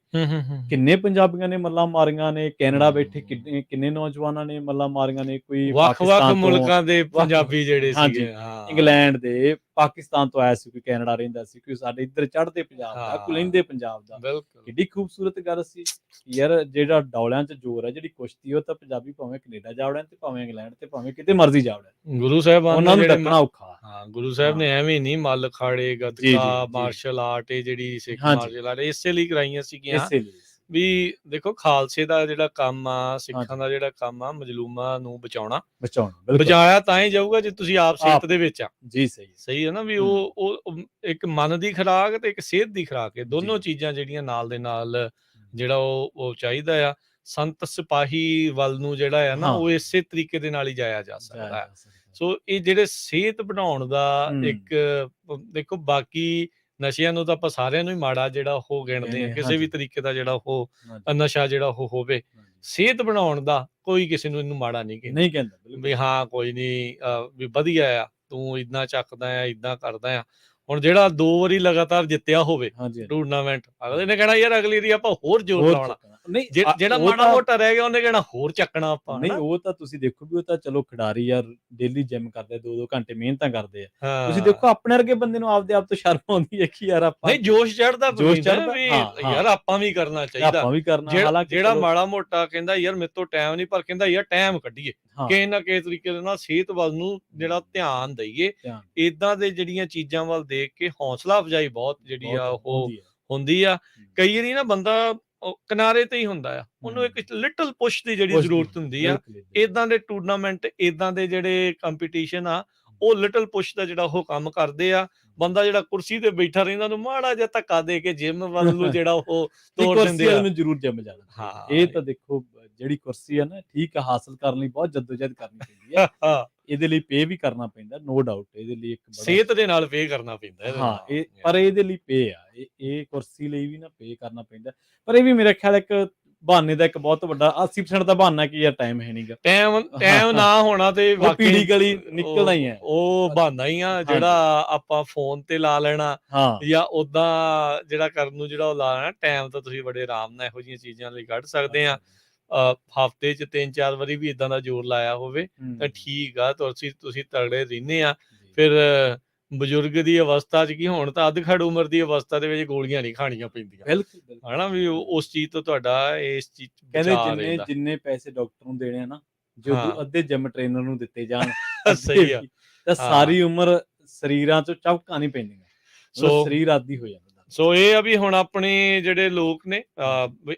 ਕਿੰਨੇ ਪੰਜਾਬੀਆਂ ਨੇ ਮੱਲਾਂ ਮਾਰੀਆਂ ਨੇ, ਕੈਨੇਡਾ ਬੈਠੇ ਕਿੰਨੇ ਨੌਜਵਾਨਾਂ ਨੇ ਮੱਲਾਂ ਮਾਰੀਆਂ ਨੇ, ਕੋਈ ਵੱਖ-ਵੱਖ ਮੁਲਕਾਂ ਦੇ ਪੰਜਾਬੀ ਜਿਹੜੇ ਸੀਗੇ, ਇੰਗਲੈਂਡ ਦੇ, ਪਾਕਿਸਤਾਨ ਤੋਂ ਆਇਆ ਸੀ, ਕੋਈ ਕੈਨੇਡਾ ਰਹਿੰਦਾ ਸੀ, ਕੋਈ ਸਾਡੇ ਇੱਧਰ ਚੜ੍ਹਦੇ ਪੰਜਾਬ ਦਾ, ਕੋਈ ਲਹਿੰਦੇ ਪੰਜਾਬ ਦਾ। ਕਿੱਡੀ ਖੂਬਸੂਰਤ ਗੱਲ ਸੀ ਯਾਰ, ਜਿਹੜਾ ਡੌਲਿਆਂ 'ਚ ਜ਼ੋਰ ਹੈ, ਜਿਹੜੀ ਕੁਸ਼ਤੀ, ਉਹ ਤਾਂ ਪੰਜਾਬੀ ਭਾਵੇਂ ਕੈਨੇਡਾ ਜਾ ਵੜਨ ਤੇ ਭਾਵੇਂ ਇੰਗਲੈਂਡ ਤੇ ਭਾਵੇਂ ਕਿਤੇ ਮਰਜ਼ੀ ਜਾ ਵੜਨ, ਗੁਰੂ ਸਾਹਿਬਾਨ ਉਹਨਾਂ ਨੂੰ ਡੱਕਣਾ ਔਖਾ। ਗੁਰੂ ਸਾਹਿਬ ਨੇ ਐਵੇਂ ਨਹੀਂ ਮੱਲ ਅਖਾੜੇ, ਗੱਤਕਾ, ਮਾਰਸ਼ਲ ਆਰਟ, ਇਹ ਜਿਹੜੀ ਸਿੱਖ ਮਾਰਸ਼ਲ ਆਰਟ ਇਸੇ ਲਈ ਕਰਾਈਆਂ ਸੀਗੀਆਂ ਵੀ ਦੇਖੋ ਖਾਲਸੇ ਦਾ ਜਿਹੜਾ ਕੰਮ ਆ, ਸਿੱਖਾਂ ਦਾ ਜਿਹੜਾ ਕੰਮ ਆ, ਮਜਲੂਮਾਂ ਨੂੰ ਬਚਾਇਆ ਤਾਂ ਹੀ ਜਾਊਗਾ ਜੇ ਤੁਸੀਂ ਆਪ ਸਿਹਤ ਦੇ ਵਿੱਚ ਆ। ਜੀ ਸਹੀ ਹੈ ਨਾ ਵੀ ਉਹ ਇੱਕ ਮਨ ਦੀ ਖੁਰਾਕ ਤੇ ਇੱਕ ਸਿਹਤ ਦੀ ਖੁਰਾਕ, ਇਹ ਦੋਨੋਂ ਚੀਜ਼ਾਂ ਜਿਹੜੀਆਂ ਨਾਲ ਦੇ ਨਾਲ ਜਿਹੜਾ ਉਹ ਚਾਹੀਦਾ ਆ। ਸੰਤ ਸਿਪਾਹੀ ਵੱਲ ਨੂੰ ਜਿਹੜਾ ਆ ਨਾ, ਉਹ ਇਸੇ ਤਰੀਕੇ ਦੇ ਨਾਲ ਹੀ ਜਾਇਆ ਜਾ ਸਕਦਾ ਹੈ। ਸੋ ਇਹ ਜਿਹੜੇ ਸਿਹਤ ਬਣਾਉਣ ਦਾ ਇੱਕ ਦੇਖੋ, ਬਾਕੀ ਨਸ਼ਿਆਂ ਨੂੰ ਤਾਂ ਆਪਾਂ ਸਾਰਿਆਂ ਨੂੰ ਹੀ ਮਾੜਾ ਜਿਹੜਾ ਉਹ ਗਿਣਦੇ ਆ, ਕਿਸੇ ਵੀ ਤਰੀਕੇ ਦਾ ਜਿਹੜਾ ਉਹ ਨਸ਼ਾ ਜਿਹੜਾ ਉਹ ਹੋਵੇ, ਸਿਹਤ ਬਣਾਉਣ ਦਾ ਕੋਈ ਕਿਸੇ ਨੂੰ ਇਹਨੂੰ ਮਾੜਾ ਨਹੀਂ ਕਹਿੰਦਾ ਵੀ ਹਾਂ ਕੋਈ ਨਹੀਂ ਵੀ ਵਧੀਆ ਆ, ਤੂੰ ਇਦਾਂ ਚੱਕਦਾ ਆ, ਇਦਾਂ ਕਰਦਾ ਆ। ਹੁਣ ਜਿਹੜਾ 2 ਵਾਰੀ ਲਗਾਤਾਰ ਜਿੱਤਿਆ ਹੋਵੇ ਟੂਰਨਾਮੈਂਟ, ਅਗਲੇ ਨੇ ਕਹਿਣਾ ਯਾਰ ਅਗਲੀ ਵਾਰੀ ਆਪਾਂ ਹੋਰ ਜ਼ੋਰ ਲਾਉਣਾ, ਜਿਹੜਾ ਮਾੜਾ ਮੋਟਾ ਰਹਿ ਗਿਆ ਉਹਨੇ ਕਹਿਣਾ ਹੋਰ ਚੱਕਣਾ ਆਪਾਂ। ਨਹੀਂ, ਉਹ ਤਾਂ ਤੁਸੀਂ ਦੇਖੋ ਵੀ ਉਹ ਤਾਂ ਚਲੋ ਖਿਡਾਰੀ ਯਾਰ ਡੇਲੀ ਜਿਮ ਕਰਦੇ, 2-2 ਘੰਟੇ ਮਿਹਨਤਾਂ ਕਰਦੇ ਆ। ਤੁਸੀਂ ਦੇਖੋ ਆਪਣੇ ਵਰਗੇ ਬੰਦੇ ਨੂੰ ਆਪਦੇ ਆਪ ਤੋਂ ਸ਼ਰਮ ਆਉਂਦੀ ਹੈ ਕਿ ਯਾਰ ਆਪਾਂ ਨਹੀਂ, ਜੋਸ਼ ਚੜਦਾ ਵੀ ਯਾਰ ਆਪਾਂ ਵੀ ਕਰਨਾ ਚਾਹੀਦਾ। ਜਿਹੜਾ ਮਾੜਾ ਮੋਟਾ ਕਹਿੰਦਾ ਯਾਰ ਮੇਰੇ ਤੋਂ ਟਾਈਮ ਨਹੀਂ, ਪਰ ਕਹਿੰਦਾ ਯਾਰ ਟਾਈਮ ਕੱਢੀਏ, ਕਿਸੇ ਨਾ ਕਿਸੇ ਤਰੀਕੇ ਦੇ ਨਾਲ ਸਿਹਤ ਵੱਲ ਨੂੰ ਜਿਹੜਾ ਧਿਆਨ ਦਈਏ। ਏਦਾਂ ਦੇ ਜਿਹੜੀਆਂ ਚੀਜ਼ਾਂ ਵੱਲ ਦੇਖ ਕੇ ਹੌਸਲਾ ਅਫਜ਼ਾਈ ਬਹੁਤ ਜਿਹੜੀ ਆ ਉਹ ਹੁੰਦੀ ਆ। ਕਈ ਵਾਰੀ ਨਾ ਬੰਦਾ ਕਿਨਾਰੇ ਤੇ ਹੀ ਹੁੰਦਾ ਆ, ਉਹਨੂੰ ਇੱਕ ਲਿਟਲ ਪੁਸ਼ ਦੀ ਜਿਹੜੀ ਜ਼ਰੂਰਤ ਹੁੰਦੀ ਆ। ਏਦਾਂ ਦੇ ਟੂਰਨਾਮੈਂਟ, ਏਦਾਂ ਦੇ ਜਿਹੜੇ ਕੰਪੀਟੀਸ਼ਨ ਆ, ਉਹ ਲਿਟਲ ਪੁਸ਼ ਦਾ ਜਿਹੜਾ ਉਹ ਕੰਮ ਕਰਦੇ ਆ। ਬੰਦਾ ਜਿਹੜਾ ਕੁਰਸੀ ਤੇ ਬੈਠਾ ਰਹਿੰਦਾ, ਉਹਨੂੰ ਮਾੜਾ ਜਿਹਾ ਧੱਕਾ ਦੇ ਕੇ ਜਿਮ ਵੱਲ ਨੂੰ ਜਿਹੜਾ ਉਹ ਤੋੜ ਦਿੰਦੇ ਆ। ਜ਼ਰੂਰ ਜਿਮ ਜਾਣਾ, ਇਹ ਤਾਂ ਦੇਖੋ ਜਿਹੜੀ ਕੁਰਸੀ ਆ ਨਾ, ਠੀਕ ਆ, ਹਾਸਲ ਕਰਨ ਲਈ ਬਹੁਤ ਜਦੋਜਹਿਦ ਕਰਨੀ ਪੈਂਦੀ ਹੈ। ਇਹਦੇ ਲਈ ਪੇ ਵੀ ਕਰਨਾ ਪੈਂਦਾ, ਨੋ ਡਾਊਟ। ਇਹਦੇ ਲਈ ਇੱਕ ਸਿਹਤ ਦੇ ਨਾਲ ਪੇ ਕਰਨਾ ਪੈਂਦਾ, ਪਰ ਇਹਦੇ ਲਈ ਪੇ ਆ, ਇਹ ਕੁਰਸੀ ਲਈ ਵੀ ਨਾ ਪੇ ਕਰਨਾ ਪੈਂਦਾ। ਪਰ ਇਹ ਵੀ ਮੇਰਾ ਖਿਆਲ ਇੱਕ ਬਹਾਨੇ ਦਾ ਇੱਕ ਬਹੁਤ ਵੱਡਾ 80% ਦਾ ਬਹਾਨਾ ਕਿ ਯਾਰ ਟਾਈਮ ਹੈ ਨਹੀਂਗਾ, ਟਾਈਮ ਨਾ ਹੋਣਾ ਤੇ ਪੀੜੀਕਲੀ ਨਿਕਲਣਾ ਹੀ ਹੈ, ਉਹ ਬਹਾਨਾ ਹੀ ਆ ਜਿਹੜਾ ਆਪਾਂ ਫੋਨ ਤੇ ਲਾ ਲੈਣਾ ਜਾਂ ਓਦਾਂ ਜਿਹੜਾ ਕਰਨ ਨੂੰ ਜਿਹੜਾ ਉਹ ਲਾ ਲੈਣਾ। ਟਾਈਮ ਤਾਂ ਤੁਸੀਂ ਬੜੇ ਆਰਾਮ ਨਾਲ ਇਹੋ ਜਿਹੀਆਂ ਚੀਜ਼ਾਂ ਲਈ ਕੱਢ ਸਕਦੇ ਆ। ਹਫ਼ਤੇ 'ਚ 3-4 ਵਾਰੀ ਵੀ ਏਦਾਂ ਦਾ ਜ਼ੋਰ ਲਾਇਆ ਹੋਵੇ ਤਾਂ ਠੀਕ ਆ, ਤੁਸੀਂ ਤਗੜੇ ਰਹਿੰਦੇ ਆ। ਫਿਰ ਬਜ਼ੁਰਗ ਦੀ ਅਵਸਥਾ 'ਚ ਕੀ, ਹੁਣ ਤਾਂ ਅੱਧ-ਖੜ ਉਮਰ ਦੀ ਅਵਸਥਾ ਦੇ ਵਿੱਚ ਗੋਲੀਆਂ ਨਹੀਂ ਖਾਣੀਆਂ ਪੈਂਦੀਆਂ, ਹਨਾ ਵੀ ਉਸ ਚੀਜ਼ ਤੋਂ ਤੁਹਾਡਾ ਇਸ ਚੀਜ਼ ਕਹਿੰਦੇ ਜਿੰਨੇ ਪੈਸੇ ਡਾਕਟਰ ਨੂੰ ਦੇਣੇ ਆ ਨਾ, ਜਦੋਂ ਅੱਧੇ ਜਿਮ ਟ੍ਰੇਨਰ ਨੂੰ ਦਿੱਤੇ ਜਾਣ ਸਹੀ ਆ, ਤਾਂ ਸਾਰੀ ਉਮਰ ਸਰੀਰਾਂ 'ਚੋਂ ਚਪਕਾਂ ਨਹੀਂ ਪੈਂਦੀਆਂ, ਸੋ ਸਰੀਰ ਆਦੀ ਹੋ ਜਾਂਦਾ। ਸੋ ਇਹ ਆ ਵੀ ਹੁਣ ਆਪਣੇ ਜਿਹੜੇ ਲੋਕ ਨੇ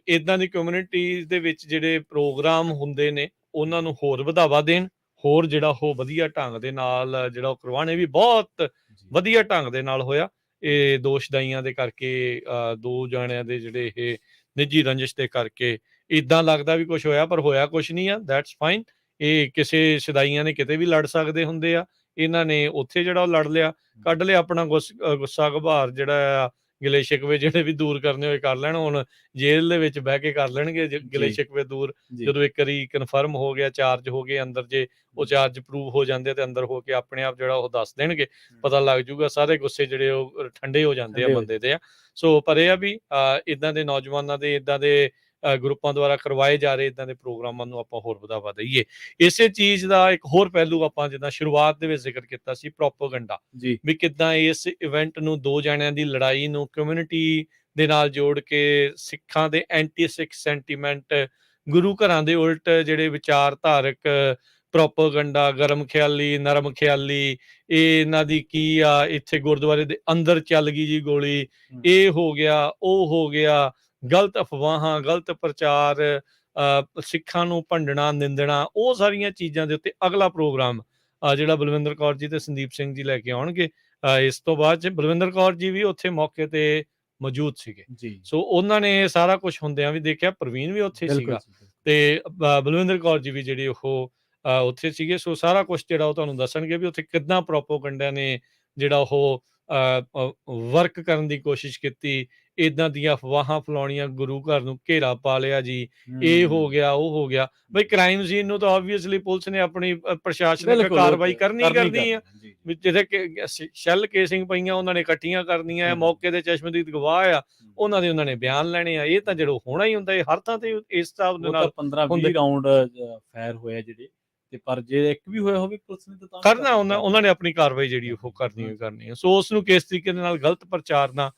ਇਦਾਂ ਦੀ ਕਮਿਊਨਿਟੀਜ਼ ਦੇ ਵਿੱਚ ਜਿਹੜੇ ਪ੍ਰੋਗਰਾਮ ਹੁੰਦੇ ਨੇ ਉਹਨਾਂ ਨੂੰ ਹੋਰ ਵਧਾਵਾ ਦੇਣ, ਹੋਰ ਜਿਹੜਾ ਉਹ ਵਧੀਆ ਢੰਗ ਦੇ ਨਾਲ ਜਿਹੜਾ ਉਹ ਕਰਵਾਉਣੇ। ਵੀ ਬਹੁਤ ਵਧੀਆ ਢੰਗ ਦੇ ਨਾਲ ਹੋਇਆ। ਇਹ ਦੋਸ਼ਦਾਈਆਂ ਦੇ ਕਰਕੇ, 2 ਜਣਿਆਂ ਦੇ ਜਿਹੜੇ ਇਹ ਨਿੱਜੀ ਰੰਜਿਸ਼ ਦੇ ਕਰਕੇ ਇਦਾਂ ਲੱਗਦਾ ਵੀ ਕੁਝ ਹੋਇਆ, ਪਰ ਹੋਇਆ ਕੁਝ ਨਹੀਂ ਆ। That's fine. ਇਹ ਕਿਸੇ ਸ਼ਦਾਈਆਂ ਨੇ ਕਿਤੇ ਵੀ ਲੜ ਸਕਦੇ ਹੁੰਦੇ ਆ, ਇਹਨਾਂ ਨੇ ਉੱਥੇ ਜਿਹੜਾ ਉਹ ਲੜ ਲਿਆ, ਕੱਢ ਲਿਆ ਆਪਣਾ ਗੁੱਸਾ ਗੁਬਾਰ ਜਿਹੜਾ ਆ, ਗਿਲੇ ਸ਼ਿਕਵੇ ਜਿਹੜੇ ਵੀ ਦੂਰ ਕਰਨੇ ਹੋਏ ਕਰ ਲੈਣ। ਹੁਣ ਜੇਲ੍ਹ ਦੇ ਵਿੱਚ ਬਹਿ ਕੇ ਕਰ ਲੈਣਗੇ ਗਿਲੇ ਸ਼ਿਕਵੇ ਦੂਰ, ਜਦੋਂ ਇੱਕ ਵਾਰੀ ਕਨਫਰਮ ਹੋ ਗਿਆ, ਚਾਰਜ ਹੋ ਗਏ ਅੰਦਰ, ਜੇ ਉਹ ਚਾਰਜ ਪ੍ਰੂਵ ਹੋ ਜਾਂਦੇ ਤੇ ਅੰਦਰ ਹੋ ਕੇ ਆਪਣੇ ਆਪ ਜਿਹੜਾ ਉਹ ਦੱਸ ਦੇਣਗੇ, ਪਤਾ ਲੱਗ ਜੂਗਾ, ਸਾਰੇ ਗੁੱਸੇ ਜਿਹੜੇ ਉਹ ਠੰਡੇ ਹੋ ਜਾਂਦੇ ਆ ਬੰਦੇ ਦੇ ਆ। ਸੋ ਪਰ ਇਹ ਆ ਵੀ ਇਦਾਂ ਦੇ ਨੌਜਵਾਨਾਂ ਦੇ, ਇਦਾਂ ਦੇ ਗਰੁੱਪਾਂ ਦੁਆਰਾ ਕਰਵਾਏ ਜਾ ਰਹੇ ਇਦਾਂ ਦੇ ਪ੍ਰੋਗਰਾਮਾਂ ਨੂੰ ਆਪਾਂ ਹੋਰ ਵਧਾਵਾ ਦਈਏ। ਇਸੇ ਚੀਜ਼ ਦਾ ਇੱਕ ਹੋਰ ਪਹਿਲੂ ਆਪਾਂ ਜਿੱਦਾਂ ਸ਼ੁਰੂਆਤ ਦੇ ਵਿੱਚ ਜ਼ਿਕਰ ਕੀਤਾ ਸੀ, ਪ੍ਰੋਪੇਗੈਂਡਾ, ਵੀ ਕਿੱਦਾਂ ਇਸ ਇਵੈਂਟ ਨੂੰ 2 ਜਣਿਆਂ ਦੀ ਲੜਾਈ ਨੂੰ ਕਮਿਊਨਿਟੀ ਦੇ ਨਾਲ ਜੋੜ ਕੇ ਸਿੱਖਾਂ ਦੇ ਐਂਟੀ ਸਿੱਖ ਸੈਂਟੀਮੈਂਟ, ਗੁਰੂ ਘਰਾਂ ਦੇ ਉਲਟ ਜਿਹੜੇ ਵਿਚਾਰਧਾਰਕ ਪ੍ਰੋਪੇਗੈਂਡਾ, ਗਰਮ ਖਿਆਲੀ, ਨਰਮ ਖਿਆਲੀ, ਇਹ ਇਹਨਾਂ ਦੀ ਕੀ ਆ, ਇੱਥੇ ਗੁਰਦੁਆਰੇ ਦੇ ਅੰਦਰ ਚੱਲ ਗਈ ਜੀ ਗੋਲੀ, ਇਹ ਹੋ ਗਿਆ, ਉਹ ਹੋ ਗਿਆ, ਗਲਤ ਅਫਵਾਹਾਂ, ਗਲਤ ਪ੍ਰਚਾਰ, ਸਿੱਖਾਂ ਨੂੰ ਭੰਡਣਾ, ਨਿੰਦਣਾ, ਉਹ ਸਾਰੀਆਂ ਚੀਜ਼ਾਂ ਦੇ ਉੱਤੇ ਅਗਲਾ ਪ੍ਰੋਗਰਾਮ ਜਿਹੜਾ ਬਲਵਿੰਦਰ ਕੌਰ ਜੀ ਤੇ ਸੰਦੀਪ ਸਿੰਘ ਜੀ ਲੈ ਕੇ ਆਉਣਗੇ। ਇਸ ਤੋਂ ਬਾਅਦ 'ਚ ਬਲਵਿੰਦਰ ਕੌਰ ਜੀ ਵੀ ਉੱਥੇ ਮੌਕੇ ਤੇ ਮੌਜੂਦ ਸੀਗੇ। ਸੋ ਉਹਨਾਂ ਨੇ ਸਾਰਾ ਕੁਝ ਹੁੰਦਿਆਂ ਵੀ ਦੇਖਿਆ, ਪ੍ਰਵੀਨ ਵੀ ਉੱਥੇ ਸੀਗਾ ਤੇ ਬਲਵਿੰਦਰ ਕੌਰ ਜੀ ਵੀ ਜਿਹੜੇ ਉਹ ਉੱਥੇ ਸੀਗੇ। ਸੋ ਸਾਰਾ ਕੁਝ ਜਿਹੜਾ ਉਹ ਤੁਹਾਨੂੰ ਦੱਸਣਗੇ ਵੀ ਉੱਥੇ ਕਿੱਦਾਂ ਪ੍ਰੋਪੇਗੈਂਡਾ ਨੇ ਜਿਹੜਾ ਉਹ ਵਰਕ ਕਰਨ ਦੀ ਕੋਸ਼ਿਸ਼ ਕੀਤੀ, ਇਦਾਂ ਦੀਆਂ ਅਫਵਾਹਾਂ ਫੈਲਾਉਣੀਆਂ, ਗੁਰੂ ਘਰ ਨੂੰ ਘੇਰਾ ਪਾ ਲਿਆ ਜੀ, ਇਹ ਹੋ ਗਿਆ, ਉਹ ਹੋ ਗਿਆ। ਬਈ ਕ੍ਰਾਈਮ ਸੀਨ ਨੂੰ ਤਾਂ ਆਬਵੀਅਸਲੀ ਪੁਲਿਸ ਨੇ ਆਪਣੀ ਪ੍ਰਸ਼ਾਸਨਿਕ ਕਾਰਵਾਈ ਕਰਨੀ ਆ, ਵੀ ਜਿੱਥੇ ਸ਼ੈੱਲ ਕੇਸਿੰਗ ਪਈਆਂ ਉਹਨਾਂ ਨੇ ਇਕੱਠੀਆਂ ਕਰਨੀਆਂ, ਮੌਕੇ ਦੇ ਚਸ਼ਮਦੀਦ ਗਵਾਹ ਆ ਉਹਨਾਂ ਦੇ ਬਿਆਨ ਲੈਣੇ ਆ। ਇਹ ਤਾਂ ਜਿਹੜਾ ਹੋਣਾ ਹੀ ਹੁੰਦਾ, ਇਹ ਹਰ ਥਾਂ ਤੇ ਇਸ ਹਿਸਾਬ ਦੇ ਨਾਲ 15-20 ਰਾਉਂਡ ਫਾਇਰ ਹੋਇਆ ਜਿਹੜੇ, ਤੇ ਪਰ ਜੇ ਇੱਕ ਵੀ ਹੋਇਆ ਹੋਵੇ ਪੁਲਿਸ ਨੇ ਤਾਂ ਕਰਨਾ, ਉਹਨਾਂ ਨੇ ਆਪਣੀ ਕਾਰਵਾਈ ਜਿਹੜੀ ਉਹ ਕਰਨੀ ਹੈ। ਸੋ ਉਸ ਨੂੰ ਕਿਸ ਤਰੀਕੇ ਦੇ ਨਾਲ ਗਲਤ ਪ੍ਰਚਾਰਨਾ,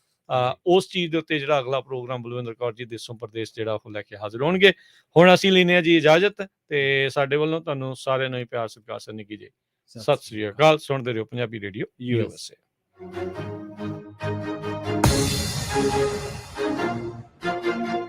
ਉਸ ਚੀਜ਼ ਦੇ ਉੱਤੇ ਜਿਹੜਾ ਅਗਲਾ ਪ੍ਰੋਗਰਾਮ ਬਲਵਿੰਦਰ ਕੌਰ ਜੀ ਦੇਸੋਂ ਪ੍ਰਦੇਸ਼ ਜਿਹੜਾ ਉਹ ਲੈ ਕੇ ਹਾਜ਼ਰ ਹੋਣਗੇ। ਹੁਣ ਅਸੀਂ ਲੈਂਦੇ ਹਾਂ ਜੀ ਇਜਾਜ਼ਤ, ਤੇ ਸਾਡੇ ਵੱਲੋਂ ਤੁਹਾਨੂੰ ਸਾਰਿਆਂ ਨੂੰ ਪਿਆਰ ਸਤਿਕਾਰ ਸਰ ਨਿੱਘੀ ਜੀ ਸਤਿ ਸ੍ਰੀ ਅਕਾਲ। ਸੁਣਦੇ ਰਹੋ ਪੰਜਾਬੀ ਰੇਡੀਓ USA।